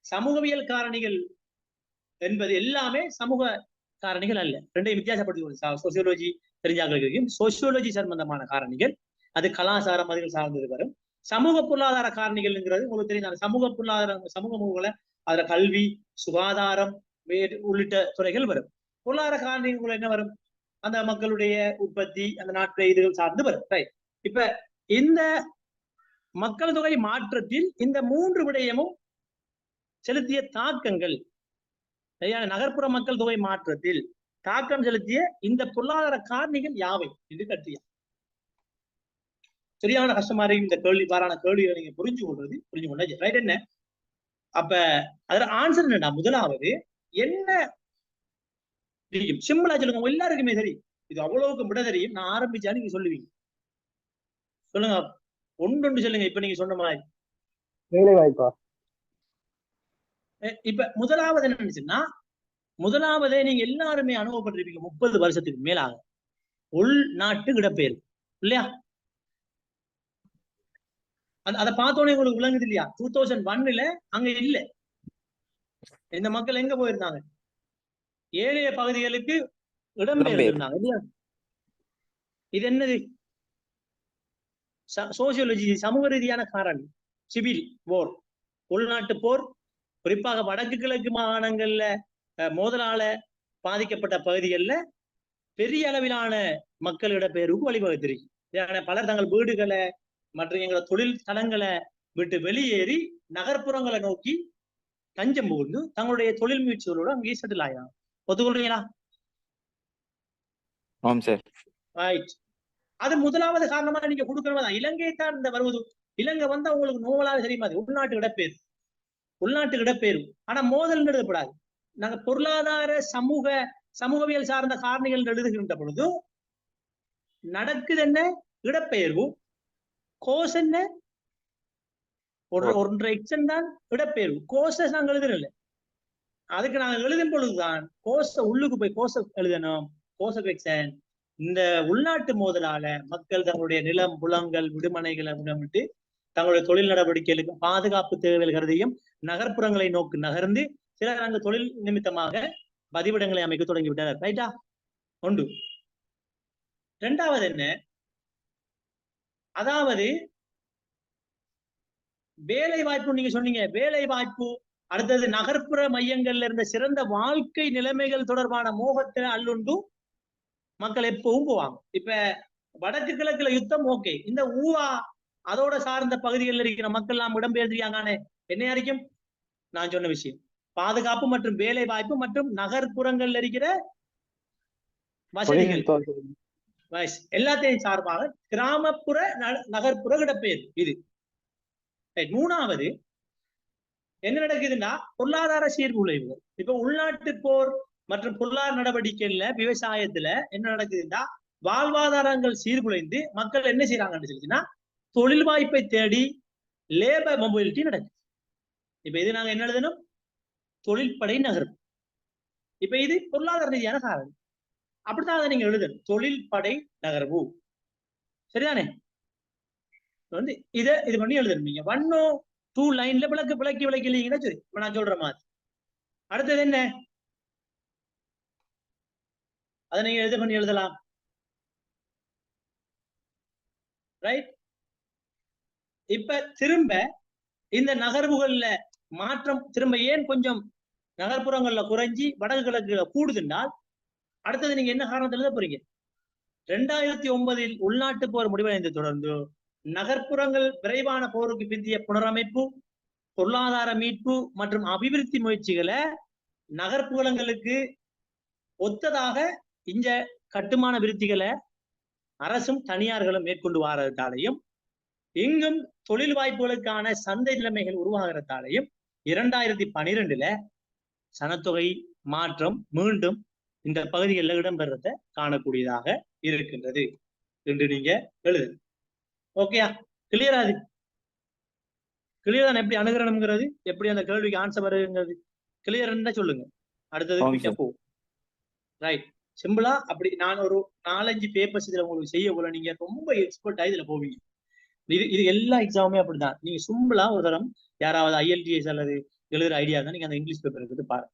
சமூகவியல் காரணிகள் என்பது எல்லாமே சமூக காரணிகள் அல்ல. ரெண்டையும் வித்தியாசப்படுத்தி சோசியோலஜி தெரிஞ்சாங்களுக்கு சோசியோலஜி சம்பந்தமான காரணிகள், அது கலாச்சாரம் அதுகள் சார்ந்தது வரும். சமூக பொருளாதார காரணிகள்ங்கிறது உங்களுக்கு தெரியும். சமூக பொருளாதார அதுல கல்வி, சுகாதாரம் உள்ளிட்ட துறைகள் வரும். பொருளாதார காரணிகள் என்ன வரும்? அந்த மக்களுடைய உற்பத்தி அந்த நாட்டு இதுகள் சார்ந்து வரும். ரைட். இப்ப இந்த மக்கள் தொகை மாற்றத்தில் இந்த 3 விடயமும் செலுத்திய தாக்கங்கள், சரியான நகர்ப்புற மக்கள் தொகை மாற்றத்தில் தாக்கம் செலுத்திய இந்த பொருளாதார காரணிகள் யாவை என்று கற்றியா? சரியான கஷ்டமா இருக்கு இந்த கேள்விக்காரான கேள்வியை நீங்க புரிஞ்சு கொண்டா ரைட். என்ன அப்ப அதுல ஆன்சர் என்னடா? முதலாவது என்ன தெரியும்? சிம்பிளா சொல்லுங்க, எல்லாருக்குமே தெரியும். இது அவ்வளவுக்கு விட தெரியும். நான் ஆரம்பிச்சா நீங்க சொல்லுவீங்க. சொல்லுங்க, ஒன்று சொல்லுங்க. இப்ப நீங்க சொன்ன மாதிரி
வேலை வாய்ப்பா?
இப்ப முதலாவது என்ன நினைச்சுன்னா, முதலாவதே நீங்க எல்லாருமே அனுபவப்பட்டிருப்பீங்க 30 வருஷத்துக்கு மேலாக உள்நாட்டு இடப்பெயர்வு இல்லையா? அதை பார்த்தோன்னே உங்களுக்கு விளங்குது இல்லையா? 2001ல அங்க இல்ல. இந்த மக்கள் எங்க போயிருந்தாங்க? ஏழைய பகுதிகளுக்கு இடம்பெயர்ந்திருந்தாங்க இல்லையா? இது என்னது? சோசியோலஜி, சமூக ரீதியான காரணம். சிவில் போர், உள்நாட்டு போர், குறிப்பாக வடக்கு கிழக்கு மாகாணங்கள்ல மோதலால பாதிக்கப்பட்ட பகுதிகளில் பெரிய அளவிலான மக்கள் இடப்பெயர்வுக்கு வழிவகுத்திருக்கு. பலர் தங்கள் வீடுகளை மற்றும் எங்களோட தொழில் தளங்களை விட்டு வெளியேறி நகர்ப்புறங்களை நோக்கி தஞ்சம் புகுந்து தங்களுடைய தொழில் முயற்சிகளோடு அங்கேயே செட்டில் ஆகிறாங்க. ஒத்துக்கொள்றீங்களா? ரைட். அது முதலாவது காரணமா நீங்க கொடுக்கறதான். இலங்கை தான் இந்த வருவது. இலங்கை வந்தா உங்களுக்கு நோவலாக தெரியுமா? உள்நாட்டு இடப்பெயர்வு, உள்நாட்டு இடப்பெயர்வு. ஆனா மோதல் எழுதப்படாது. நாங்க பொருளாதார சமூகவியல் சார்ந்த காரணிகள் எழுதுகின்ற பொழுது நடக்குது என்ன? இடப்பெயர்வு. கோஸ் என்ன? ஒன்றரை எக்ஸன் தான் இடப்பெயர்வு. கோச நாங்க எழுதுறோம். அதுக்கு நாங்க எழுதும் பொழுதுதான் கோச உள்ளுக்கு போய் கோச எழுதணும். கோச எக்ஸன். இந்த உள்நாட்டு மோதலால மக்கள் தங்களுடைய நிலம், புலங்கள், விடுமனைகளை விட்டு தங்களுடைய தொழில் நடவடிக்கைகளுக்கு பாதுகாப்பு தேவைகள் கருதியும் நகர்ப்புறங்களை நோக்கி நகர்ந்து சிலர் அங்கு தொழில் நிமித்தமாக பதிவிடங்களை அமைக்க தொடங்கி விட்டனர். ரைட்டா? ஒன்று. இரண்டாவது என்ன? அதாவது வேலை வாய்ப்பு. நீங்க சொன்னீங்க வேலை வாய்ப்பு. அடுத்தது நகர்ப்புற மையங்கள்ல இருந்த சிறந்த வாழ்க்கை நிலைமைகள் தொடர்பான மோகத்தை அல்லுண்டு மக்கள் எப்பவும் போவாங்க. இப்ப வடக்கு கிழக்குல யுத்தம் ஓகே, இந்த ஊவா அதோட சார்ந்த பகுதிகளில் இருக்கிற மக்கள் எல்லாம் இடம்பெயர்ந்திருக்காங்க. என்ன அறிக்கும்? நான் சொன்ன விஷயம் பாதுகாப்பு மற்றும் வேலை வாய்ப்பு மற்றும் நகர்ப்புறங்கள்ல இருக்கிற வசதிகள் எல்லாத்தையும் சார்பாக கிராமப்புற நகர்ப்புற இடப்பெயர்வு. இது மூணாவது என்ன நடக்குதுன்னா பொருளாதார சீர்குலைவுகள். இப்ப உள்நாட்டு போர் மற்றும் பொருளாதார நடவடிக்கைகள்ல விவசாயத்துல என்ன நடக்குதுன்னா வாழ்வாதாரங்கள் சீர்குலைந்து மக்கள் என்ன செய்யறாங்கன்னு சொல்லிச்சுன்னா தொழில் வாய்ப்பை தேடி லேபர் மொபிலிட்டி நடக்குது. இப்ப இது நாங்க என்ன எழுதணும்? தொழில்படை நகர்வு. இப்ப இது பொருளாதார ரீதியான காரணம். அப்படித்தான் அதை நீங்க எழுதணும். தொழில்படை நகர்வு. சரிதானே? வந்து இது பண்ணி எழுதணும். நீங்க 1 or 2 லைன்ல விளக்கி இல்லைங்கன்னா சரி. இப்ப நான் சொல்ற மாதிரி அடுத்தது என்ன? அதை நீங்க எழுத பண்ணி எழுதலாம். ரைட். இப்ப திரும்ப இந்த நகர்வுகள்ல மாற்றம் திரும்ப ஏன் கொஞ்சம் நகர்ப்புறங்கள்ல குறைஞ்சி வடக்கு கிழக்குல கூடுதுன்னால் அடுத்தது நீங்க என்ன காரணத்தை எழுத போறீங்க? 2009 உள்நாட்டு போர் முடிவடைந்து தொடர்ந்து நகர்ப்புறங்கள் விரைவான போருக்கு பிந்திய புனரமைப்பு, பொருளாதார மீட்பு மற்றும் அபிவிருத்தி முயற்சிகளை நகர்ப்புறங்களுக்கு ஒத்ததாக இந்த கட்டுமான விருத்திகளை அரசும் தனியார்களும் மேற்கொண்டு வாரதாலையும் இங்கும் தொழில் வாய்ப்புகளுக்கான சந்தை நிலைமைகள் உருவாகிறதாலையும் 2012 சனத்தொகை மாற்றம் மீண்டும் இந்த பகுதிகளில் இடம்பெறத காணக்கூடியதாக இருக்கின்றது என்று நீங்க எழுது. ஓகேயா? கிளியரா? அது கிளியர் தான். எப்படி அணுகிறணுங்கிறது, எப்படி அந்த கேள்விக்கு ஆன்சர் வருங்கிறது கிளியர்ன்னு சொல்லுங்க. அடுத்தது போ. ரைட். சிம்பிளா அப்படி நான் ஒரு 4-5 பேப்பர்ஸ் இதுல உங்களுக்கு செய்ய போல நீங்க ரொம்ப எக்ஸ்பர்ட்டா இதுல போவீங்க. இது எல்லா எக்ஸாமுமே அப்படிதான். நீங்க சிம்பிளா ஒரு தரம் யாராவது IELTS அல்லது எழுதுற ஐடியா தான் நீங்க அந்த இங்கிலீஷ் பேப்பர் எடுத்து பாருங்க.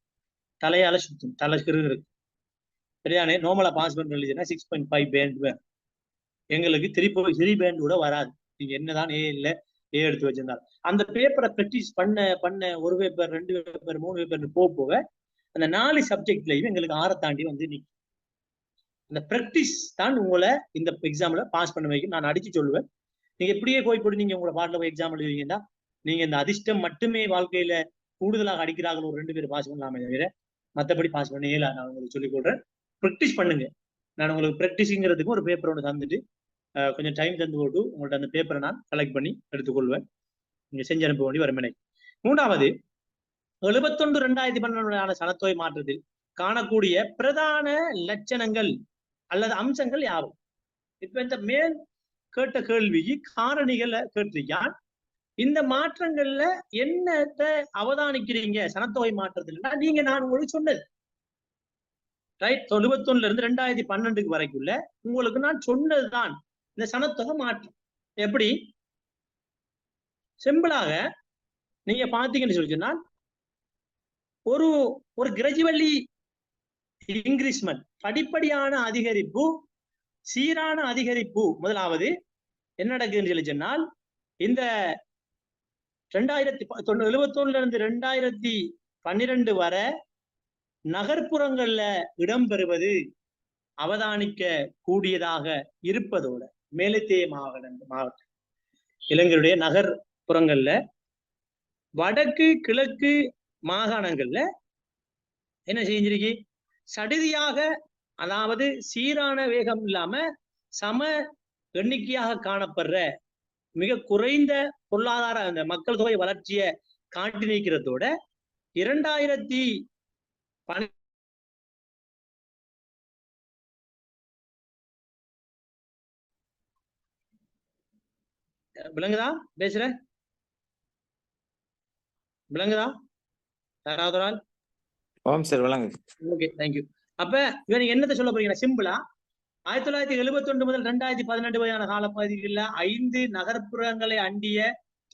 தலையால சுத்தும், தலை இருக்கு. சரியானே? நார்மலா பாஸ் பண்ற 6.5 பேண்ட். எங்களுக்கு 3 பேண்ட் கூட வராது. நீங்க என்னதான் ஏ எடுத்து வச்சிருந்தாலும் அந்த பேப்பரை ப்ராக்டிஸ் பண்ண ஒரு பேப்பர் 2 பேப்பர் 3 பேப்பர் போக அந்த 4 சப்ஜெக்ட்லயும் எங்களுக்கு 6 தாண்டி வந்து இந்த பிராக்டிஸ் தான் உங்களை இந்த எக்ஸாம்ல பாஸ் பண்ண வைக்கும். நான் அடிச்சு சொல்லுவேன். நீங்க இப்படியே போய் நீங்க உங்களை பாட்டில் போய் எக்ஸாம் எழுதுவீங்கன்னா நீங்க இந்த அதிர்ஷ்டம் மட்டுமே வாழ்க்கையில கூடுதலாக அடிக்கிறார்கள் ஒரு 2 பேர் பாஸ் பண்ணலாமே தவிர மற்றபடி பாஸ் பண்ண இயலாது. நான் உங்களுக்கு சொல்லிக் கொடுறேன். ப்ராக்டிஸ் பண்ணுங்க. நான் உங்களுக்கு ப்ராக்டிஸுங்கிறதுக்கு ஒரு பேப்பர் ஒன்று தந்துட்டு கொஞ்சம் டைம் தந்து போட்டு உங்கள்ட்ட அந்த பேப்பரை நான் கலெக்ட் பண்ணி எடுத்துக்கொள்வேன். நீங்க செஞ்சு அனுப்ப வேண்டி வரும். மூன்றாவது 71/2012 சனத்தொகை மாற்றத்தில் காணக்கூடிய பிரதான லட்சணங்கள் அல்லது அம்சங்கள் யாவும்? இப்ப இந்த மேல் கேட்ட கேள்விக்கு காரணிகளை கேட்டிருக்கான். இந்த மாற்றங்கள்ல என்னத்தை அவதானிக்கிறீங்க சனத்தொகை மாற்றத்தில்? நீங்க நான் உங்களுக்கு சொன்னது ரைட். 91 இருந்து 2012 வரைக்குள்ள உங்களுக்கு நான் சொன்னதுதான் இந்த சனத்தொகை மாற்றம். எப்படி சிம்பிளாக நீங்க பாத்தீங்கன்னு சொல்லி சொன்னால் ஒரு ஒரு கிராஜுவலி இன்கிரீஸ்மெண்ட், படிப்படியான அதிகரிப்பு, சீரான அதிகரிப்பு. முதலாவது என்ன நடக்குதுன்னு சொல்லி சொன்னால் இந்த 1971 இருந்து 2012 வரை நகர்ப்புறங்கள்ல இடம்பெறுவது அவதானிக்க கூடியதாக இருப்பதோட மேலத்தேய மாவட்டம் இலங்கையுடைய நகர்ப்புறங்கள்ல வடக்கு கிழக்கு மாகாணங்கள்ல என்ன செஞ்சிருக்கு? சடுதியாக, அதாவது சீரான வேகம் இல்லாம சம எண்ணிக்கையாக காணப்படுற மிக குறைந்த பொருளாதார அந்த மக்கள் தொகை வளர்ச்சியை காட்டி நிற்கிறதோட 2012 விளங்குதா? பேசுற விளங்குதா? யாராவது ஒரு ஆள்?
ஆம் சார் விளங்கு.
Okay, thank you. அப்ப நீங்க என்னத்தை சொல்ல போறீங்க? சிம்பிளா 1971 முதல் 2012 வரையான காலப்பகுதிகளில் 5 நகர்ப்புறங்களை அண்டிய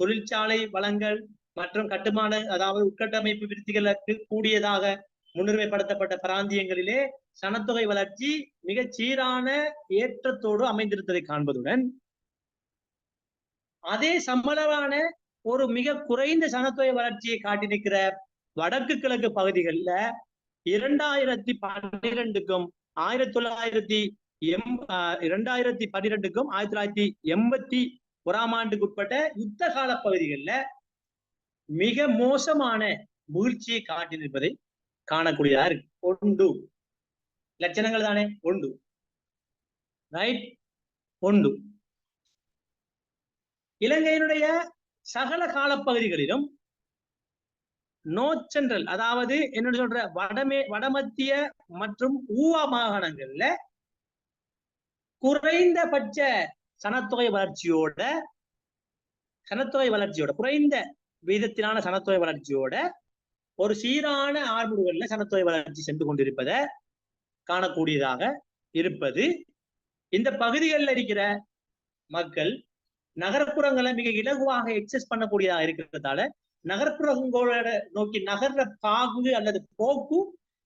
தொழிற்சாலை வளங்கள் மற்றும் கட்டுமான, அதாவது உட்கட்டமைப்பு விருத்திகளுக்கு கூடியதாக முன்னுரிமைப்படுத்தப்பட்ட பிராந்தியங்களிலே சனத்தொகை வளர்ச்சி மிகச் சீரான ஏற்றத்தோடு அமைந்திருப்பதை காண்பதுடன் அதே சமளவான ஒரு மிக குறைந்த சனத்தொகை வளர்ச்சியை காட்டி நிற்கிற வடக்கு கிழக்கு பகுதிகளில் 2012க்கும் 2012க்கும் 1981 ஆண்டுக்கு உட்பட்ட யுத்த கால பகுதிகளில் மிக மோசமான வீழ்ச்சியை காட்டி நிற்பதை காணக்கூடியதா இருக்கு. ஒன்று லட்சணங்கள் தானே. ஒன்று ரைட். ஒன்று இலங்கையினுடைய சகல காலப்பகுதிகளிலும் நோர்த் சென்ட்ரல், அதாவது என்ன சொல்ற வடமத்திய மற்றும் ஊவா மாகாணங்கள்ல குறைந்தபட்ச சனத்தொகை வளர்ச்சியோட குறைந்த வீதத்திலான சனத்தொகை வளர்ச்சியோட ஒரு சீரான ஆர்முடுகள்ல சனத்தொகை வளர்ச்சி சென்று கொண்டிருப்பதை காணக்கூடியதாக இருப்பது. இந்த பகுதிகளில் இருக்கிற மக்கள் நகர்ப்புறங்களை மிக இலகுவாக எக்ஸஸ் பண்ணக்கூடியதாக இருக்கிறதால நகர்ப்புறங்களோட நோக்கி நகர்ற பாங்கு அல்லது போக்கு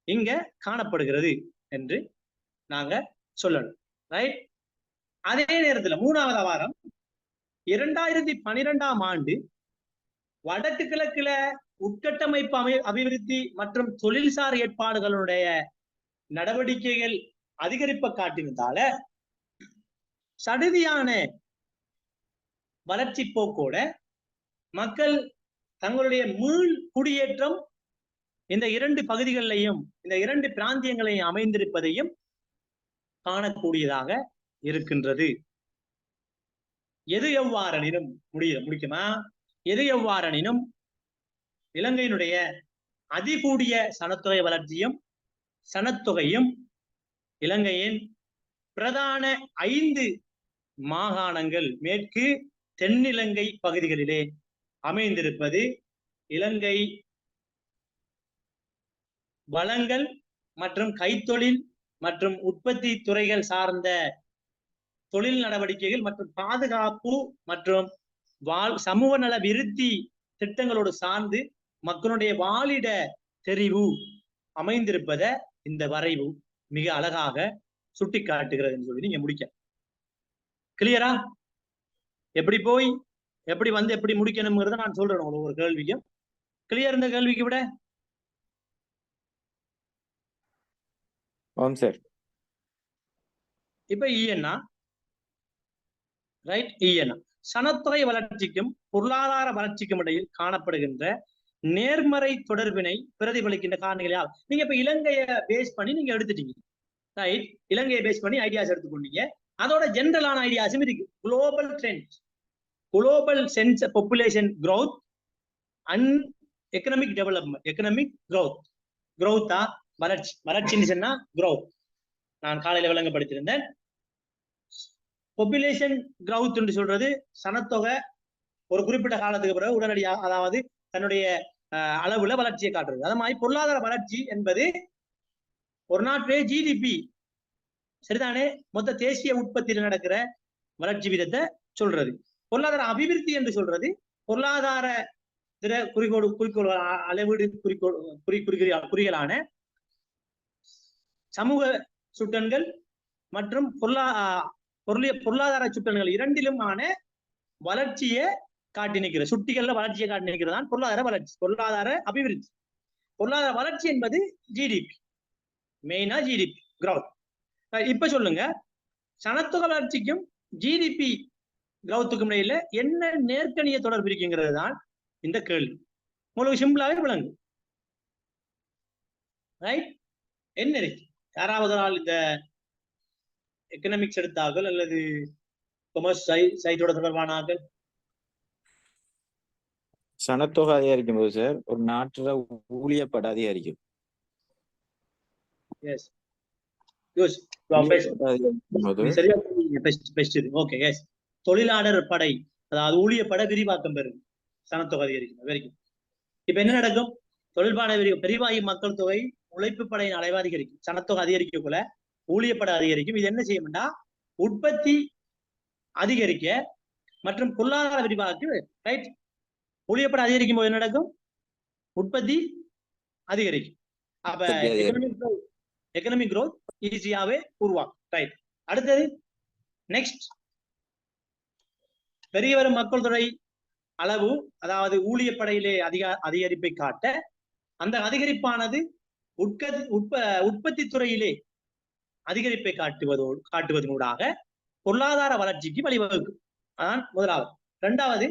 இங்க காணப்படுகிறது என்று நாங்க சொல்லணும். ரைட். அதே நேரத்துல மூணாவது வாரம் 2012ஆம் ஆண்டு வடக்கு கிழக்குல உட்கட்டமைப்பு அபிவிருத்தி மற்றும் தொழில்சார் ஏற்பாடுகளுடைய நடவடிக்கைகள் அதிகரிப்பை காட்டினதால சடுதியான வளர்ச்சி போக்கோட மக்கள் தங்களுடைய மீள் குடியேற்றம் இந்த 2 பகுதிகளிலையும் இந்த 2 பிராந்தியங்களையும் அமைந்திருப்பதையும் காணக்கூடியதாக இருக்கின்றது. எது எவ்வாறெனினும் முடிக்குமா? எது எவ்வாறெனினும் இலங்கையினுடைய அதிகூடிய சனத்தொகை வளர்ச்சியும் சனத்தொகையும் இலங்கையின் பிரதான 5 மாகாணங்கள் மேற்கு தென்னிலங்கை பகுதிகளிலே அமைந்திருப்பது இலங்கை வளங்கள் மற்றும் கைத்தொழில் மற்றும் உற்பத்தி துறைகள் சார்ந்த தொழில் நடவடிக்கைகள் மற்றும் பாதுகாப்பு மற்றும் சமூக நல விருத்தி திட்டங்களோடு சார்ந்து மக்களுடைய வாழிட தெரிவு அமைந்திருப்பதை இந்த வரைவு மிக அழகாக சுட்டி காட்டுகிறது சொல்லி நீங்க முடிக்க. கிளியரா? எப்படி போய் எப்படி வந்து எப்படி முடிக்கணும்ங்கிறத நான் சொல்றேன் உங்களுக்கு ஒரு கேள்விக்கும். கிளியர் இந்த கேள்விக்கு விட?
ஆம் சார்.
இப்ப ஈஎன்ஆ ரைட். ஈஎன்ஆ சனத்தொகை வளர்ச்சிக்கும் பொருளாதார வளர்ச்சிக்கும் இடையில் காணப்படுகின்ற நேர்மறை தொடர்பினை பிரதிபலிக்கின்ற காரணிகளால் நீங்க இப்ப இலங்கையை பேஸ் பண்ணி நீங்க எடுத்துட்டீங்க ரைட். இலங்கையை பேஸ் பண்ணி ஐடியாஸ் எடுத்துக்கொண்டீங்க. அதோட ஜெனரலான ஐடியாஸும் இருக்கு. Global trend, global sense population growth and economic development. Economic growth வளர்ச்சி. வளர்ச்சின்னு சொன்னா growth. நான் காலையில விளங்கப்படுத்தியிருந்தேன். பாப்புலேஷன் growth என்று சொல்றது சனத்தொகை ஒரு குறிப்பிட்ட காலத்துக்கு பிறகு உடனடியாக அதாவது தன்னுடைய அளவுல வளர்ச்சியை காட்டுறது. அது மாதிரி பொருளாதார வளர்ச்சி என்பது ஒரு நாட்டிலே ஜிடிபி சரிதானே மொத்த தேசிய உற்பத்தியில் நடக்கிற வளர்ச்சி விதத்தை சொல்றது. பொருளாதார அபிவிருத்தி என்று சொல்றது பொருளாதார குறிக்கோள் அளவீடு குறிகளான சமூக சுட்டன்கள் மற்றும் பொருளாதார சுட்டன்கள் இரண்டிலுமான வளர்ச்சியை காட்டி நிற்கிற சுட்டிகள்ல வளர்ச்சியை காட்டி நிற்கிறதான் பொருளாதார வளர்ச்சி, பொருளாதார அபிவிருத்தி. பொருளாதார வளர்ச்சி என்பது ஜிடிபி, மெயினா ஜிடிபி growth. இப்ப சொல்லுங்க, சனத்தொகை வளர்ச்சிக்கும் ஜிடிபி growthக்கும் இடையில என்ன நேர்கணிய தொடர்பு இருக்குங்கிறது தான் இந்த கேள்வி. உங்களுக்கு சிம்பிளாவே விளங்கு ரைட். என்ன இருக்கு? யாராவது நாள் இந்த எக்கனாமிக்ஸ் எடுத்தார்கள் அல்லது கொமர்ஸ் சைட்டோட தொடர்பான ஆக்கள்
சனத்தொகை அதிகரிக்கும் போது சார் ஒரு நாட்டுல ஊழியப்பட அதிகரிக்கும்.
எஸ் யூஸ் சரியா பெஸ்ட். Okay yes. தொழிலாளர் படை அதாவது ஊழியப்பட விரிவாக்கம் பெறும் சனத்தொகை அதிகரிக்கும் வரைக்கும். இப்ப என்ன நடக்கும்? தொழில்பாட பெரிவாயு மக்கள் தொகை உழைப்பு படையின் அளவு அதிகரிக்கும். சனத்தொகை அதிகரிக்கக்குள்ள ஊழியப்பட அதிகரிக்கும். இது என்ன செய்யும்னா உற்பத்தி அதிகரிக்க மற்றும் பொருளாதார விரிவாக்கு ரைட். ஊழியப்பட அதிகரிக்கும் போது என்ன நடக்கும்? உற்பத்தி அதிகரிக்கும். அப்ப எக்கனாமிக் growth ஈஸியாவே உருவாக்கும் ரைட். அடுத்தது நெக்ஸ்ட், பெரிய வரும் மக்கள் தொகை அளவு அதாவது ஊழியப்படையிலே அதிகரிப்பை காட்ட அந்த அதிகரிப்பானது உற்பத்தி துறையிலே அதிகரிப்பை காட்டுவதனூடாக பொருளாதார வளர்ச்சிக்கு வழிவகுக்கும். அதான் முதலாவது.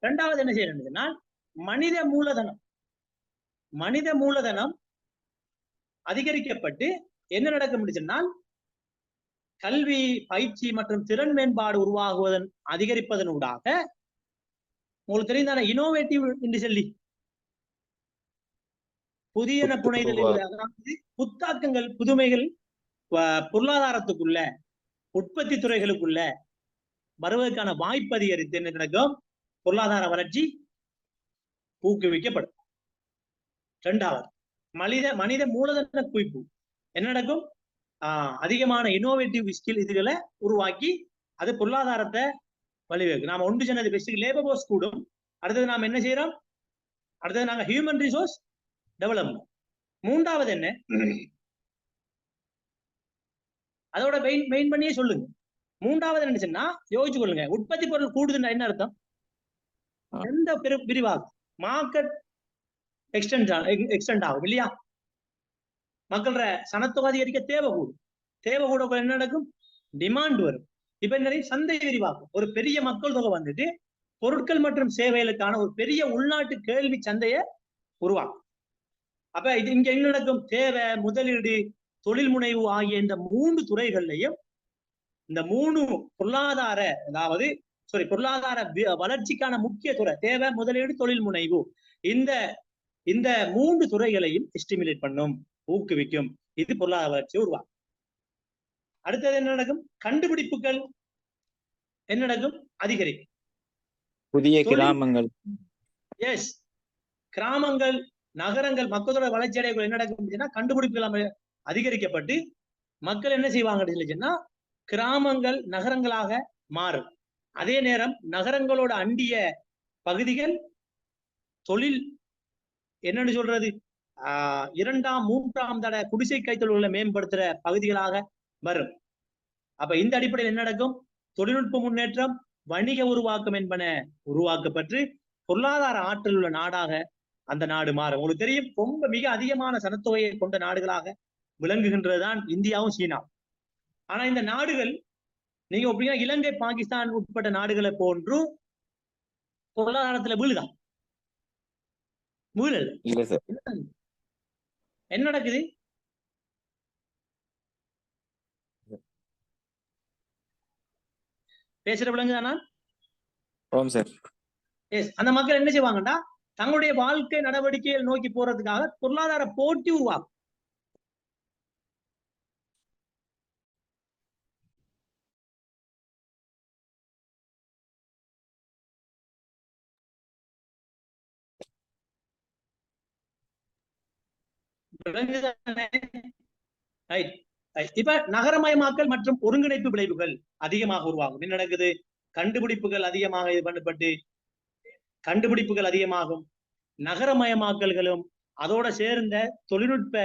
இரண்டாவது என்ன செய்யறதுன்னா மனித மூலதனம் அதிகரிக்கப்பட்டு என்ன நடக்க முடிச்சுன்னா கல்வி பயிற்சி மற்றும் திறன் மேம்பாடு உருவாகுவதன் அதிகரிப்பதனூடாக உங்களுக்கு தெரிந்தான இனோவேட்டிவ் என்று சொல்லி புதிய புனைதல் அதாவது புத்தாக்கங்கள் புதுமைகள் பொருளாதாரத்துக்குள்ள உற்பத்தி துறைகளுக்குள்ள வருவதற்கான வாய்ப்பு அதிகரித்து என்ன நடக்கும்? பொருளாதார வளர்ச்சி ஊக்குவிக்கப்படும். இரண்டாவது மனித மூலதன குவிப்பு என்ன நடக்கும்? அதிகமான இனோவேட்டிவ் ஸ்கில் இதுகளை உருவாக்கி அது பொருளாதாரத்தை வழிவகுக்கும். நாம ஒன்று சொன்னது பெஸ்ட் லேபர் போர்ஸ் கூடும். அடுத்தது நாம் என்ன செய்யறோம்? அடுத்தது நாங்க ஹியூமன் ரிசோர்ஸ் டெவலப்மெண்ட். மூன்றாவது என்ன? அதோட மெயின் பண்ணியே சொல்லுங்க. மூன்றாவது என்ன சொன்னா யோசிச்சு கொள்ளுங்க. உற்பத்தி பொருள் கூடுதுன்னா என்ன அர்த்தம்? எந்த விரிவாகும் மார்க்கெட் எக்ஸ்டெண்ட் ஆகும் இல்லையா? மக்கள சனத்தொகை அதிகரிக்க தேவை கூட என்ன நடக்கும்? டிமாண்ட் வரும். இப்ப என்ன சந்தை விரிவாக்கும். ஒரு பெரிய மக்கள் தொகை வந்துட்டு பொருட்கள் மற்றும் சேவைகளுக்கான ஒரு பெரிய உள்நாட்டு கேள்வி சந்தையை உருவாக்கும். அப்ப இது இங்க என்ன நடக்கும்? தேவை, முதலீடு, தொழில் முனைவு ஆகிய இந்த மூன்று துறைகள்லையும் இந்த மூணு பொருளாதார வளர்ச்சிக்கான முக்கிய துறை தேவை, முதலீடு, தொழில் முனைவு. இந்த மூன்று துறைகளையும் ஸ்டிமுலேட் பண்ணும், ஊக்குவிக்கும். இது பொருளாதார வளர்ச்சி உருவாக்கும். அடுத்தது என்ன நடக்கும்? கண்டுபிடிப்புகள் என்ன நடக்கும்? அதிகரிக்கும்.
புதிய கிராமங்கள்
எஸ் கிராமங்கள் நகரங்கள் மக்களோட வளர்ச்சி அடைய என்ன நடக்கும்? கண்டுபிடிப்புகள் அதிகரிக்கப்பட்டு மக்கள் என்ன செய்வாங்க? கிராமங்கள் நகரங்களாக மாறும். அதே நேரம் நகரங்களோட அண்டிய பகுதிகள் தொழில் என்னன்னு சொல்றது இரண்டாம் மூன்றாம் தட குடிசை கைத்தொழில்களை மேம்படுத்துற பகுதிகளாக வரும். அப்ப இந்த அடிப்படையில் என்ன நடக்கும்? தொழில்நுட்ப முன்னேற்றம், வணிக உருவாக்கம் என்பன உருவாக்கப்பட்டு பொருளாதார ஆற்றல் உள்ள நாடாக அந்த நாடு மாறும். உங்களுக்கு தெரியும், ரொம்ப மிக அதிகமான சனத்தொகையை கொண்ட நாடுகளாக விளங்குகின்றதுதான் இந்தியாவும் சீனாவும். ஆனா இந்த நாடுகள் நீங்க அப்படின்னா இலங்கை, பாகிஸ்தான் உட்பட்ட நாடுகளை போன்று பொருளாதாரத்துல வீழுதான், வீழல்.
இல்ல சார்.
என்ன நடக்குது? பேசுற விலங்குதானா?
ஓம் சார்.
எஸ். அந்த மக்கள் என்ன செய்வாங்கன்னா தங்களுடைய வாழ்க்கை நடவடிக்கைகள் நோக்கி போறதுக்காக பொருளாதார போட்டி உருவாகும். இப்ப நகரமயமாக்கல் மற்றும் ஒருங்கிணைப்பு விளைவுகள் அதிகமாக உருவாகும். என்ன நடக்குது? கண்டுபிடிப்புகள் அதிகமாக இது பண்ணப்பட்டு கண்டுபிடிப்புகள் அதிகமாகும், நகரமயமாக்கல்களும் அதோட சேர்ந்த தொழில்நுட்ப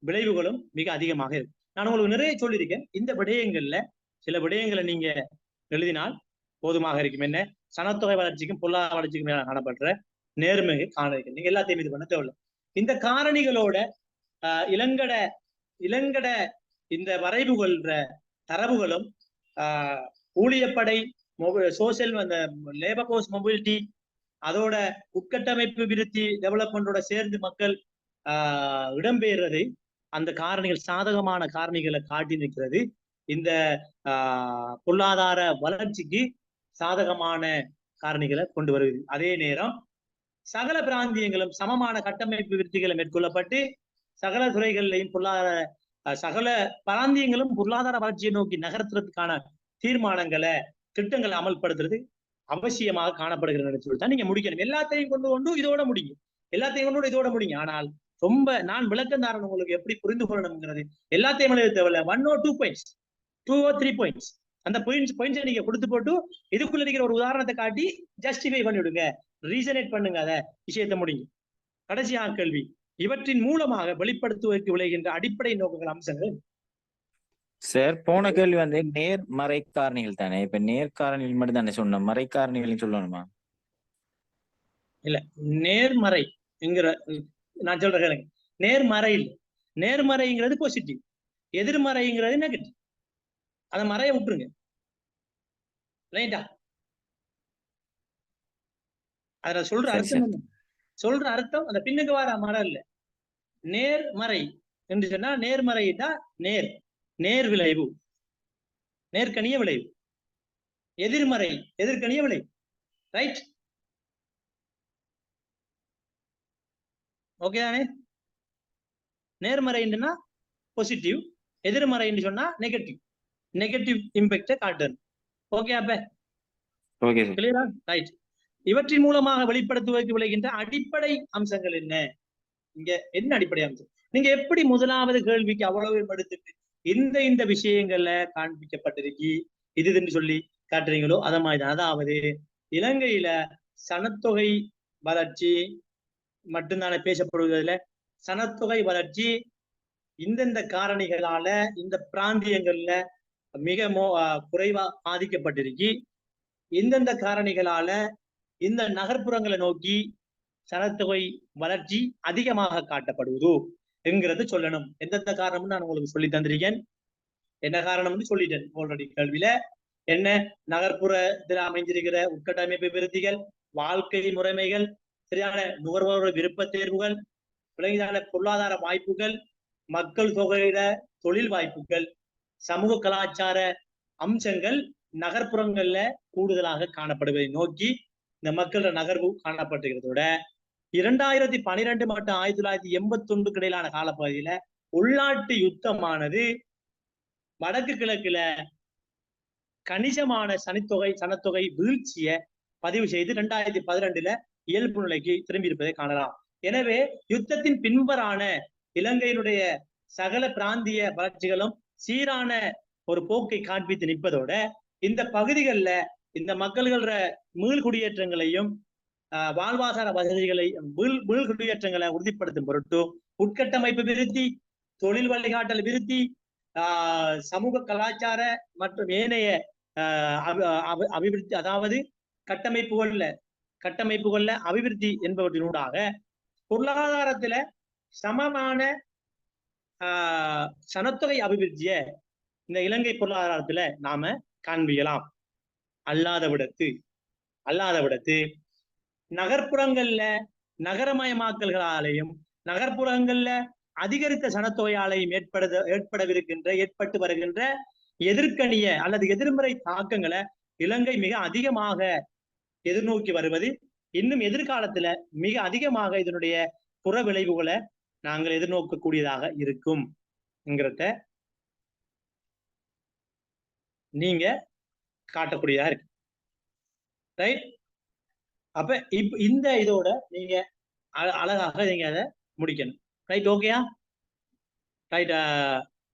விளைவுகளும் மிக அதிகமாக இருக்கும். நான் உங்களுக்கு நிறைய சொல்லியிருக்கேன். இந்த விடயங்கள்ல சில விடயங்களை நீங்க எழுதினால் போதுமாக இருக்கும். என்ன? சனத்தொகை வளர்ச்சிக்கும் பொருளாதார வளர்ச்சிக்கும் காணப்படுற நேர்மையை காண இருக்கு. நீங்க எல்லாத்தையும் இது பண்ண தேவையில்லை. இந்த காரணிகளோட இளங்கட இளங்கட இந்த வரைவுகள்ற தரவுகளும் ஊழியப்படை, சோசியல், அந்த லேபர் போர்ஸ் மொபிலிட்டி, அதோட உட்கட்டமைப்பு விருத்தி டெவலப்மெண்டோட சேர்ந்து மக்கள் இடம்பெயர்றது, அந்த காரணிகள் சாதகமான காரணிகளை காட்டி நிற்கிறது. இந்த பொருளாதார வளர்ச்சிக்கு சாதகமான காரணிகளை கொண்டு வருகிறது. அதே நேரம் சகல பிராந்தியங்களும் சமமான கட்டமைப்பு விருத்திகளை மேற்கொள்ளப்பட்டு சகல துறைகளிலையும் சகல பிராந்தியங்களும் பொருளாதார வளர்ச்சியை நோக்கி நகர்த்துறதுக்கான தீர்மானங்களை, திட்டங்களை அமல்படுத்துறது அவசியமாக காணப்படுகிறது சொல்லிதான் நீங்க முடிக்கணும். எல்லாத்தையும் கொண்டு இதோட முடியும், எல்லாத்தையும் கொண்டு இதோட முடியும். ஆனால் ரொம்ப நான் விளக்கந்தாரன் உங்களுக்கு எப்படி புரிந்து கொள்ளணும்ங்கிறது எல்லாத்தையும் எழுத தேவையில்ல. 1 or 2 points, 2 or 3 points, அந்த பாயிண்ட்ஸை நீங்க கொடுத்து போட்டு இதுக்குள்ள இருக்கிற ஒரு உதாரணத்தை காட்டி ஜஸ்டிஃபை பண்ணி விடுங்க, ரீசனேட் பண்ணுங்க, அத விஷயத்தை முடியும். கடைசியாக கேள்வி, இவற்றின் மூலமாக வெளிப்படுத்துவதற்கு விளைகின்ற அடிப்படை நோக்கங்கள், அம்சங்கள்.
சார் போன கேள்வி வந்து நேர்மறை காரணிகள் தானே, இப்ப நேர்காரணிகள் மட்டும் தானே சொன்னோம், மறை காரணிகளையும் சொல்லணுமா?
இல்ல, நேர்மறை நான் சொல்ற கேளுங்க. நேர்மறை இல்லை, நேர்மறைங்கிறது பாசிட்டிவ், எதிர்மறைங்கிறது நெகட்டிவ். அந்த மறையை விட்டுருங்க, ரைட்டா? அதுல சொல்ற அர்த்தம் என்ன? சொல்ற அர்த்தம் அந்த பின்னுக்கு வர மரம் இல்ல. நேர்மறை என்று சொன்னா நேர்மறைனா நேர் விளைவு, நேர்கணிய விளைவு. எதிர்மறை எதிர்கணிய விளைவு, ரைட்? ஓகே தானே? நேர்மறைன்னா பாசிட்டிவ், எதிர்மறைன்னு சொன்னா நெகட்டிவ் இம்பாக்ட காட்டணும். ஓகே அப்ப?
ஓகே
கிளியரா? ரைட். இவற்றின் மூலமாக வெளிப்படுத்துவதற்கு விளைகின்ற அடிப்படை அம்சங்கள் என்ன? இங்க என்ன அடிப்படை அம்சம்? நீங்க எப்படி முதலாவது கேள்விக்கு அவ்வளவு எடுத்துட்டு இந்த விஷயங்கள்ல காண்பிக்கப்பட்டிருக்கு இதுன்னு சொல்லி காட்டுறீங்களோ அத மாதிரிதான். அதாவது இலங்கையில சனத்தொகை வளர்ச்சி மட்டும்தானே பேசப்படுவதில்ல. சனத்தொகை வளர்ச்சி இந்தந்த காரணிகளால இந்த பிராந்தியங்கள்ல மிக குறைவா பாதிக்கப்பட்டிருக்கு. இந்தந்த காரணிகளால இந்த நகர்ப்புறங்களை நோக்கி சனத்தொகை வளர்ச்சி அதிகமாக காட்டப்படுவது என்கிறது சொல்லணும். எந்தெந்த காரணம்னு நான் உங்களுக்கு சொல்லி தந்திருக்கேன். என்ன காரணம்னு சொல்லிட்டேன் ஆல்ரெடி கேள்வியில. என்ன? நகர்ப்புறத்தில் அமைஞ்சிருக்கிற உட்கட்டமைப்பு விருத்திகள், வாழ்க்கை முறைமைகள், சரியான நுகர்வோர் விருப்ப தேர்வுகள், விலங்கிதான பொருளாதார வாய்ப்புகள், மக்கள் தொகையிட தொழில் வாய்ப்புகள், சமூக கலாச்சார அம்சங்கள் நகர்ப்புறங்கள்ல கூடுதலாக காணப்படுவதை நோக்கி இந்த மக்களோட நகர்வு காணப்பட்டுகிறதோட 2012 மற்றும் 1981 இடையிலான காலப்பகுதியில உள்நாட்டு யுத்தமானது வடக்கு கிழக்குல கணிசமான சனத்தொகை வீழ்ச்சியை பதிவு செய்து 2012 இயல்பு நிலைக்கு திரும்பி இருப்பதை காணலாம். எனவே யுத்தத்தின் பின்பரான இலங்கையினுடைய சகல பிராந்திய வளர்ச்சிகளும் சீரான ஒரு போக்கை காண்பித்து நிற்பதோட இந்த பகுதிகளில் இந்த மக்கள்கள மீள்குடியேற்றங்களையும் வாழ்வாதார வசதிகளை மீள்குடியேற்றங்களை உறுதிப்படுத்தும் பொருட்டு உட்கட்டமைப்பு விருத்தி, தொழில் வழிகாட்டல் விருத்தி, சமூக கலாச்சார மற்றும் ஏனைய அபிவிருத்தி, அதாவது கட்டமைப்புகள்ல அபிவிருத்தி என்பவற்றினூடாக பொருளாதாரத்துல சமமான சனத்தொகை அபிவிருத்திய இந்த இலங்கை பொருளாதாரத்துல நாம காண்பிக்கலாம். அல்லாத விடத்து நகர்ப்புறங்கள்ல நகரமயமாக்கல்களாலேயும் நகர்ப்புறங்கள்ல அதிகரித்த சனத்தொகையாலையும் ஏற்பட்டு வருகின்ற எதிர்கணிய அல்லது எதிர்மறை தாக்கங்களை இலங்கை மிக அதிகமாக எதிர்நோக்கி வருவது, இன்னும் எதிர்காலத்துல மிக அதிகமாக இதனுடைய புற விளைவுகளை நாங்கள் எதிர்நோக்கக்கூடியதாக இருக்கும் நீங்க காட்டக்கூடியதா இருக்கு. ரைட்? அப்ப இந்த இதோட நீங்க அழகாக நீங்க அதை முடிக்கணும். ரைட்? ஓகேயா? ரைட்.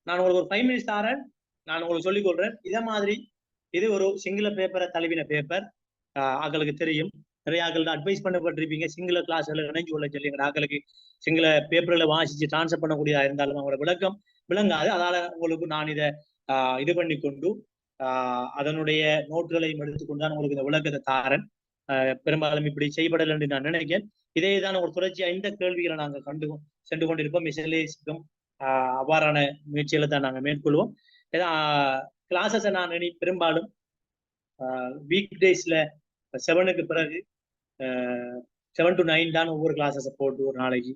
நான் உங்களுக்கு ஒரு 5 minutes தரேன். நான் உங்களுக்கு சொல்லிக் கொள்றேன். இதை மாதிரி இது ஒரு சிங்கள பேப்பரை தழுவின பேப்பர். ஆக்களுக்கு தெரியும், நிறைய ஆக்கள் அட்வைஸ் பண்ணப்பட்டிருப்பீங்க சிங்கள கிளாஸ்ல இணைஞ்சு கொள்ள சொல்லி. எங்க ஆக்களுக்கு சிங்கள பேப்பர்ல வாசிச்சு டிரான்ஸ்ஃபர் பண்ணக்கூடியதா இருந்தாலும் அவங்களோட விளக்கம் விளங்காது. அதனால உங்களுக்கு நான் இதை இது பண்ணி கொண்டு அதனுடைய நோட்டுகளையும் எடுத்துக்கொண்டு தான் உங்களுக்கு இந்த விளக்கத்தை தாரன். பெரும்பாலும் இப்படி செய்யப்படலை என்று நான் நினைக்கிறேன். இதேதான் ஒரு தொடர்ச்சியா இந்த கேள்விகளை நாங்கள் சென்று கொண்டிருப்போம். மிஷலேஸுக்கும் அவ்வாறான முயற்சிகளை தான் நாங்கள் மேற்கொள்வோம். கிளாஸஸை நான் பெரும்பாலும் வீக் டேஸ்ல 7க்கு பிறகு 7 to 9 தான் ஒவ்வொரு கிளாஸஸை போட்டு ஒரு நாளைக்கு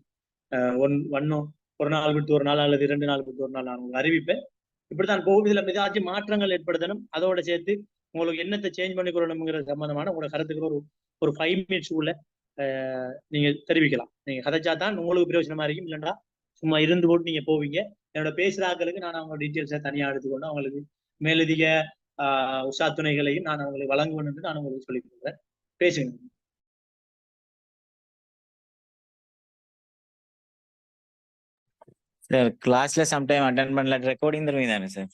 ஒரு நாள் விட்டு ஒரு நாள் அல்லது 2 நாள் விட்டு ஒரு நாள் நான் உங்களுக்கு அறிவிப்பேன். இப்படித்தான் போகும். இதுல ஏதாச்சும் மாற்றங்கள் ஏற்படுத்தணும், அதோட சேர்த்து உங்களுக்கு என்னத்தை சேஞ்ச் பண்ணி கொள்ளணுங்கிற சம்பந்தமான உங்களோட கருத்துக்கள் ஒரு 5 minutes உள்ள நீங்க தெரிவிக்கலாம். நீங்க கதைச்சா தான் உங்களுக்கு பிரயோஜனமா இருக்கும். இல்லைன்னா சும்மா இருந்து போட்டு நீங்க போவீங்க. என்னோட பேசுறாக்களுக்கு நான் அவங்க டீட்டெயில்ஸை தனியா எடுத்துக்கொண்டு அவங்களுக்கு மேலதிக உஷா துணைகளையும் நான் அவங்களுக்கு வழங்குவேன் என்று நான் உங்களுக்கு சொல்லிக் கொடுக்குறேன். பேசுங்க.
சார் கிளாஸ்ல சம்டைம் அட்டெண்ட் பண்ணல, ரெக்கார்டிங் தருவீங்க தானே சார்?